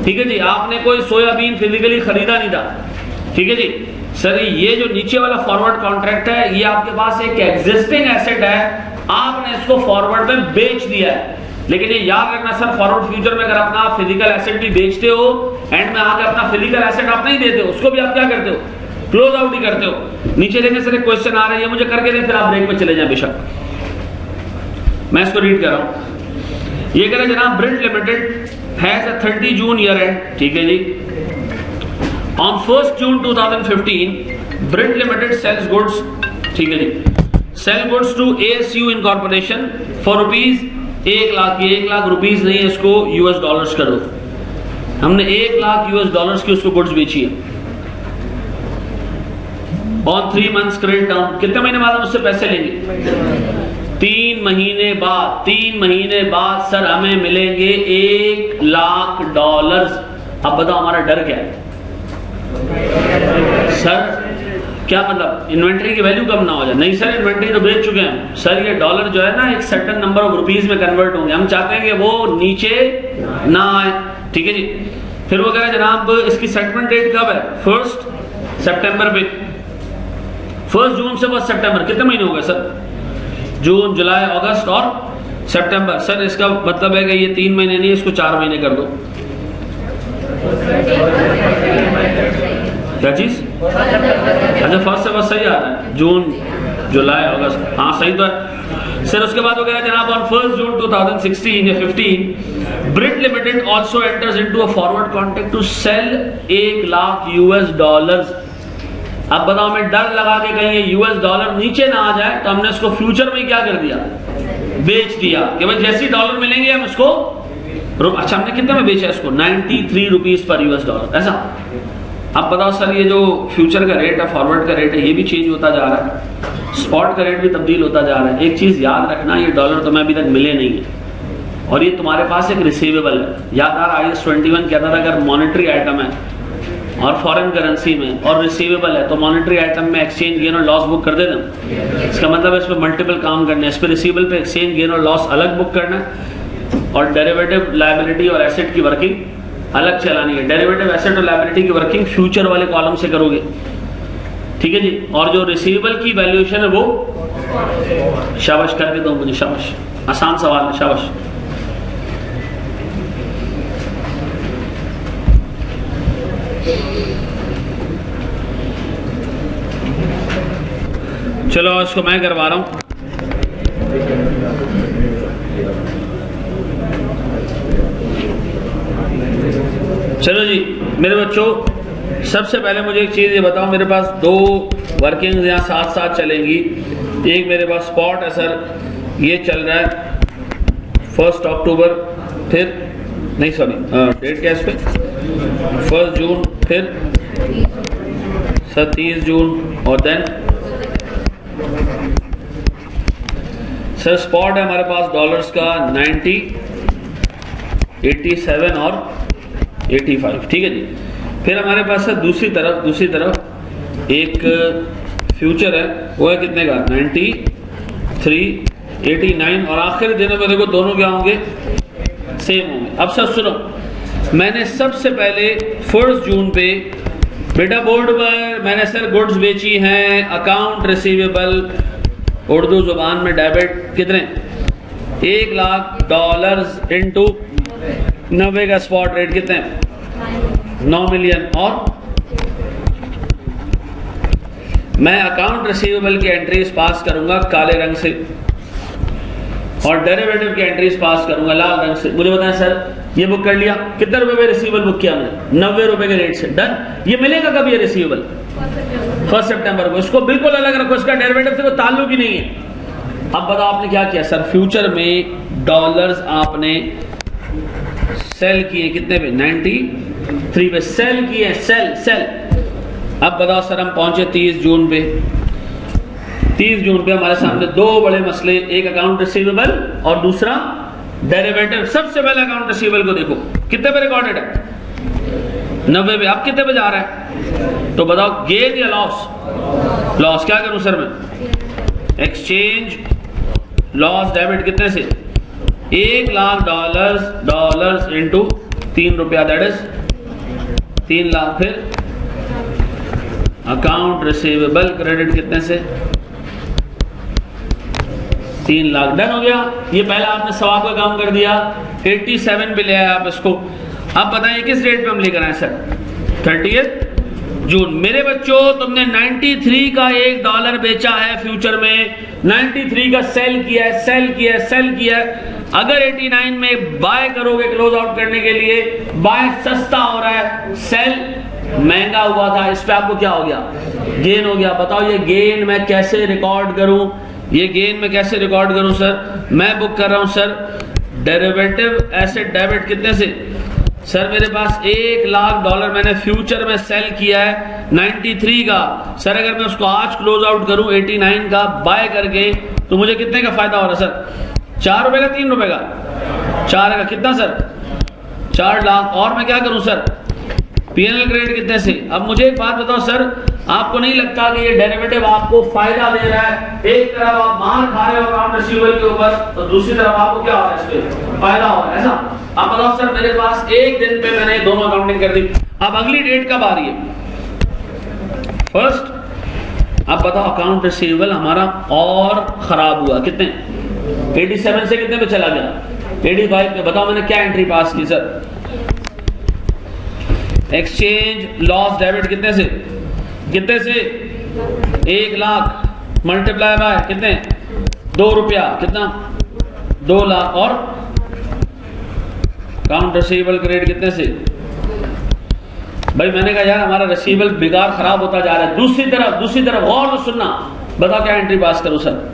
ठीक है जी। आपने कोई सोयाबीन फिजिकली खरीदा नहीं था, ठीक है जी। सर ये जो नीचे वाला फॉरवर्ड कॉन्ट्रैक्ट है ये आपके पास एक एग्जिस्टिंग एसेट है, आपने इसको फॉरवर्ड में बेच दिया है। लेकिन ये याद रखना सर, फॉरवर्ड फ्यूचर में अगर अपना फिजिकल एसेट भी बेचते हो, एंड में आके अपना फिजिकल एसेट आप नहीं देते हो, उसको भी आप क्या करते हो, क्लोज आउट ही करते हो। नीचे देखने सर एक क्वेश्चन आ रहा है, ये मुझे करके दें फिर आप ब्रेक में चले जाएं बेशक। मैं इसको रीड कर रहा हूं। ये कह रहे जनाब, Brit limited has a 30 June year end, ठीक है जी। On 1 June 2015 Brit limited sells goods, ठीक है जी, sell goods to ASU incorporation for rupees 1 lakh. ये 1 लाख रुपीज नहीं है, इसको US डॉलर्स कर दो। हमने 1 लाख US डॉलर्स की उसको गुड्स बेची है ऑन 3 मंथ्स क्रेडिट टर्म। कितने महीने बाद हम उससे पैसे लेंगे 3 महीने बाद सर हमें मिलेंगे $1,00,000। अब बताओ हमारा डर क्या है सर? क्या मतलब इन्वेंट्री की वैल्यू कम ना हो जाए? नहीं सर, इन्वेंट्री तो बेच चुके हैं सर। ये डॉलर जो है ना एक सर्टेन नंबर ऑफ रुपीज में कन्वर्ट होंगे, हम चाहते हैं कि वो नीचे ना आए। ठीक है जी। फिर वो कह रहे जनाब इसकी सेटलमेंट डेट कब है? 1 सितंबर पे। 1 जून से 1 सितंबर कितने महीने हो गए सर? जून, जुलाई, अगस्त और सितंबर। सर इसका मतलब है कि ये 3 महीने नहीं, इसको 4 महीने कर दो। क्या चीज? अच्छा 1 से 1 सही आ रहा है, जून, जुलाई, अगस्त, हाँ सही तो है सर। उसके बाद वो कह रहा है जनाब ऑन 1 जून 2016 या 15 Brit limited also enters into a forward contract to sell $1,00,000। अब बताओ, हमें डर लगा के कहीं US डॉलर नीचे ना आ जाए तो हमने इसको फ्यूचर में क्या कर दिया? बेच दिया कि भाई जैसे डॉलर मिलेंगे हम इसको। अच्छा हमने कितने में बेचा इसको? 93 रुपीज पर US डॉलर। ऐसा अब बताओ सर, ये जो फ्यूचर का रेट है, फॉरवर्ड का रेट है, ये भी चेंज होता जा रहा है, स्पॉट का रेट भी तब्दील होता जा रहा है। एक चीज याद रखना, ये डॉलर तुम्हें अभी तक मिले नहीं है और ये तुम्हारे पास एक रिसीवेबल है। याद आ रहा है IAS 21 कहता था अगर मॉनेटरी आइटम है और फॉरेन करेंसी में और रिसीवेबल है तो मॉनेटरी आइटम में एक्सचेंज गेन और लॉस बुक कर देना। इसका मतलब है इस पर मल्टीपल काम करने हैं। इस पर रिसीवेबल पे एक्सचेंज गेन और लॉस अलग बुक करना है और डेरिवेटिव लायबिलिटी और एसेट की वर्किंग अलग चलानी है। डेरिवेटिव एसेट और लायबिलिटी की वर्किंग फ्यूचर वाले कॉलम से करोगे। ठीक है जी। और जो रिसीवेबल की वैल्यूएशन है वो शाबाश करके दो मुझे, शाबाश, आसान सवाल है, शाबाश। चलो इसको मैं करवा रहा हूं। चलो जी मेरे बच्चों, सबसे पहले मुझे एक चीज ये बताओ, मेरे पास 2 वर्किंग्स यहाँ साथ साथ चलेंगी। एक मेरे पास स्पॉट है सर, ये चल रहा है 1 अक्टूबर, फिर नहीं सॉरी डेट क्या है इस पे? 1 जून, फिर 30 जून और देन सर स्पॉट है हमारे पास डॉलर्स का 90, 87 और 85। ठीक है जी। फिर हमारे पास है दूसरी तरफ एक फ्यूचर है, वो है कितने का? 93, 89 और आखिरी दिनों में देखो दोनों क्या होंगे? सेम होंगे। अब सर सुनो, मैंने सबसे पहले 1 जून पे बेटा बोर्ड पर मैंने सर गुड्स बेची हैं, अकाउंट रिसीवेबल उर्दू जुबान में डेबिट कितने? $1,00,000 इंटू 90 का स्पॉट रेट कितने? 9 मिलियन। और मैं अकाउंट रिसीवेबल की एंट्रीज पास करूंगा काले रंग से और डेरिवेटिव की एंट्रीज पास करूंगा लाल रंग से। मुझे बताएं सर, ये बुक कर लिया, कितने रुपए में रिसीवेबल बुक किया हमने? 90 रुपए के रेट से। डन। ये मिलेगा कब ये रिसीवेबल? 1 सितंबर को। इसको बिल्कुल अलग रखो, इसका डेरिवेटिव से कोई ताल्लुक ही नहीं है। अब बताओ आपने क्या किया सर? फ्यूचर में डॉलर्स आपने सेल किए कितने पे? 93 पे सेल किए, सेल। अब बताओ सर, हम पहुंचे 30 जून पे। 30 जून पे हमारे सामने 2 बड़े मसले, एक अकाउंट रिसीवेबल और दूसरा डेरिवेटिव। सबसे पहले अकाउंट रिसीवेबल को देखो कितने पे रिकॉर्डेड है? 90 पे। अब कितने पे जा रहा है? तो बताओ गेन या लॉस? लॉस। क्या करूं सर मैं? एक्सचेंज लॉस डेबिट कितने से? $1,00,000 इंटू 3 रुपया, दैट इज 3 लाख। फिर अकाउंट रिसीवेबल क्रेडिट कितने से? 3 लाख। डन हो गया। ये पहला आपने सवाब का काम कर दिया। 87 पे ले आए आप इसको। अब बताइए किस रेट पे हम लेकर आए सर? 30 जून। मेरे बच्चों, तुमने 93 का $1 बेचा है फ्यूचर में, 93 का सेल किया है। अगर 89 में बाय करोगे क्लोज आउट करने के लिए, बाय सस्ता हो रहा है, सेल महंगा हुआ था, इस पे आपको क्या हो गया? गेन हो गया। बताओ ये गेन मैं कैसे रिकॉर्ड करूं? सर मैं बुक कर रहा हूं सर डेरिवेटिव एसेट डेबिट कितने से? सर मेरे पास $1,00,000 मैंने फ्यूचर में सेल किया है 93 का। सर अगर मैं उसको आज क्लोज आउट करूं 89 का, बाय करके तो मुझे कितने का फायदा हो रहा है सर? 4 रुपए का, 3 रुपए का? 4 का कितना सर? 4 लाख। और मैं क्या करूं सर? पीएनएल क्रेडिट कितने से? अब मुझे एक बात बताओ सर, आपको नहीं लगता कि ये डेरिवेटिव आपको फायदा दे रहा है? एक तरफ आप मार खा रहे हो अकाउंट रिसीवेबल के ऊपर, तो दूसरी तरफ आपको क्या हो रहा है? इस पे फायदा हो रहा है, ऐसा? आप बताओ सर, मेरे पास एक दिन पे मैंने दोनों अकाउंटिंग कर दी। अब अगली डेट कब आ रही है? फर्स्ट। अब बताओ अकाउंट रिसीवेबल हमारा और खराब हुआ, कितने? 87 से कितने पे चला गया? 85 पे। बताओ मैंने क्या एंट्री पास की सर? एक्सचेंज लॉस डेबिट कितने से? कितने से? 1 लाख मल्टीप्लाई बाय कितने? 2 रुपया, कितना? 2 लाख। और अकाउंट रिसीवेबल क्रेडिट कितने से? भाई मैंने कहा यार हमारा रिसीवेबल बेकार खराब होता जा रहा है। दूसरी तरफ गौर से सुनना, बताओ क्या एंट्री पास करूं सर?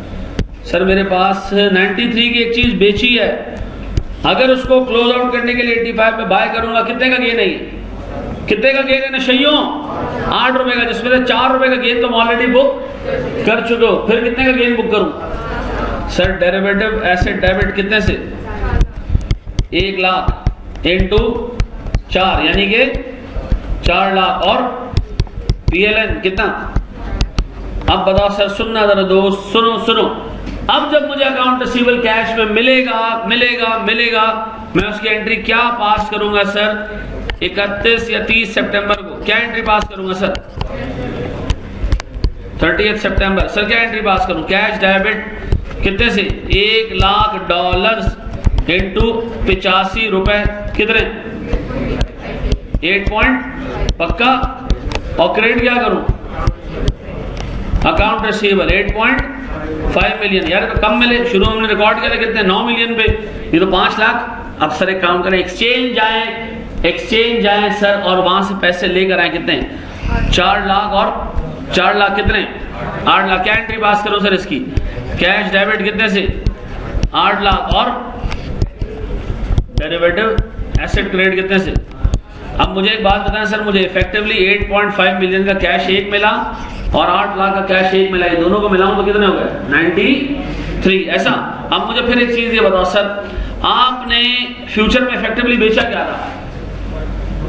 सर मेरे पास 93 की एक चीज बेची है, अगर उसको क्लोज आउट करने के लिए 85 में बाय करूंगा, कितने का गेन है? कितने का गेन है नशइयों? 8 रुपए का, जिसमें से 4 रुपए का गेन तो ऑलरेडी बुक कर चुके हो। फिर कितने का गेन बुक करूं सर? डेरिवेटिव एसेट डेबिट कितने से? 1 लाख इंटू 4 यानी कि 4 लाख। और पीएलएन कितना? अब बताओ सर, सुनना जरा दोस्त, सुनो। अब जब मुझे अकाउंट रिसीवेबल कैश में मिलेगा, मैं उसकी एंट्री क्या पास करूंगा सर? 31 या 30 सितंबर को क्या एंट्री पास करूंगा सर? 30 सितंबर। सर क्या एंट्री पास करूं? कैश डेबिट कितने से? $1 लाख इंटू 85 रुपए, कितने? 8 पॉइंट पक्का। और क्रेडिट क्या करूं? Account receivable 8.5 million. यार तो कम मिले, शुरू में हमने रिकॉर्ड किया था कितने? 9 मिलियन पे, ये तो 5 लाख। अब सर एक काम करें, एक्सचेंज जाए सर और वहां से पैसे लेकर आए, कितने? 4 लाख। और 4 लाख कितने? 8 लाख। क्या एंट्री पास करो सर इसकी? कैश डेबिट कितने से? 8 लाख। और डेरिवेटिव एसेट क्रेडिट कितने से? अब मुझे एक बात बताएं सर, मुझे इफेक्टिवली 8.5 मिलियन का कैश एक मिला और 8 लाख का कैश एक मिला, ये दोनों को मिलाऊं तो कितने हो गए? 93, ऐसा। अब मुझे फिर एक चीज ये बताओ सर, आपने फ्यूचर में इफेक्टिवली बेचा क्या था?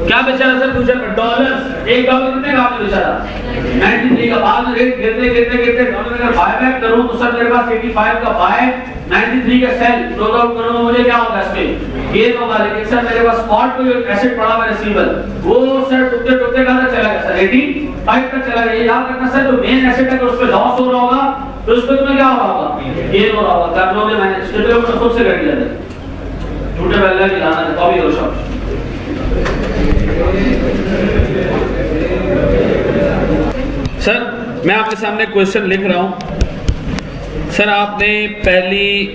क्या बेचा था सर फ्यूचर में? डॉलर्स। एक डॉलर कितने का आपने बेचा था? 93 का। बाद में रेट गिरते डॉलर अगर बाय बैक करूं तो सर मेरे पास 85 का बाय, 93 का सेल, क्लोज आउट करूं तो मुझे क्या होगा? इसमें गेन होगा। लेकिन सर मेरे पास स्पॉट पे जो एसेट पड़ा हुआ रिसीवेबल, वो सर टूटते कहां तक चला गया सर? 85 तक चला गया। ये याद रखना सर, जो मेन एसेट है उस पे लॉस हो रहा होगा तो उस पे तुम्हें क्या हो रहा होगा? गेन हो रहा होगा। कर लोगे मैनेज, कितने लोग खुद से कर लिया था, झूठे पहले की लाना है, कॉपी करो सब। सर मैं आपके सामने क्वेश्चन लिख रहा हूं। सर आपने 1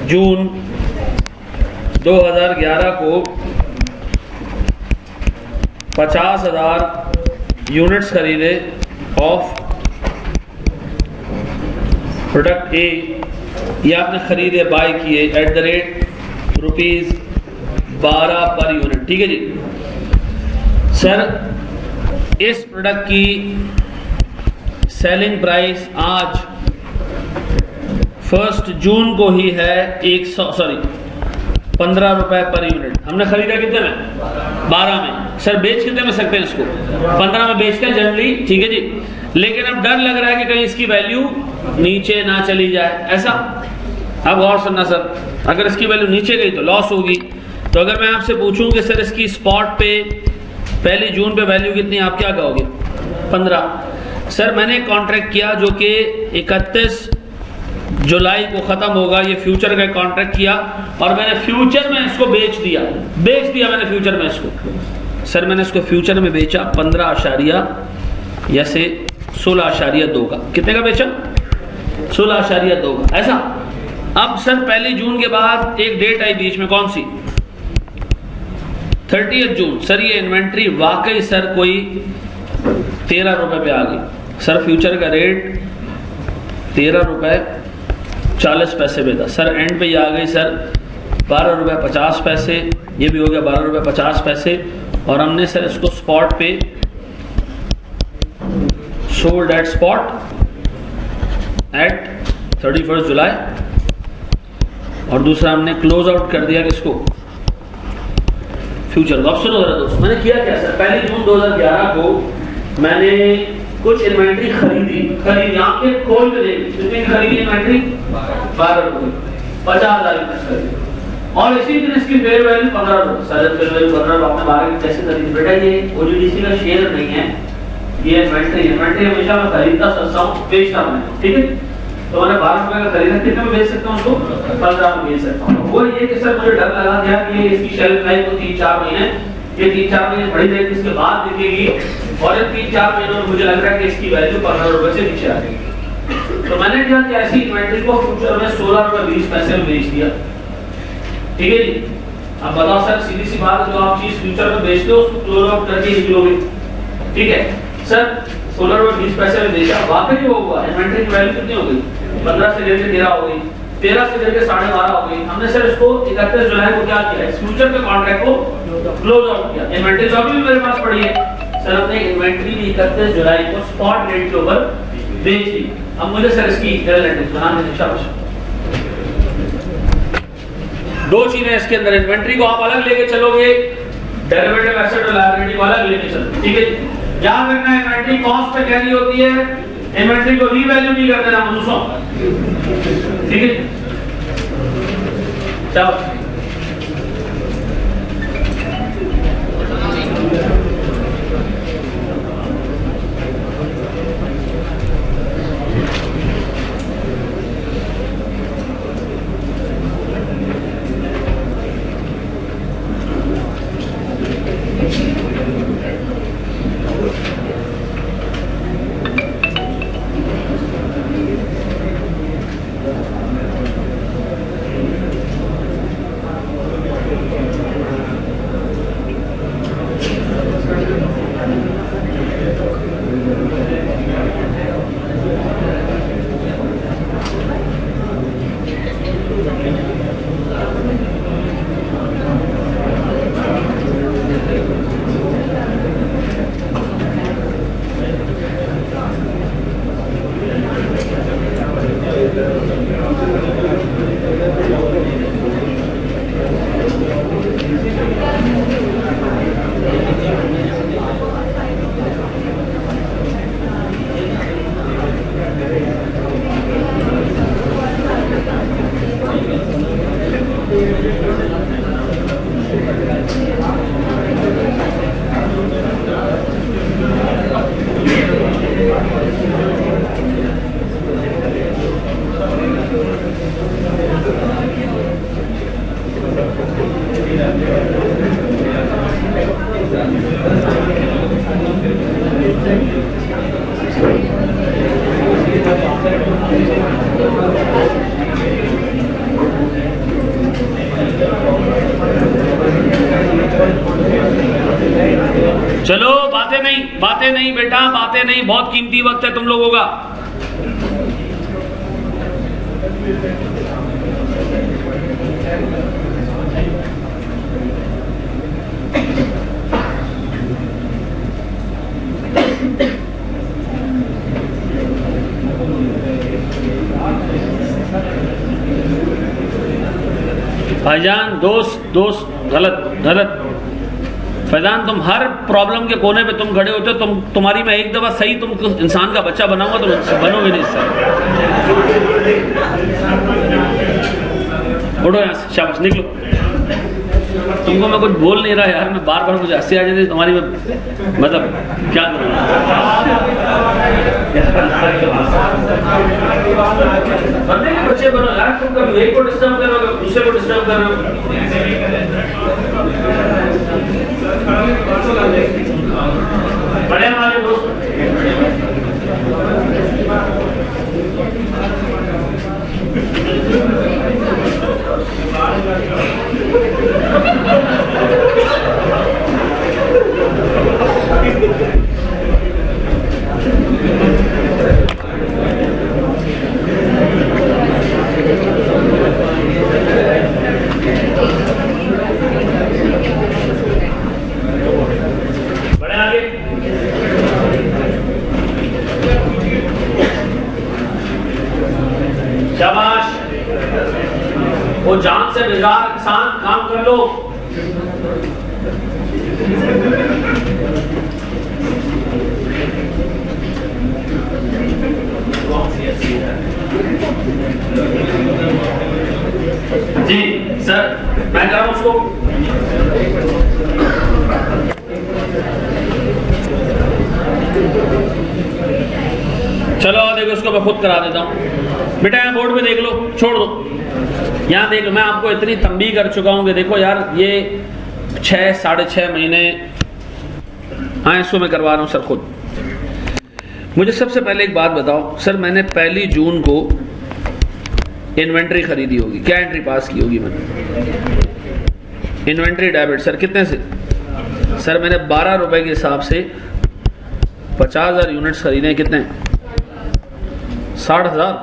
जून 2011 को 50,000 यूनिट्स खरीदे ऑफ प्रोडक्ट ए, ये आपने खरीदे, बाय किए at the rate ₹12 per unit, ठीक है जी। सर इस प्रोडक्ट की सेलिंग प्राइस आज 1 जून को ही है 15 रुपए पर यूनिट। हमने खरीदा कितने में? 12 में। सर बेच कितने में सकते हैं इसको? 15 में बेचते हैं जनरली, ठीक है जी। लेकिन अब डर लग रहा है कि कहीं इसकी वैल्यू नीचे ना चली जाए, ऐसा। अब गौर सुनना सर, अगर इसकी वैल्यू नीचे गई तो लॉस होगी। तो अगर मैं आपसे पूछूं कि सर इसकी स्पॉट पे 1 जून पे वैल्यू कितनी, आप क्या कहोगे? 15। सर मैंने कॉन्ट्रैक्ट किया जो कि 31 जुलाई को खत्म होगा, ये फ्यूचर का कॉन्ट्रैक्ट किया और मैंने फ्यूचर में इसको बेच दिया मैंने फ्यूचर में इसको। सर मैंने इसको फ्यूचर में बेचा 16.2 का। कितने का बेचा? 16.2 का, ऐसा। अब सर 1 जून के बाद एक डेट आई बीच में, कौन सी? 30 जून। सर ये इन्वेंट्री वाकई सर कोई 13 रुपए पे आ गई। सर फ्यूचर का रेट 13 रुपए 40 पैसे पे था। सर एंड पे ये आ गई सर 12 रुपए 50 पैसे, ये भी हो गया 12 रुपए 50 पैसे। और हमने सर इसको स्पॉट पे सोल्ड एट स्पॉट एट 31 जुलाई, और दूसरा हमने क्लोज आउट कर दिया किसको, फ्यूचर को। अब सुनो जरा दोस्त, मैंने किया क्या सर, 1 जून 2011 को मैंने कुछ इन्वेंट्री खरीदी, आंखें खोल के देखी, कितनी खरीदी इन्वेंट्री, 12 रुपए, 50,000 इन्वेस्ट कर दिया, और इसी दिन इसकी फेयर वैल्यू 15 रुपए। सर फेयर वैल्यू 15 रुपए आपने 12 की कैसे खरीदी? बेटा ये ओजीडीसी का शेयर नहीं है, ये इन्वेंट्री हमेशा मैं खरीदता सस्ता हूँ, बेचता मैं, ठीक है। तो मैंने 12 रुपए का खरीदा, कितने में बेच सकता हूँ उसको, 15 में बेच सकता हूँ। वो ये कि सर मुझे डर लगा गया कि इसकी शेल्फ लाइफ तो 3-4 महीने, ये 3-4 महीने बड़ी रहेगी, इसके बाद दिखेगी, और इन 3-4 महीनों में मुझे लग रहा है कि इसकी वैल्यू 15 रुपए से नीचे आ जाएगी। तो मैंने क्या किया, ऐसी इन्वेंट्री को फ्यूचर में 16 रुपए 20 पैसे में बेच दिया, ठीक है जी। अब बताओ सर, सीधी सी बात है, जो आप चीज फ्यूचर में बेचते हो उसको क्लोज आउट करके निकलोगे, ठीक है। सर 16 रुपए 20 पैसे में बेचा, वाकई वो हुआ, इन्वेंट्री की वैल्यू कितनी हो गई, 15 से लेकर 13 हो गई, 13 से लेकर 12.5 हो गई। हमने सर इसको 31 जुलाई को क्या किया, इस फ्यूचर के कॉन्ट्रैक्ट को क्लोज आउट किया। इन्वेंट्री तो अभी भी मेरे पास पड़ी है सर, हमने इन्वेंट्री 31 जुलाई को स्पॉट रेट के ऊपर बेच दी। अब मुझे सर इसकी रिलेटिव बनाने की शाबाश। दो चीजें इसके अंदर, इन्वेंट्री को आप अलग लेके चलोगे, डेरिवेटिव एसेट और लायबिलिटी को अलग लेके चलोगे, ठीक है। याद रखना इन्वेंट्री कॉस्ट पे कैरी होती है, इन्वेंट्री को रीवैल्यू नहीं कर देना मनुष्यों, ठीक है। चलो चलो बातें नहीं बेटा, बातें नहीं, बहुत कीमती वक्त है तुम लोगों का। भाईजान, दोस्त गलत फैजान, तुम हर प्रॉब्लम के कोने पे तुम खड़े होते हो। तुम्हारी मैं एक दफा सही तुम इंसान का बच्चा बनाऊंगा तो बनोगे नहीं इससे। उठो यहाँ से, शाबाश, निकलो। तुमको मैं कुछ बोल नहीं रहा यार, मैं बार मुझे हंसी आ जाती है तुम्हारी, मतलब क्या करूँ। बंदे के बच्चे बनो यार, तुम कभी एक को डिस्टर्ब कर रहे हो, दूसरे को डिस्टर्ब कर रहे हो। बड़े हमारे दोस्त बड़े आगे से बेकार किसान काम कर लो। जी सर, मैं कर रहा हूं उसको। चलो देखो, उसको मैं खुद करा देता हूं। बेटा यहाँ बोर्ड पे देख लो, छोड़ दो, यहाँ देख लो। मैं आपको इतनी तंबीह कर चुका हूं कि देखो यार, ये 6 साढ़े 6 महीने, हाँ इसको मैं करवा रहा हूं सर खुद। मुझे सबसे पहले एक बात बताओ सर, मैंने 1 जून को इन्वेंट्री खरीदी होगी, क्या एंट्री पास की होगी मैंने? इन्वेंट्री डेबिट सर कितने से? सर मैंने 12 रुपए के हिसाब से 50,000 यूनिट्स खरीदे। कितने? 60,000,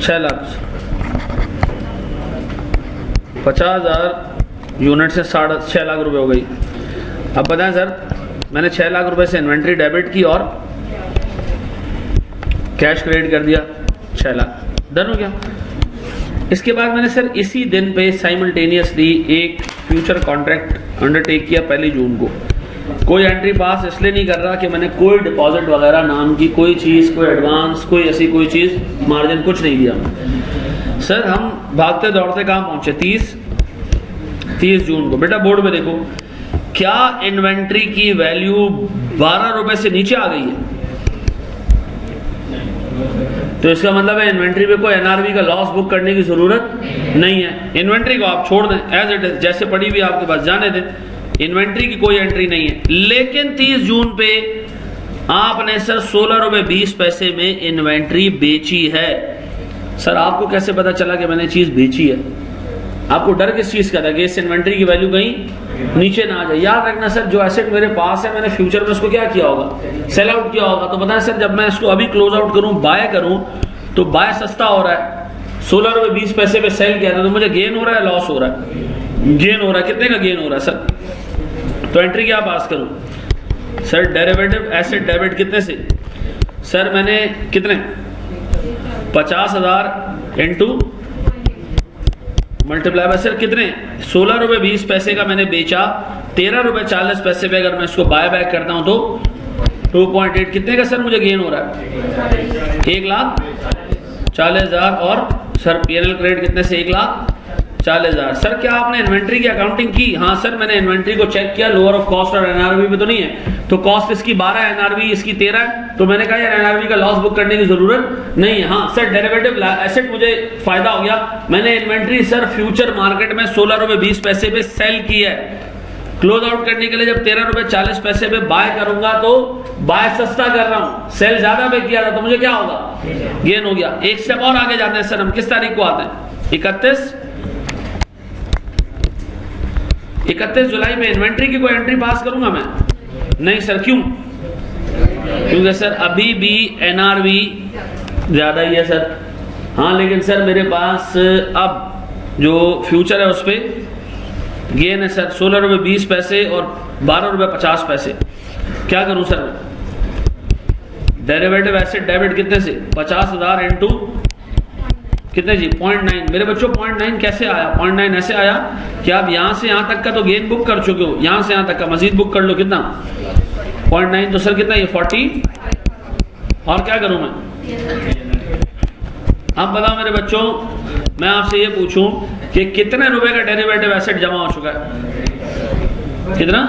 6 लाख। 50,000 यूनिट से 6 लाख रुपए हो गई। अब बताएं सर, मैंने 6 लाख रुपए से इन्वेंट्री डेबिट की और कैश क्रेडिट कर दिया 6 लाख, डन हो गया। इसके बाद मैंने सर इसी दिन पे साइमल्टेनियसली एक फ्यूचर कॉन्ट्रैक्ट अंडरटेक किया 1 जून को। कोई एंट्री पास इसलिए नहीं कर रहा कि मैंने कोई डिपॉजिट वगैरह नाम की कोई चीज, कोई एडवांस, कोई ऐसी कोई चीज, मार्जिन कुछ नहीं दिया। सर हम भागते दौड़ते कहां पहुंचे? 30 जून को। बेटा बोर्ड पे देखो, क्या इन्वेंट्री की वैल्यू 12 रुपए से नीचे आ गई है? तो इसका मतलब है इन्वेंट्री पे कोई एनआरवी का लॉस बुक करने की जरूरत नहीं है। इन्वेंट्री को आप छोड़ दें एज इट इज, जैसे पड़ी हुई आपके पास, जाने दें। इन्वेंट्री की कोई एंट्री नहीं है। लेकिन 30 जून पे आपने सर 16 रुपए 20 पैसे में इन्वेंट्री बेची है। सर आपको कैसे पता चला कि मैंने चीज बेची है? आपको डर किस चीज का था कि इस इन्वेंट्री की वैल्यू कहीं नीचे ना आ जाए? याद रखना सर, जो एसेट मेरे पास है मैंने फ्यूचर में उसको क्या किया होगा? सेल आउट किया होगा। तो बताएं सर, जब मैं इसको अभी क्लोज आउट करूं, बाय करूं, तो बाय सस्ता हो रहा है, 16 रुपए 20 पैसे पे सेल किया था, तो मुझे गेन हो रहा है लॉस हो रहा है? गेन हो रहा है। कितने का गेन हो रहा है सर? तो एंट्री क्या पास करूं सर? डेरिवेटिव एसेट डेबिट कितने से? सर मैंने कितने? 50,000 इंटू मल्टीप्लाई बाय सर कितने? 16 रुपए 20 पैसे का मैंने बेचा, 13 रुपए 40 पैसे पे अगर मैं इसको बाय बैक करता हूं तो 2.8 कितने का सर मुझे गेन हो रहा है? 1,40,000। और सर पीएनएल क्रेडिट कितने से? 1,40,000। सर क्या आपने इन्वेंट्री की अकाउंटिंग की? हाँ सर मैंने इन्वेंट्री को चेक किया, लोअर ऑफ कॉस्ट और एनआरवी पे तो नहीं है। तो कॉस्ट इसकी 12 है, एनआरवी इसकी 13 है। तो मैंने कहा यार एनआरवी का लॉस बुक करने की जरूरत नहीं है। हाँ सर डेरिवेटिव एसेट मुझे फायदा हो गया, मैंने इन्वेंट्री सर फ्यूचर मार्केट में 16 रुपए 20 पैसे पे सेल की है। क्लोज आउट करने के लिए जब 13 रुपए 40 पैसे पे बाय करूंगा तो बाय सस्ता कर रहा हूं, सेल ज्यादा पे किया था तो मुझे क्या होगा? गेन हो गया। एक स्टेप और आगे जाते हैं सर, हम किस तारीख को आते हैं? 31 जुलाई में इन्वेंट्री की कोई एंट्री पास करूंगा मैं? नहीं सर। क्यों? क्योंकि सर अभी भी एनआरवी ज्यादा ही है सर। हाँ लेकिन सर मेरे पास अब जो फ्यूचर है उस पर गेन है सर, 16 रुपए 20 पैसे और 12 रुपए 50 पैसे। क्या करूं सर मैं? डेरिवेटिव एसेट डेबिट कितने से? 50,000 इंटू कितने जी? 0.9। मेरे बच्चों 0.9 कैसे आया? 0.9 ऐसे आया कि आप यहां से यहां तक का तो गेन बुक कर चुके हो, यहां से यहां तक का मजीद बुक कर लो। कितना? 0.9। तो सर कितना ये? 40। और क्या करूं मैं? अब बताओ मेरे बच्चों, मैं आपसे ये पूछूं कि कितने रुपए का डेरिवेटिव एसेट जमा हो चुका है? कितना?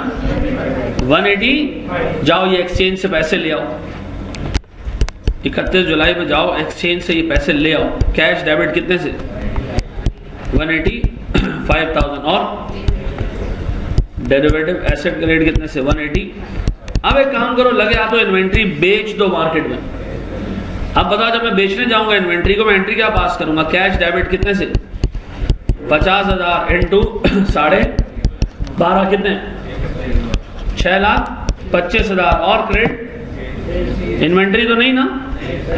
180। जाओ ये एक्सचेंज से पैसे ले आओ, 31 जुलाई में जाओ एक्सचेंज से ये पैसे ले आओ। कैश डेबिट कितने से? 185,000। और डेरिवेटिव एसेट क्रेडिट कितने से? 180। अब एक काम करो, लगे आ तो इन्वेंट्री बेच दो मार्केट में। अब बताओ जब मैं बेचने जाऊंगा इन्वेंट्री को, मैं एंट्री क्या पास करूंगा? कैश डेबिट कितने से? 50,000 इंटू 12.5 कितने? 6,25,000। और क्रेडिट इन्वेंट्री तो नहीं ना?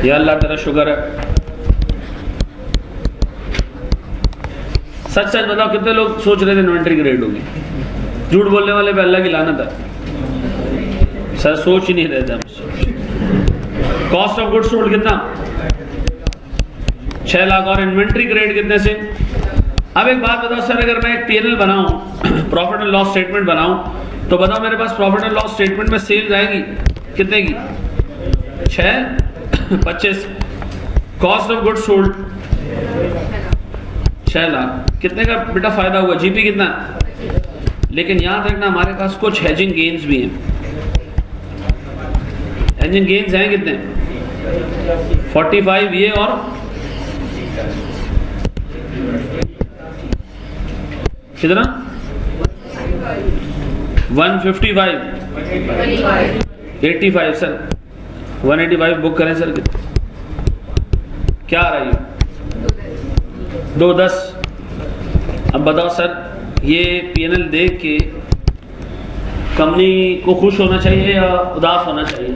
या अल्लाह तेरा शुक्र है। सच सच बताओ कितने लोग सोच रहे थे इन्वेंट्री क्रेडिट होगी? झूठ बोलने वाले पे अल्लाह की लानत है। सर सोच ही नहीं रहे थे। कॉस्ट ऑफ गुड्स सोल्ड कितना? 6 लाख। और इन्वेंट्री क्रेडिट कितने से? अब एक बात बताओ सर, अगर मैं एक पीएनएल बनाऊं, प्रॉफिट एंड लॉस स्टेटमेंट बनाऊं, तो बताओ मेरे पास प्रॉफिट एंड लॉस स्टेटमेंट में सेल्स आएगी कितने की? 25। Cost of goods sold 6 lakh. कितने का बेटा फायदा हुआ? जीपी कितना? लेकिन याद रखना हमारे पास कुछ हेजिंग गेन्स भी हैं। हेजिंग गेन्स हैं कितने? 45 ये और कितना? 155 85 सर 185 बुक करें सर। क्या आ रही है? 210। अब बताओ सर, ये पीएनएल देख के कंपनी को खुश होना चाहिए या उदास होना चाहिए?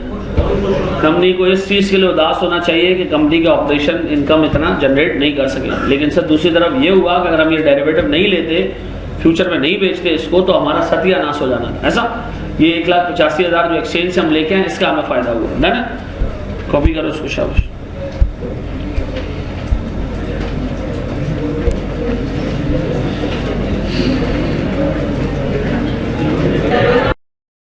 कंपनी को इस चीज के लिए उदास होना चाहिए कि कंपनी का ऑपरेशन इनकम इतना जनरेट नहीं कर सके। लेकिन सर दूसरी तरफ ये हुआ कि अगर हम ये डेरिवेटिव नहीं लेते, फ्यूचर में नहीं बेचते इसको, तो हमारा सत्यानाश हो जाना था। ऐसा ये 1,85,000 जो एक्सचेंज से हम लेके आए, इसका हमें फायदा हुआ है ना। कॉपी करो उसको शाबाश।